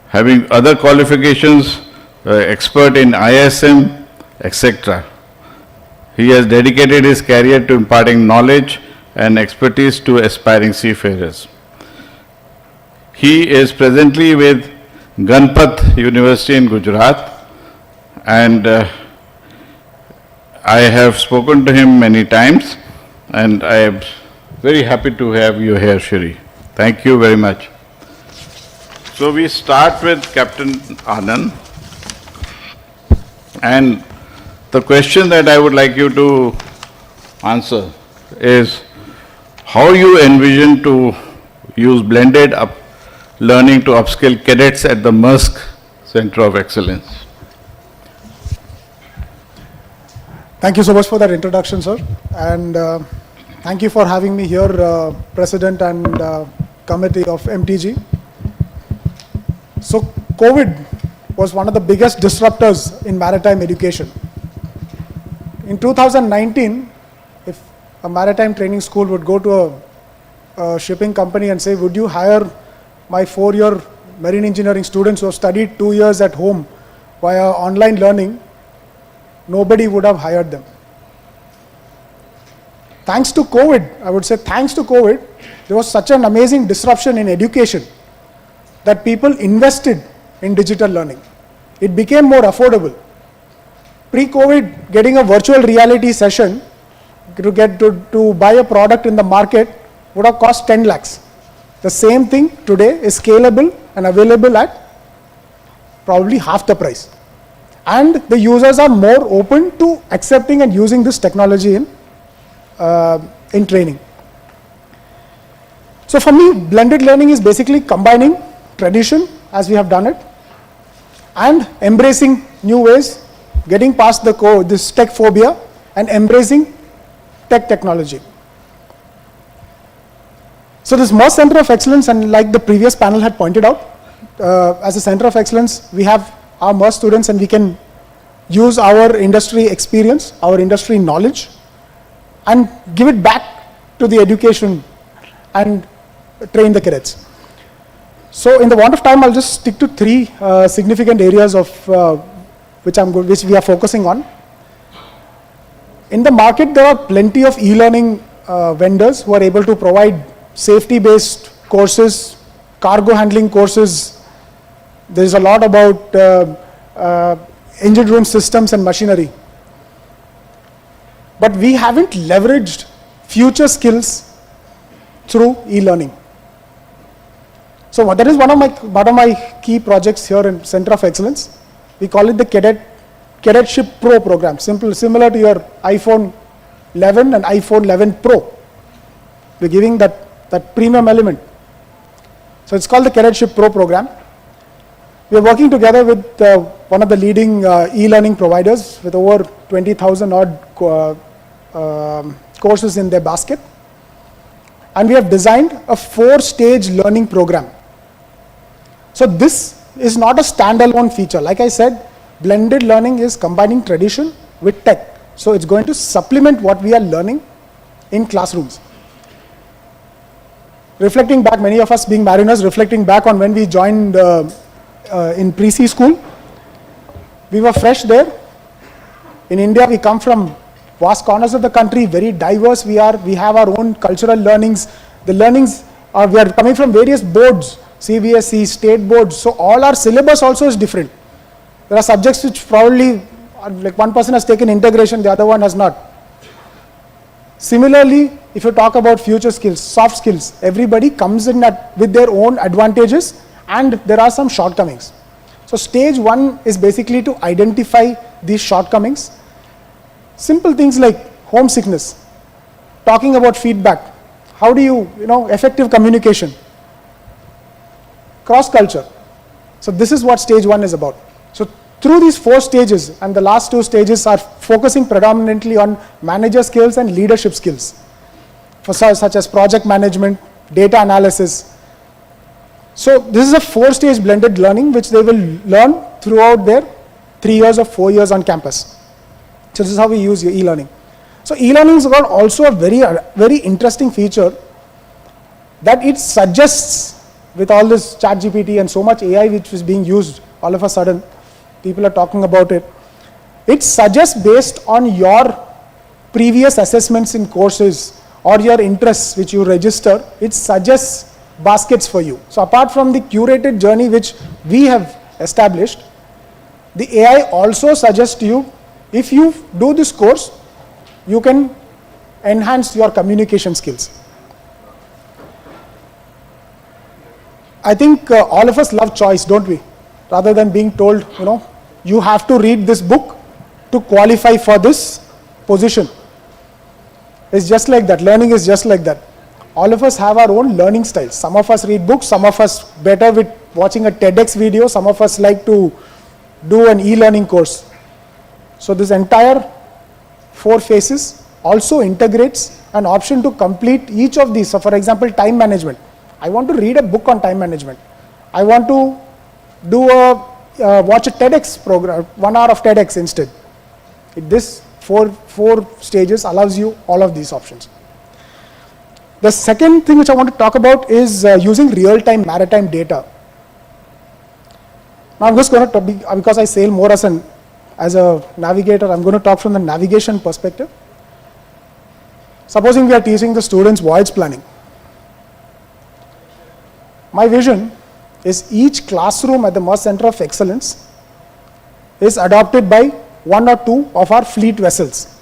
having other qualifications, expert in ISM, etc. He has dedicated his career to imparting knowledge and expertise to aspiring seafarers. He is presently with Ganpat University in Gujarat, and I have spoken to him many times, and I am very happy to have you here, Shri. Thank you very much. So we start with Captain Anand, and the question that I would like you to answer is how you envision to use blended learning to upskill cadets at the Maersk Center of Excellence. Thank you so much for that introduction, sir. And thank you for having me here, President and Committee of MTG. So COVID was one of the biggest disruptors in maritime education. In 2019, if a maritime training school would go to a shipping company and say, would you hire my 4-year marine engineering students who have studied 2 years at home via online learning, nobody would have hired them. Thanks to COVID, I would say thanks to COVID, there was such an amazing disruption in education that people invested in digital learning. It became more affordable. Pre-COVID, getting a virtual reality session to buy a product in the market would have cost 10 lakhs. The same thing today is scalable and available at probably half the price. And the users are more open to accepting and using this technology in training. So for me, blended learning is basically combining tradition, as we have done it, and embracing new ways, getting past this tech phobia and embracing technology. So this Maersk Center of Excellence, and like the previous panel had pointed out, as a Center of Excellence, we have our Maersk students and we can use our industry experience, our industry knowledge, and give it back to the education and train the cadets. So in the want of time, I'll just stick to 3 significant areas of which we are focusing on. In the market, there are plenty of e-learning vendors who are able to provide safety-based courses, cargo handling courses. There is a lot about engine room systems and machinery. But we haven't leveraged future skills through e-learning. So that is one of my key projects here in Center of Excellence. We call it the Cadetship Pro program, similar to your iPhone 11 and iPhone 11 Pro. We're giving that premium element. So it's called the Cadetship Pro program. We are working together with one of the leading e-learning providers with over 20,000 odd courses in their basket. And we have designed a 4-stage learning program. So this is not a standalone feature. Like I said, blended learning is combining tradition with tech. So it's going to supplement what we are learning in classrooms. Reflecting back, many of us being mariners, reflecting back on when we joined in pre-C school, we were fresh there. In India, we come from vast corners of the country, very diverse we are. We have our own cultural learnings. The learnings are, we are coming from various boards, CBSE, state boards. So all our syllabus also is different. There are subjects which probably, like one person has taken integration, the other one has not. Similarly, if you talk about future skills, soft skills, everybody comes in with their own advantages and there are some shortcomings. So stage 1 is basically to identify these shortcomings. Simple things like homesickness, talking about feedback, how do you, effective communication, cross culture. So this is what stage 1 is about. So through these 4 stages, and the last 2 stages are focusing predominantly on manager skills and leadership skills, for such as project management, data analysis. So this is a 4-stage blended learning which they will learn throughout their 3 years or 4 years on campus. So this is how we use e-learning. So e-learning has got also a very interesting feature that it suggests, with all this ChatGPT and so much AI which is being used all of a sudden, people are talking about it. It suggests based on your previous assessments in courses or your interests which you register, it suggests baskets for you. So apart from the curated journey which we have established, the AI also suggests to you, if you do this course, you can enhance your communication skills. I think all of us love choice, don't we? Rather than being told, you have to read this book to qualify for this position. It's just like that. Learning is just like that. All of us have our own learning styles. Some of us read books, some of us better with watching a TEDx video, some of us like to do an e-learning course. So this entire 4 phases also integrates an option to complete each of these. So for example, time management. I want to read a book on time management. I want to do watch a TEDx program, 1 hour of TEDx instead. This 4 stages allows you all of these options. The second thing which I want to talk about is using real-time maritime data. Now I'm just going to, because I sail more as a navigator, I'm going to talk from the navigation perspective. Supposing we are teaching the students voyage planning. My vision is each classroom at the Merz Center of Excellence is adopted by 1 or 2 of our fleet vessels.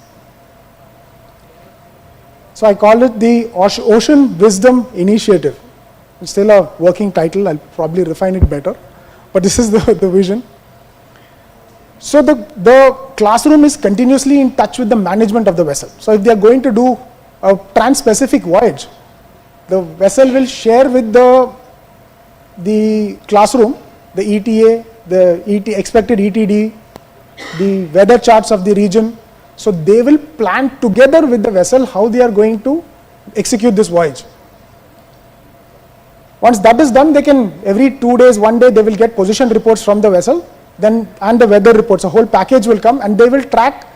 So I call it the Ocean Wisdom Initiative. It's still a working title, I'll probably refine it better, but this is the vision. So the classroom is continuously in touch with the management of the vessel. So if they are going to do a trans-Pacific voyage, the vessel will share with the classroom the ETA, the expected ETD, the weather charts of the region. So they will plan together with the vessel how they are going to execute this voyage. Once that is done, they can, every 2 days, 1 day, they will get position reports from the vessel, then and the weather reports, a whole package will come, and they will track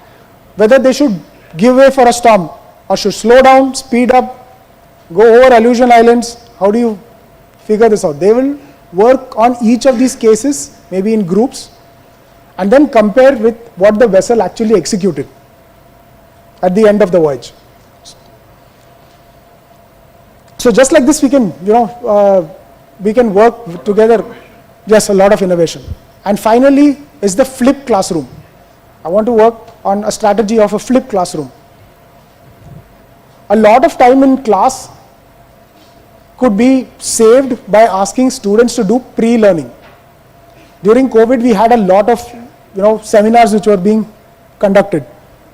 whether they should give way for a storm or should slow down, speed up, go over Aleutian Islands. How do you figure this out? They will work on each of these cases, maybe in groups, and then compare with what the vessel actually executed at the end of the voyage. So just like this, we can, we can work together. Yes, a lot of innovation. And finally is the flipped classroom. I want to work on a strategy of a flipped classroom. A lot of time in class could be saved by asking students to do pre-learning. During COVID, we had a lot of seminars which were being conducted.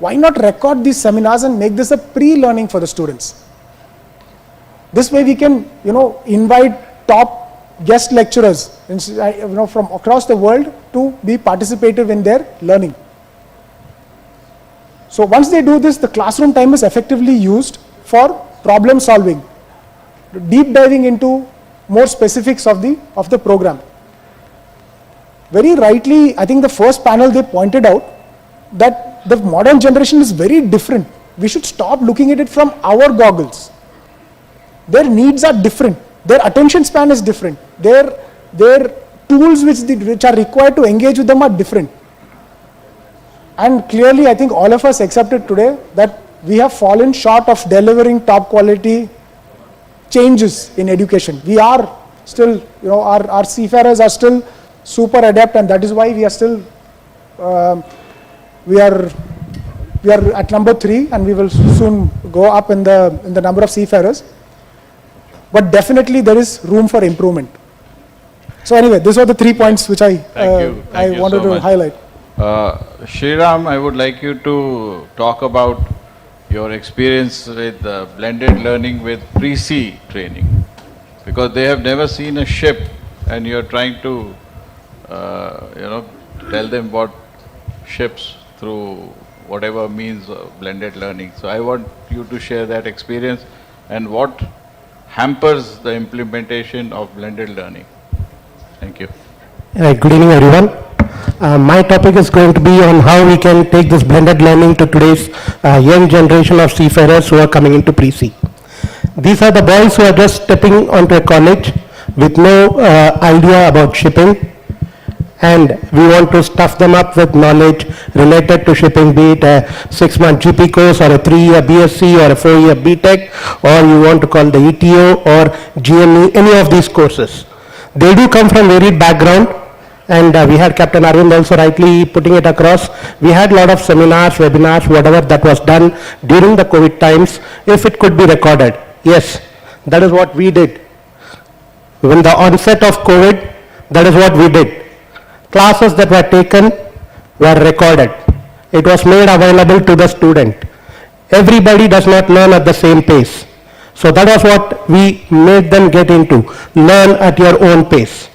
Why not record these seminars and make this a pre-learning for the students? This way we can invite top guest lecturers from across the world to be participative in their learning. So once they do this, the classroom time is effectively used for problem solving, deep diving into more specifics of the program. Very rightly, I think the first panel they pointed out that the modern generation is very different. We should stop looking at it from our goggles. Their needs are different. Their attention span is different. Their tools which are required to engage with them are different. And clearly, I think all of us accepted today that we have fallen short of delivering top quality changes in education. We are still, our seafarers are still super adept, and that is why we are still, we are at number 3, and we will soon go up in the number of seafarers. But definitely there is room for improvement. So anyway, these are the 3 points which I wanted to highlight. Shriram, I would like you to talk about your experience with blended learning with pre-sea training, because they have never seen a ship and you're trying to tell them what ships through whatever means of blended learning. So I want you to share that experience and what hampers the implementation of blended learning. Thank you. Good evening, everyone. My topic is going to be on how we can take this blended learning to today's young generation of seafarers who are coming into pre-sea. These are the boys who are just stepping onto a college with no idea about shipping, and we want to stuff them up with knowledge related to shipping, be it a 6-month GP course or a 3-year BSc or a 4-year BTech, or you want to call the ETO or GME, any of these courses. They do come from varied background, and we had Captain Arvind also rightly putting it across. We had a lot of seminars, webinars, whatever that was done during the COVID times, if it could be recorded. Yes, that is what we did. When the onset of COVID, that is what we did. Classes that were taken were recorded. It was made available to the student. Everybody does not learn at the same pace. So that was what we made them get into. Learn at your own pace.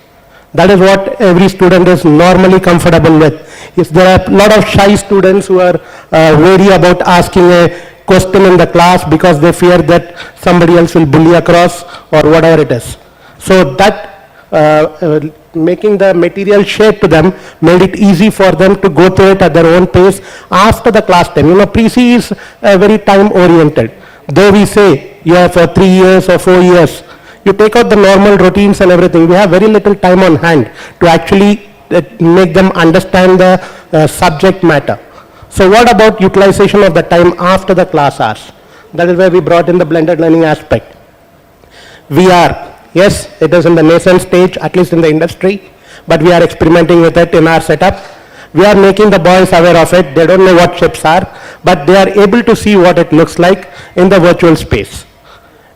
That is what every student is normally comfortable with. If there are a lot of shy students who are wary about asking a question in the class because they fear that somebody else will bully across or whatever it is. So that making the material shared to them made it easy for them to go through it at their own pace after the class time. You know, pre-C is very time oriented. Though we say you have for 3 years or 4 years, you take out the normal routines and everything. We have very little time on hand to actually make them understand the subject matter. So what about utilization of the time after the class hours? That is where we brought in the blended learning aspect. VR, yes, it is in the nascent stage, at least in the industry, but we are experimenting with it in our setup. We are making the boys aware of it. They don't know what ships are, but they are able to see what it looks like in the virtual space.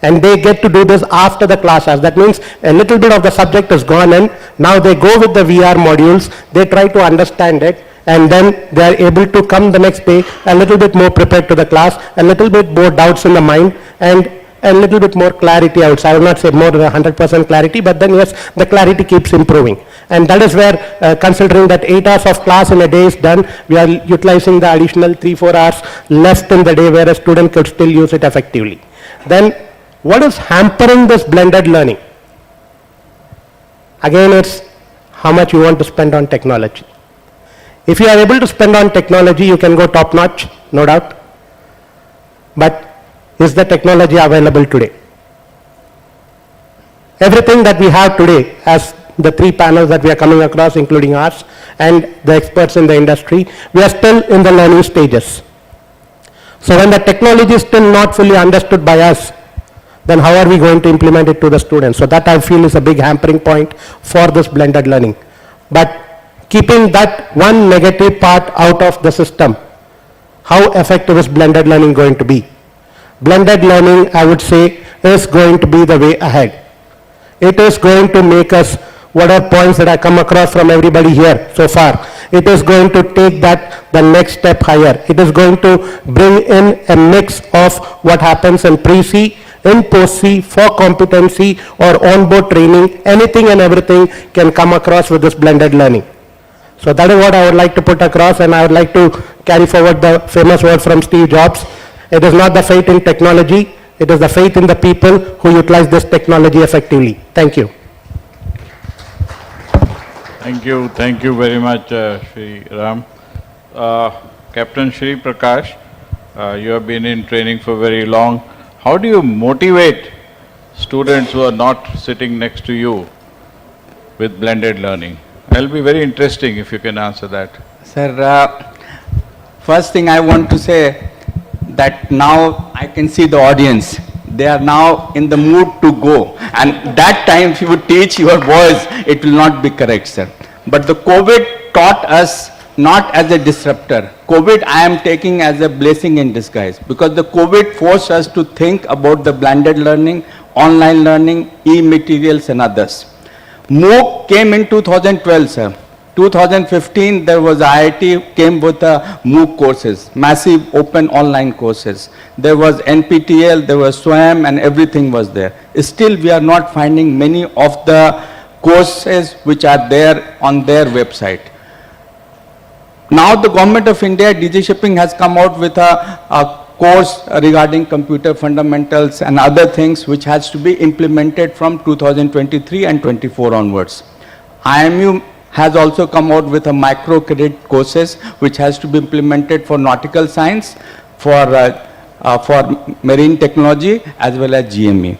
And they get to do this after the class hours. That means a little bit of the subject is gone in. Now they go with the VR modules, they try to understand it, and then they are able to come the next day a little bit more prepared to the class, a little bit more doubts in the mind, and a little bit more clarity outside. I will not say more than 100% clarity, but then yes, the clarity keeps improving. And that is where, considering that 8 hours of class in a day is done, we are utilizing the additional 3-4 hours left in the day where a student could still use it effectively. Then, what is hampering this blended learning? Again, it's how much you want to spend on technology. If you are able to spend on technology, you can go top notch, no doubt. But is the technology available today? Everything that we have today, as the 3 panels that we are coming across, including ours and the experts in the industry, we are still in the learning stages. So when the technology is still not fully understood by us, then how are we going to implement it to the students? So that I feel is a big hampering point for this blended learning. But keeping that one negative part out of the system, how effective is blended learning going to be? Blended learning, I would say, is going to be the way ahead. It is going to make us, what are points that I come across from everybody here so far, it is going to take that the next step higher. It is going to bring in a mix of what happens in pre-C, in post-C, for competency or on-board training. Anything and everything can come across with this blended learning. So that is what I would like to put across, and I would like to carry forward the famous word from Steve Jobs. It is not the faith in technology, it is the faith in the people who utilize this technology effectively. Thank you. Thank you very much, Shri Ram. Captain Shri Prakash, you have been in training for very long. How do you motivate students who are not sitting next to you with blended learning? It'll be very interesting if you can answer that. Sir, first thing I want to say that now I can see the audience. They are now in the mood to go. And that time if you would teach your boys, it will not be correct, sir. But the COVID taught us not as a disruptor. COVID I am taking as a blessing in disguise, because the COVID forced us to think about the blended learning, online learning, e-materials and others. MOOC came in 2012, sir. 2015 there was IIT came with MOOC courses, massive open online courses. There was NPTEL, there was SWAYAM and everything was there. Still we are not finding many of the courses which are there on their website. Now the Government of India, DG Shipping has come out with a course regarding computer fundamentals and other things which has to be implemented from 2023 and 24 onwards. IMU has also come out with a microcredit courses which has to be implemented for nautical science, for marine technology as well as GME.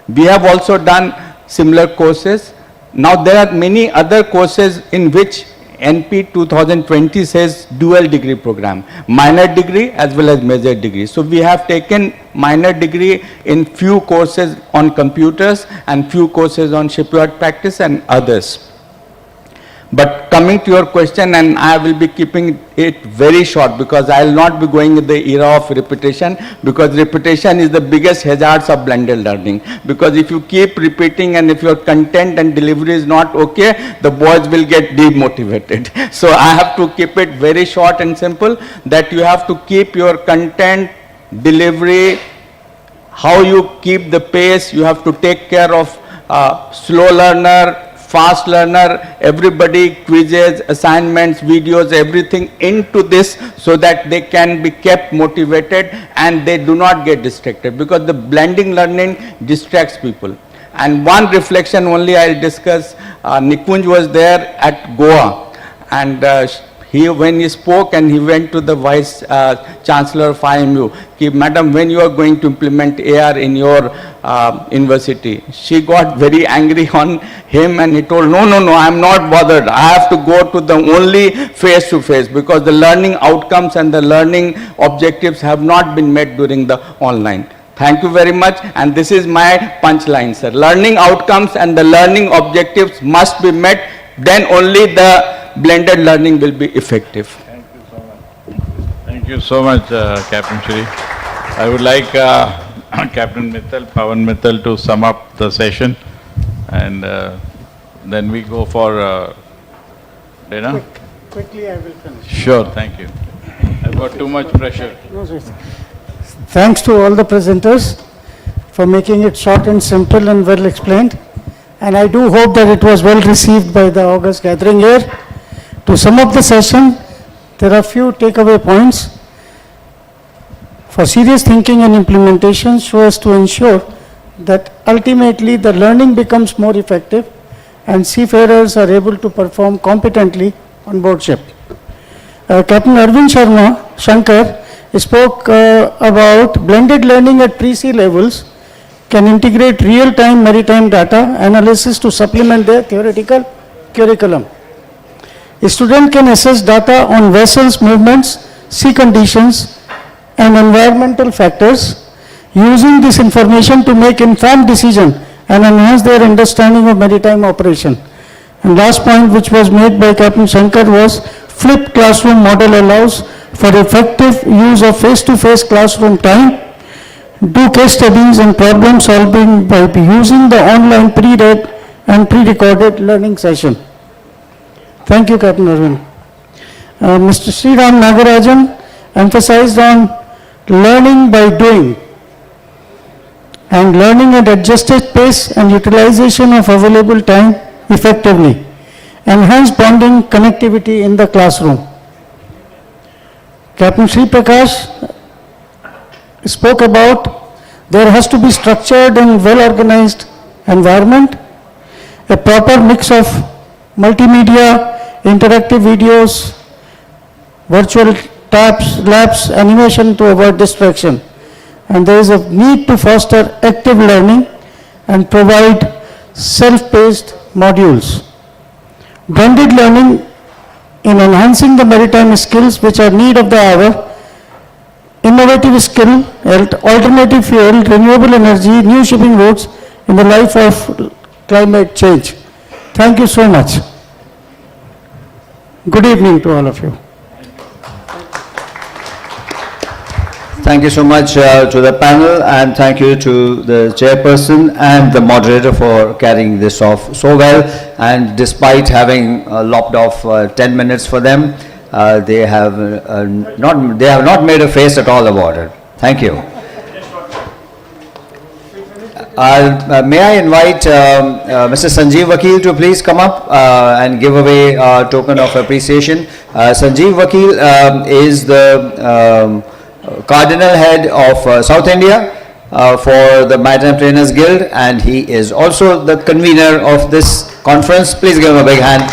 We have also done similar courses. Now there are many other courses in which NP 2020 says dual degree program, minor degree as well as major degree. So we have taken minor degree in few courses on computers and few courses on shipyard practice and others. But coming to your question, and I will be keeping it very short because I will not be going in the era of repetition, because repetition is the biggest hazards of blended learning. Because if you keep repeating and if your content and delivery is not okay, the boys will get demotivated. So I have to keep it very short and simple, that you have to keep your content, delivery, how you keep the pace, you have to take care of slow learner, fast learner, everybody, quizzes, assignments, videos, everything into this so that they can be kept motivated and they do not get distracted, because the blending learning distracts people. And one reflection only I'll discuss. Nikunj was there at Goa, and when he spoke and he went to the Vice Chancellor of IMU, Madam, when you are going to implement AR in your university? She got very angry on him and he told, no, I'm not bothered. I have to go to the only face-to-face, because the learning outcomes and the learning objectives have not been met during the online. Thank you very much, and this is my punchline, sir. Learning outcomes and the learning objectives must be met, then only the blended learning will be effective. Thank you so much, Captain Shri. I would like Captain Mittal, Pawan Mittal, to sum up the session, and then we go for dinner. Quickly I will finish. Sure, thank you. I've got too much pressure. No, sir. Thanks to all the presenters for making it short and simple and well explained. And I do hope that it was well received by the August gathering here. To sum up the session, there are few takeaway points. For serious thinking and implementation so as to ensure that ultimately the learning becomes more effective and seafarers are able to perform competently on board ship. Captain Arvind Shankar spoke about blended learning at pre-sea levels can integrate real-time maritime data analysis to supplement their theoretical curriculum. A student can assess data on vessels' movements, sea conditions, and environmental factors, using this information to make informed decision and enhance their understanding of maritime operation. And last point which was made by Captain Shankar was flipped classroom model allows for effective use of face-to-face classroom time, do case studies and problem solving by using the online pre-read and pre-recorded learning session. Thank you, Captain Arvind. Mr. Sriram Nagarajan emphasized on learning by doing and learning at adjusted pace and utilization of available time effectively. Enhance bonding connectivity in the classroom. Captain Sri Prakash spoke about there has to be structured and well-organized environment, a proper mix of multimedia, interactive videos, virtual tabs, labs, animation to avoid distraction. And there is a need to foster active learning and provide self-paced modules. Blended learning in enhancing the maritime skills which are need of the hour, innovative skill, alternative fuel, renewable energy, new shipping routes in the life of climate change. Thank you so much. Good evening to all of you. Thank you so much to the panel, and thank you to the chairperson and the moderator for carrying this off so well. And despite having lopped off 10 minutes for them, they have not made a face at all about it. Thank you. May I invite Mr. Sanjeev Vakil to please come up and give away a token of appreciation. Sanjeev Vakil is the Cardinal Head of South India for the Maritime Trainers Guild, and he is also the convener of this conference. Please give him a big hand.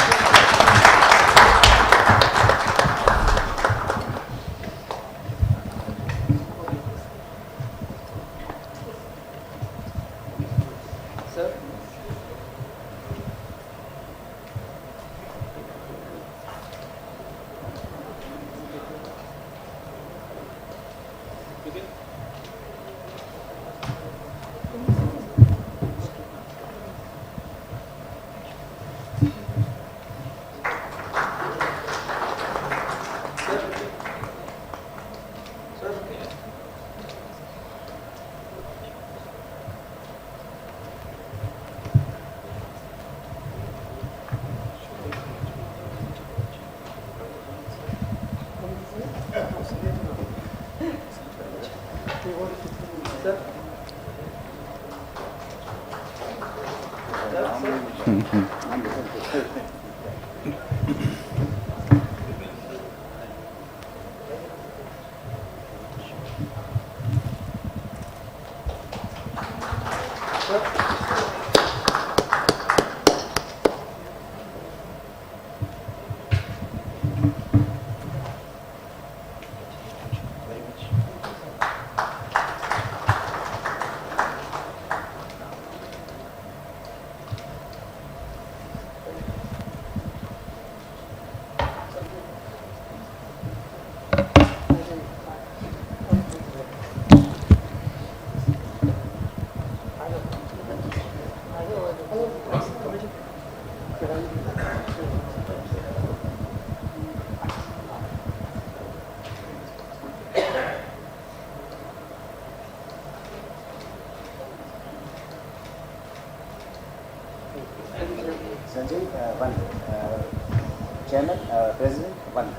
Chairman, President, one.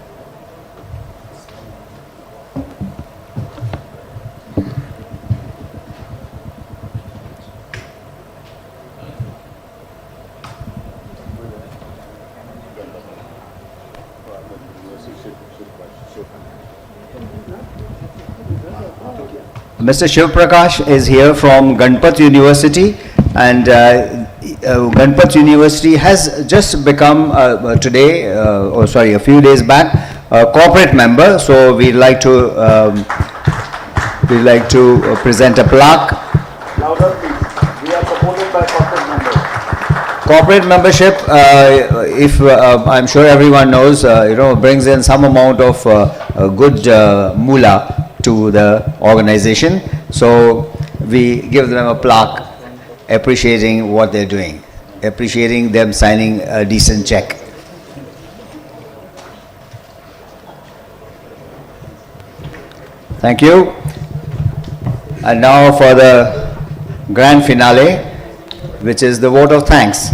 Mr. Shiv Prakash is here from Ganpat University, and Ganpat University has just become today, a few days back, a corporate member. So we'd like to present a plaque. Louder, please. We are supported by corporate members. Corporate membership, if I'm sure everyone knows, brings in some amount of good moolah to the organization. So we give them a plaque appreciating what they're doing, appreciating them signing a decent check. Thank you. And now for the grand finale, which is the vote of thanks.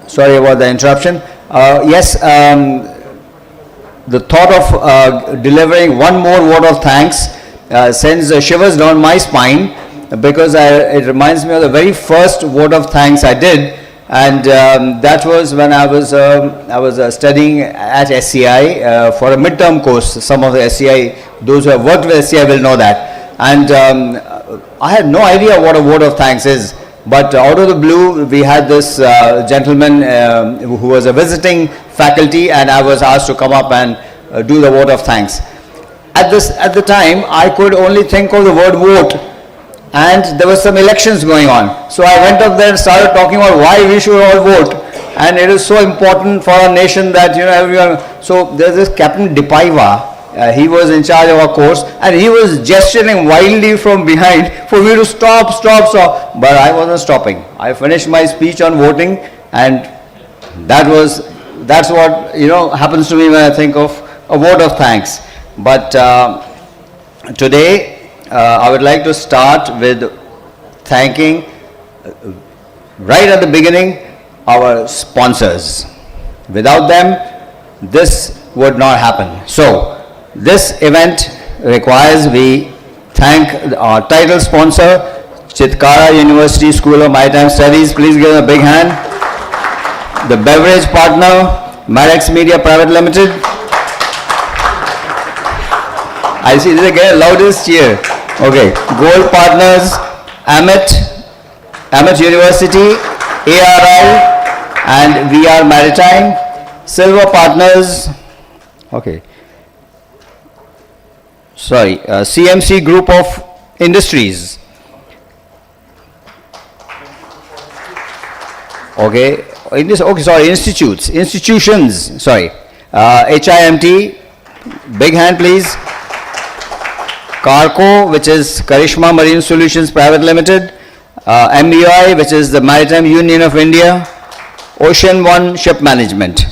Sorry about the interruption. Yes, the thought of delivering one more vote of thanks sends shivers down my spine, because it reminds me of the very first vote of thanks I did, and that was when I was studying at SCI for a midterm course. Some of the SCI, those who have worked with SCI will know that, and I had no idea what a vote of thanks is. But out of the blue, we had this gentleman who was a visiting faculty, and I was asked to come up and do the vote of thanks. At the time, I could only think of the word vote, and there were some elections going on. So I went up there and started talking about why we should all vote, and it is so important for our nation that everyone. So there's this Captain Dipaiva he was in charge of our course, and he was gesturing wildly from behind for me to stop, stop, stop. But I wasn't stopping. I finished my speech on voting, and that's what happens to me when I think of a vote of thanks. But today, I would like to start with thanking right at the beginning our sponsors. Without them, this would not happen. So, this event requires we thank our title sponsor, Chitkara University School of Maritime Studies. Please give them a big hand. The beverage partner, Marex Media Private Limited. I see they get loudest cheer. Okay. Gold partners, Amit University, ARI, and VR Maritime. Silver partners, okay. Sorry, CMC Group of Industries. Okay, institutions, sorry. HIMT, big hand please. Carco, which is Karishma Marine Solutions Private Limited. MUI, which is the Maritime Union of India. Ocean One Ship Management.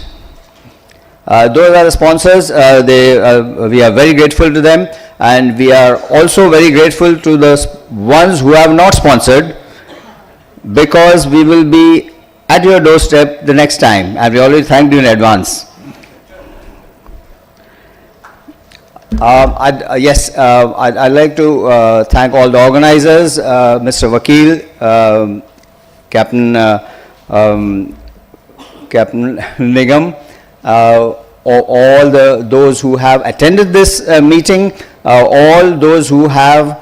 Those are the sponsors. We are very grateful to them, and we are also very grateful to the ones who have not sponsored, because we will be at your doorstep the next time, and we already thanked you in advance. I'd like to thank all the organizers, Mr. Vakil, Captain Nigam, all those who have attended this meeting, all those who have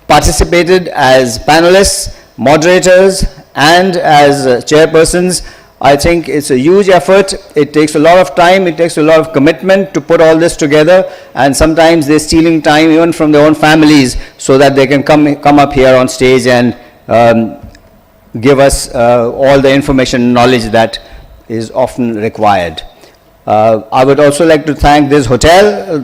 participated as panelists, moderators, and as chairpersons. I think it's a huge effort. It takes a lot of time, it takes a lot of commitment to put all this together, and sometimes they're stealing time even from their own families so that they can come up here on stage and give us all the information and knowledge that is often required. I would also like to thank this hotel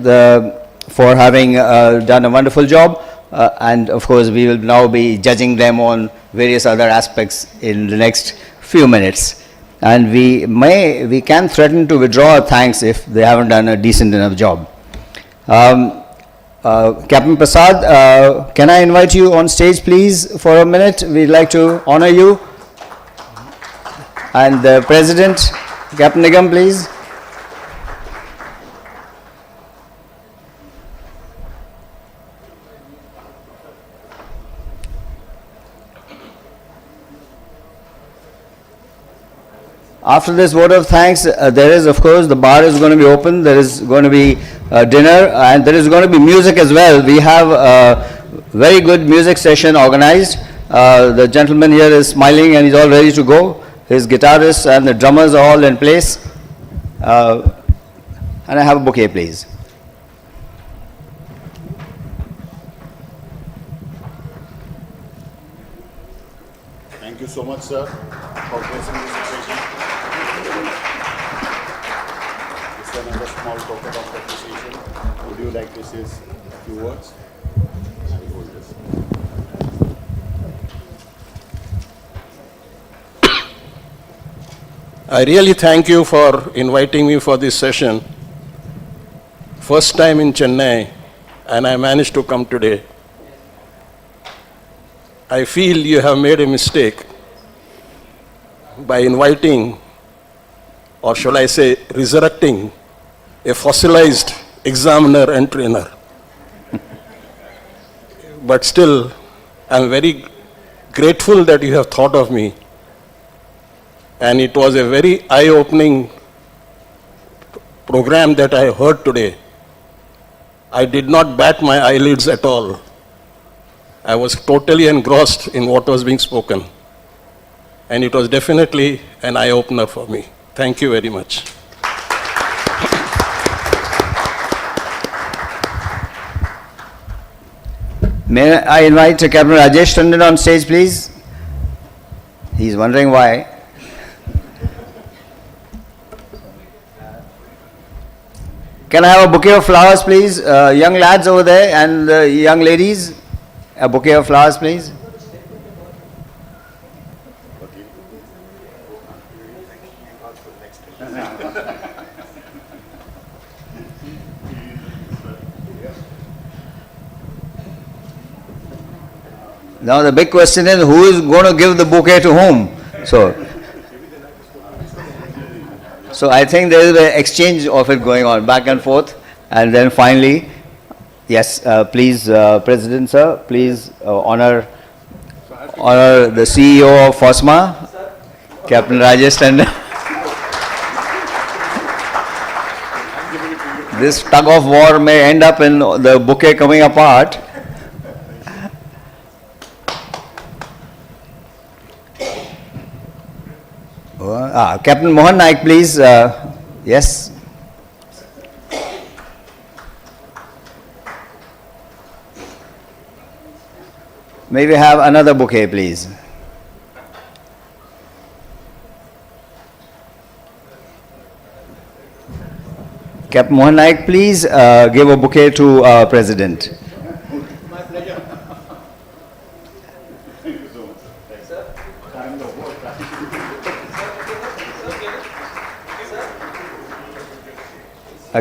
for having done a wonderful job, and of course we will now be judging them on various other aspects in the next few minutes. And we can threaten to withdraw our thanks if they haven't done a decent enough job. Captain Prasad, can I invite you on stage please for a minute? We'd like to honor you. And the President, Captain Nigam, please. After this vote of thanks, there is, of course, the bar is going to be open, there is going to be dinner, and there is going to be music as well. We have a very good music session organized. The gentleman here is smiling and he's all ready to go. His guitarists and the drummers are all in place. And I have a bouquet, please. Thank you so much, sir, for gracing this occasion. This is another small token of appreciation. Would you like to say a few words? I really thank you for inviting me for this session. First time in Chennai, and I managed to come today. I feel you have made a mistake by inviting, or shall I say, resurrecting a fossilized examiner and trainer. But still, I'm very grateful that you have thought of me. And it was a very eye-opening program that I heard today. I did not bat my eyelids at all. I was totally engrossed in what was being spoken. And it was definitely an eye-opener for me. Thank you very much. May I invite Captain Rajesh Tandon on stage, please? He's wondering why. Can I have a bouquet of flowers, please? Young lads over there and young ladies, a bouquet of flowers, please. Now the big question is, who is going to give the bouquet to whom? So I think there is an exchange of it going on, back and forth, and then finally, yes, please, President sir, please honor the CEO of FOSMA, Captain Rajesh Tandon. This tug of war may end up in the bouquet coming apart. Captain Mohan Naik, please. Yes. May we have another bouquet, please? Captain Mohan Naik, please give a bouquet to our President. My pleasure. Thank you so much. Sir, time the whole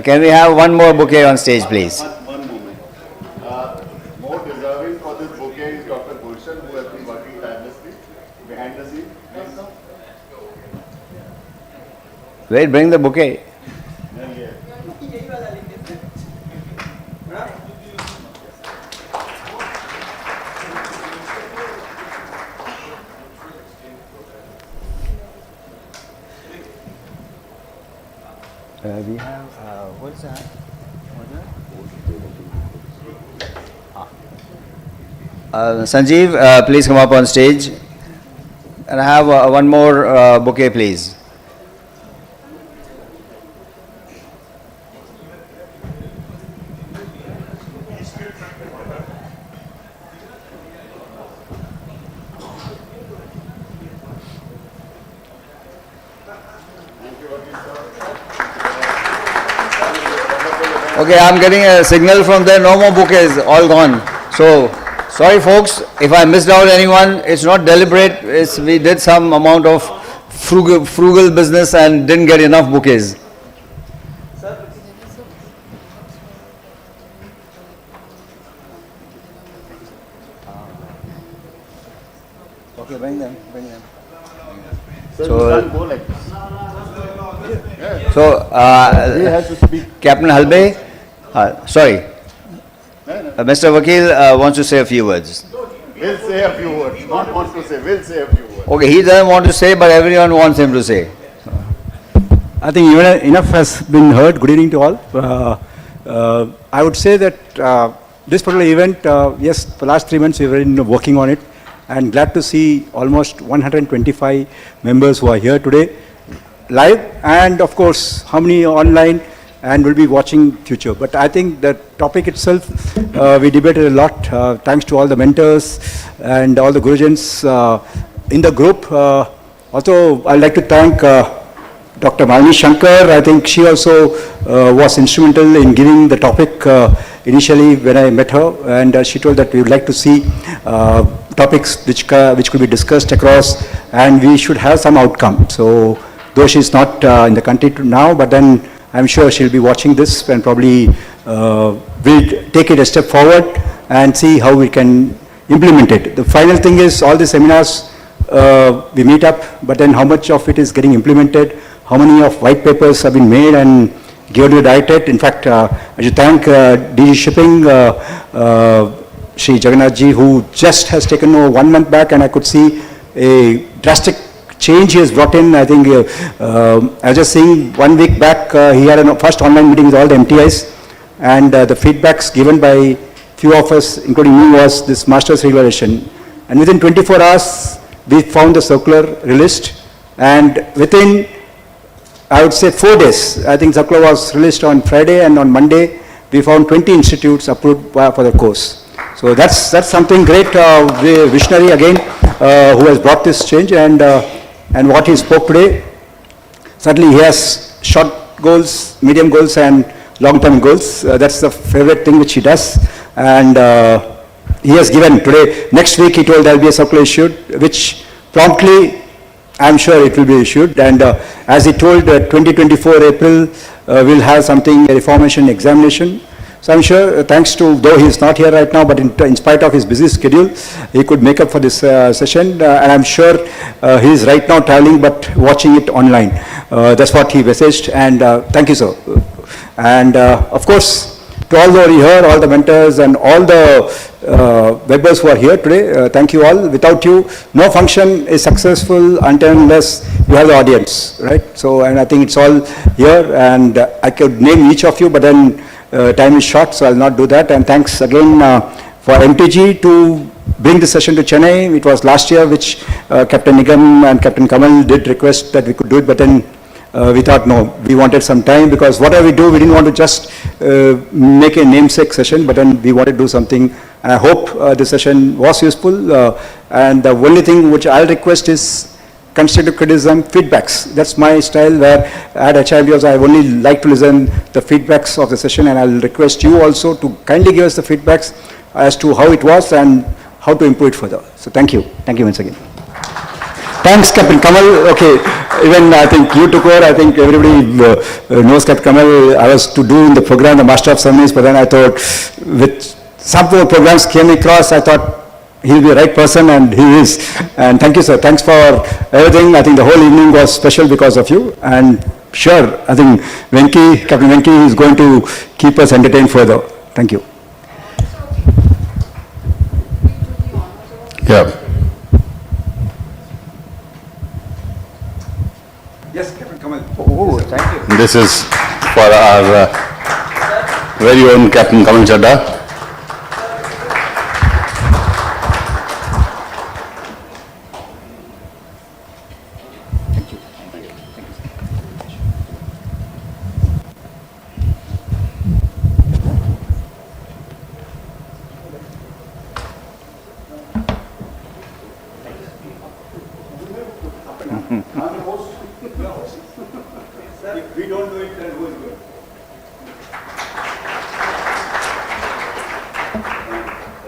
Can we have one more bouquet on stage, please? One moment. More deserving for this bouquet is Dr. Gulshan, who has been working tirelessly behind the scenes. Wait, bring the bouquet. We have, what is that? Sanjeev, please come up on stage. And I have one more bouquet, please. Okay, I'm getting a signal from there, no more bouquets, all gone. So, sorry folks, if I missed out anyone, it's not deliberate, we did some amount of frugal business and didn't get enough bouquets. Okay, bring them. Captain Halbe, sorry, Mr. Vakil wants to say a few words. We'll say a few words, not want to say, we'll say a few words. Okay, he doesn't want to say, but everyone wants him to say. I think enough has been heard. Good evening to all. I would say that this particular event, yes, for the last 3 months we've been working on it, and glad to see almost 125 members who are here today live, and of course how many online and will be watching future. But I think the topic itself, we debated a lot, thanks to all the mentors and all the Gurujans in the group. Also, I'd like to thank Dr. Malini Shankar. I think she also was instrumental in giving the topic initially when I met her, and she told that we would like to see topics which could be discussed across, and we should have some outcome. So, though she's not in the country now, but then I'm sure she'll be watching this and probably will take it a step forward and see how we can implement it. The final thing is all the seminars we meet up, but then how much of it is getting implemented, how many of white papers have been made and given to the directorate. In fact, I should thank DG Shipping, Shri Jagannath-ji, who just has taken over 1 month back, and I could see a drastic change he has brought in. I think I was just seeing 1 week back, he had a first online meeting with all the MTIs, and the feedbacks given by few of us, including me, was this master's regulation. And within 24 hours, we found the circular released, and within, I would say 4 days, I think circular was released on Friday, and on Monday, we found 20 institutes approved for the course. So that's something great, visionary again, who has brought this change, and what he spoke today, certainly he has short goals, medium goals, and long-term goals. That's the favorite thing which he does. And he has given today, next week he told there will be a circular issued, which promptly I'm sure it will be issued. And as he told, 2024 April, we'll have something, a reformation examination. So I'm sure, thanks to, though he is not here right now, but in spite of his busy schedule, he could make up for this session. And I'm sure he is right now traveling, but watching it online. That's what he messaged. And thank you, sir. And of course, to all who are here, all the mentors and all the members who are here today, thank you all. Without you, no function is successful unless you have the audience, right? So, and I think it's all here, and I could name each of you, but then time is short, so I'll not do that. And thanks again for MTG to bring the session to Chennai. It was last year which Captain Nigam and Captain Kamal did request that we could do it, but then we thought, no, we wanted some time, because whatever we do, we didn't want to just make a namesake session, but then we wanted to do something. And I hope the session was useful. And the only thing which I'll request is constructive criticism, feedbacks. That's my style, where at HIBs I only like to listen the feedbacks of the session, and I'll request you also to kindly give us the feedbacks as to how it was and how to improve it further. So thank you. Thank you once again. Thanks, Captain Kamal. Okay, even I think you took over. I think everybody knows Captain Kamal. I was to do in the program, the Master of Ceremonies, but then I thought with some more programs came across, I thought he'll be the right person, and he is. And thank you, sir. Thanks for everything. I think the whole evening was special because of you. And sure, I think Captain Venki is going to keep us entertained further. Thank you. Yeah. Yes, Captain Kamal. Oh, thank you. This is for our very own Captain Kamal Chadda. If we don't do it, then who is good?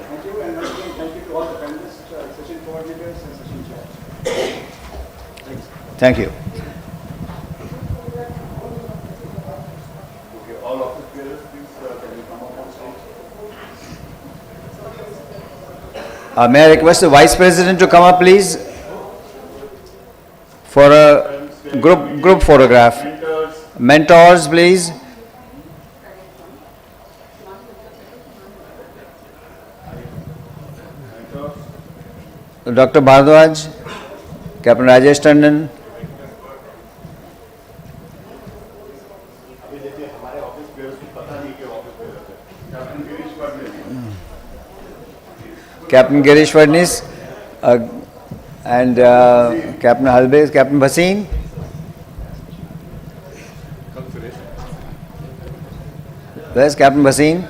Thank you, and once again, thank you to all the panelists, session coordinators, and session chairs. Thank you. Okay, all of the peers, please, can you come up on stage? May I request the Vice President to come up, please, for a group photograph. Mentors, please. Dr. Bhardwaj, Captain Rajesh Tandon. Captain Girish Fadnis, and Captain Halbe, Captain Bhasin. Where's Captain Bhasin?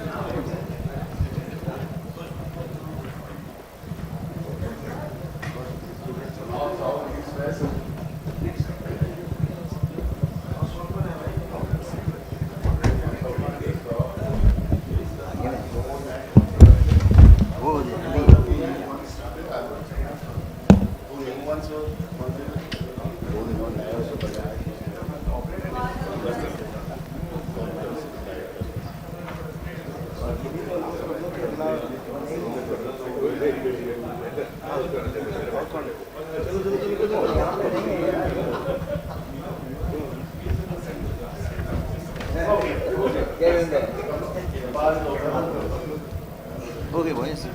Okay, boys.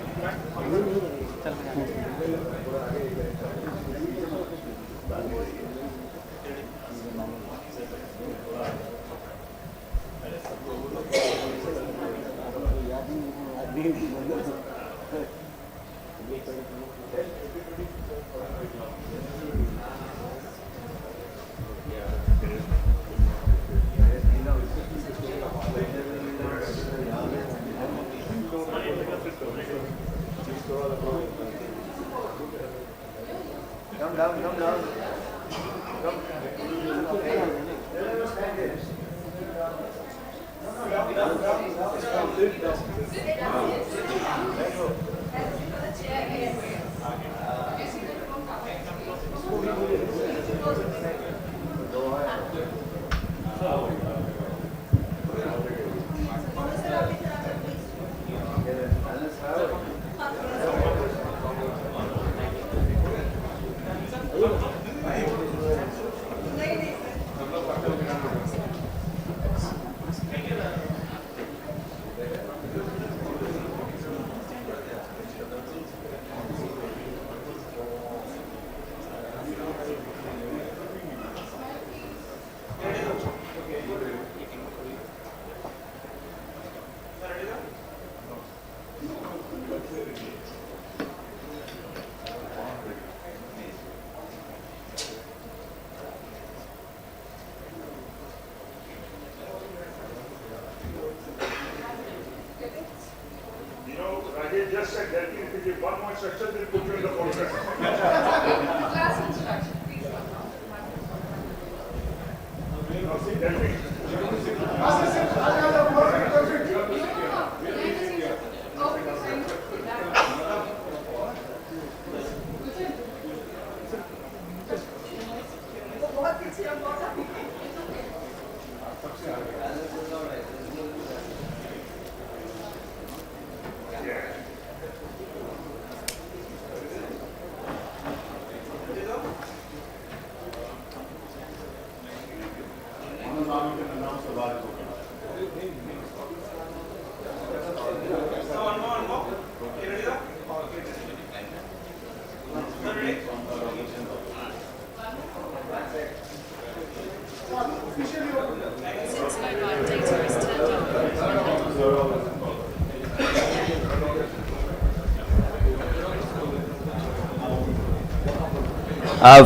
Come down, come down. Come. Just said that if you give one more instruction, they'll put you in the contract. Class instruction, please.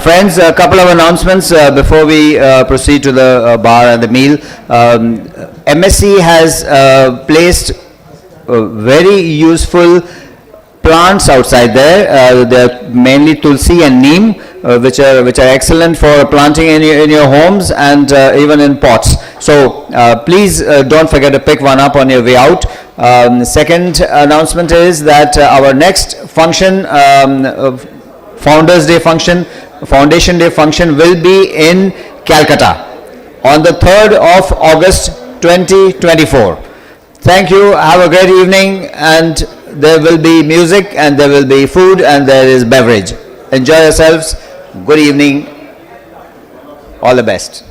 Friends, a couple of announcements before we proceed to the bar and the meal. MSc has placed very useful plants outside there. They're mainly tulsi and neem, which are excellent for planting in your homes and even in pots. So please don't forget to pick one up on your way out. Second announcement is that our next function, Founders Day function, Foundation Day function, will be in Calcutta on the 3rd of August 2024. Thank you, have a great evening, and there will be music and there will be food and there is beverage. Enjoy yourselves. Good evening. All the best.